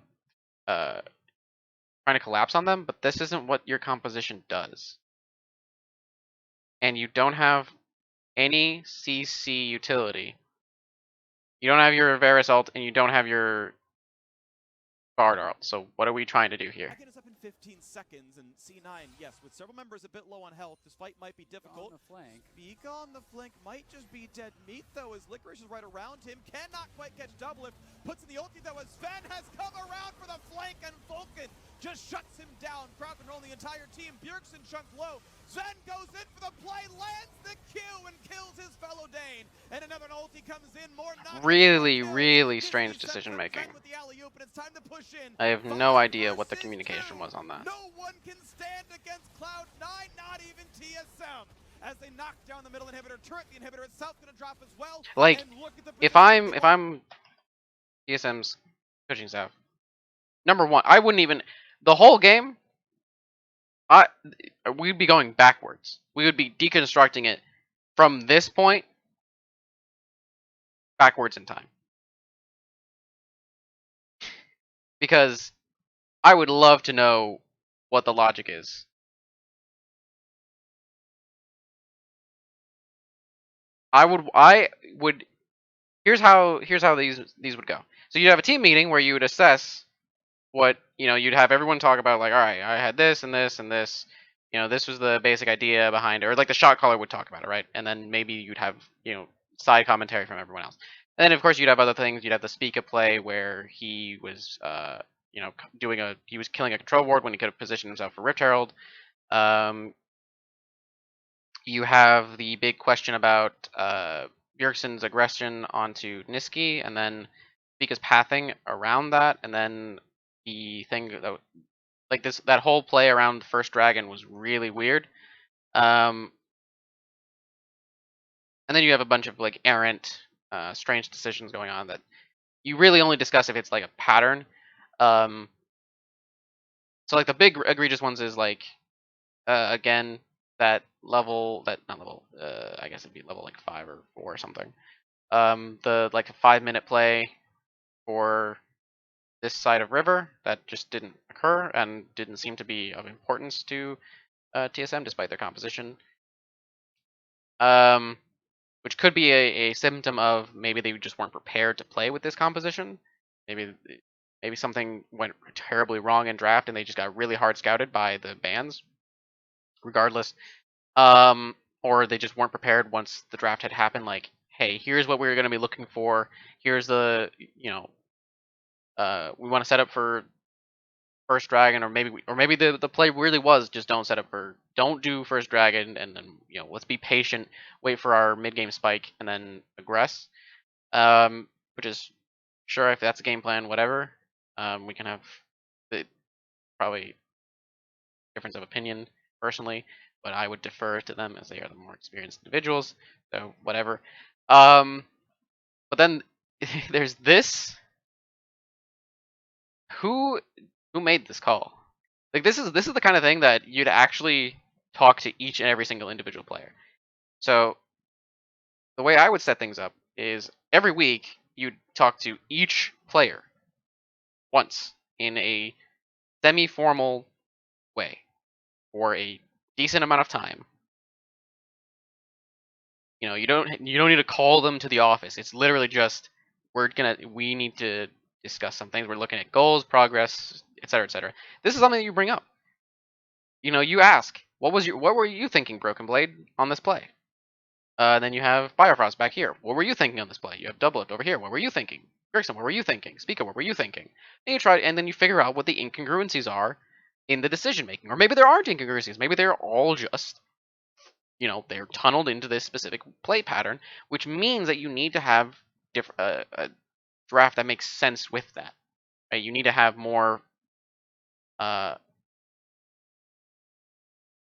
trying to collapse on them. But this isn't what your composition does. And you don't have any CC utility. You don't have your Varus ult, and you don't have your Bard ult. So what are we trying to do here? 15 seconds, and C9, yes, with several members a bit low on health, this fight might be difficult. On the flank. Speak on the flank might just be dead meat, though, as Licorice is right around him. Cannot quite catch Doublelift. Puts in the ulti, though, as Sven has come around for the flank, and Vulcan just shuts him down. Crowd controlling the entire team. Bjergsen chunked low. Zen goes in for the play, lands the Q, and kills his fellow Dane. And another ulti comes in, more knockdowns, Really, more kills. really Gives strange me Zen decision making. with the alley-oop, and it's time to push in. I have no 5 idea what the versus communication 2. was on that. No one can stand against Cloud9, not even TSM. As they knock down the middle inhibitor turret, the inhibitor itself gonna drop as well. Like, And look at the if positioning. I'm TSM's coaching staff, number one, I wouldn't even the whole game. We'd be going backwards. We would be deconstructing it from this point backwards in time. Because I would love to know what the logic is. I would here's how these would go. So you'd have a team meeting where you would assess what, you'd have everyone talk about, like, all right, I had this and this and this. This was the basic idea behind it, or like the shot caller would talk about it, right? And then maybe you'd have, side commentary from everyone else. And then of course you'd have other things. You'd have the speak a play where he was, he was killing a control ward when he could have positioned himself for Rift Herald. You have the big question about Bjergsen's aggression onto Niski, and then Pika's pathing around that, and then the thing that, like, that whole play around the first dragon was really weird. And then you have a bunch of like errant, strange decisions going on that you really only discuss if it's like a pattern. So like the big egregious ones is like, again, that level, that not level, I guess it'd be level like 5 or 4 or something. The like a 5-minute play for this side of river that just didn't occur and didn't seem to be of importance to TSM despite their composition. Which could be a symptom of maybe they just weren't prepared to play with this composition. Maybe something went terribly wrong in draft and they just got really hard scouted by the bans. Regardless, or they just weren't prepared once the draft had happened. Like, hey, here's what we're going to be looking for. Here's the, we want to set up for first dragon, or maybe the play really was just don't do first dragon, and then let's be patient, wait for our mid game spike, and then aggress. Which is sure, if that's a game plan, whatever. We can have the probably difference of opinion personally, but I would defer to them as they are the more experienced individuals. So whatever. But then there's this. Who made this call? Like, this is the kind of thing that you'd actually talk to each and every single individual player. So the way I would set things up is every week you'd talk to each player once in a semi-formal way for a decent amount of time. You don't need to call them to the office. It's literally just we need to discuss some things. We're looking at goals, progress, etc., etc. This is something that you bring up. You ask, what were you thinking, Broken Blade, on this play? Then you have Biofrost back here. What were you thinking on this play? You have Double Lift over here. What were you thinking? Gregson, what were you thinking? Speaker, what were you thinking? And then you figure out what the incongruencies are in the decision making. Or maybe there aren't incongruencies. Maybe they're all just, they're tunneled into this specific play pattern, which means that you need to have a draft that makes sense with that. Right? You need to have more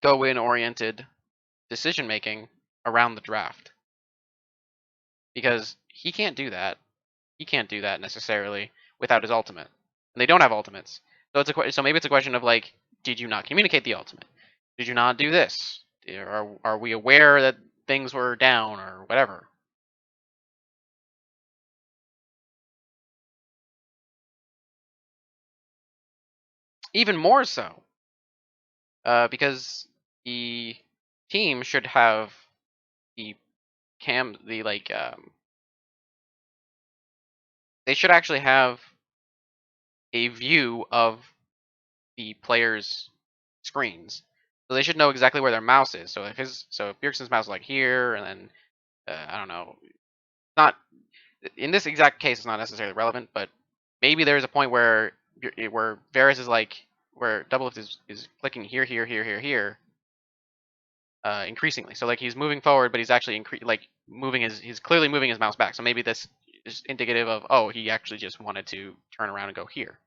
go-in oriented decision making around the draft, because he can't do that. He can't do that necessarily without his ultimate, and they don't have ultimates. So maybe it's a question of, like, did you not communicate the ultimate? Did you not do this? Are we aware that things were down or whatever? Even more so, because the team should have the they should actually have a view of the players' screens, so they should know exactly where their mouse is. So if Bjergsen's mouse is like here, and then I don't know, not in this exact case, it's not necessarily relevant, but maybe there's a point where Varus is like, where Double Lift is clicking here, here, here, here, here, increasingly. So like he's moving forward, but he's actually he's clearly moving his mouse back. So maybe this is indicative of, oh, he actually just wanted to turn around and go here.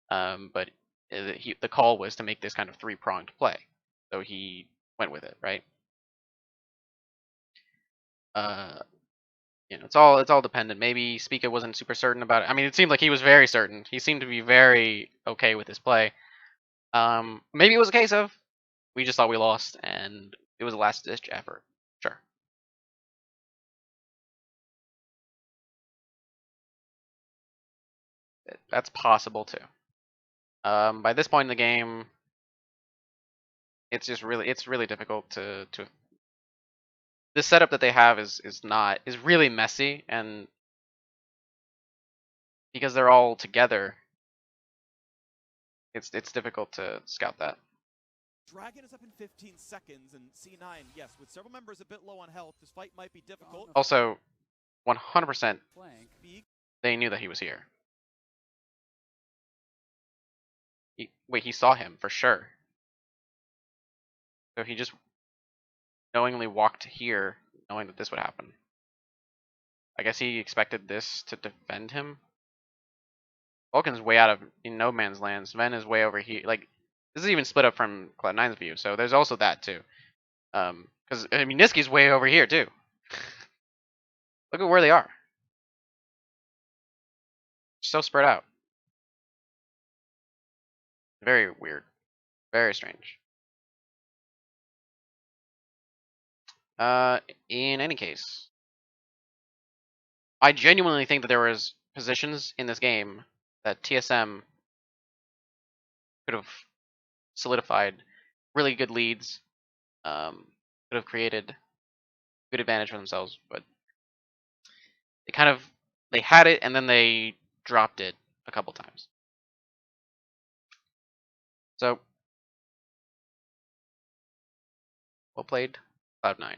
But the call was to make this kind of three-pronged play, so he went with it, right? It's all dependent. Maybe Spica wasn't super certain about it. I mean, it seemed like he was very certain. He seemed to be very okay with his play. Maybe it was a case of we just thought we lost and it was a last-ditch effort. Sure. That's possible too. By this point in the game, it's really difficult to the setup that they have is really messy, and because they're all together, it's difficult to scout that. Dragon is up in 15 seconds, and C9, yes, with several members a bit low on health, this fight might be difficult. Also, 100% Flank. they knew that he was here. Wait, he saw him for sure. So he just knowingly walked here, knowing that this would happen. I guess he expected this to defend him. Vulcan's way out of no man's land. Sven is way over here. Like, this is even split up from Cloud9's view, so there's also that too. Because I mean, Niski's way over here too. Look at where they are. So spread out. Very weird. Very strange. In any case, I genuinely think that there was positions in this game that TSM could have solidified really good leads, could have created good advantage for themselves, but they had it and then they dropped it a couple times. So, well played, Cloud9.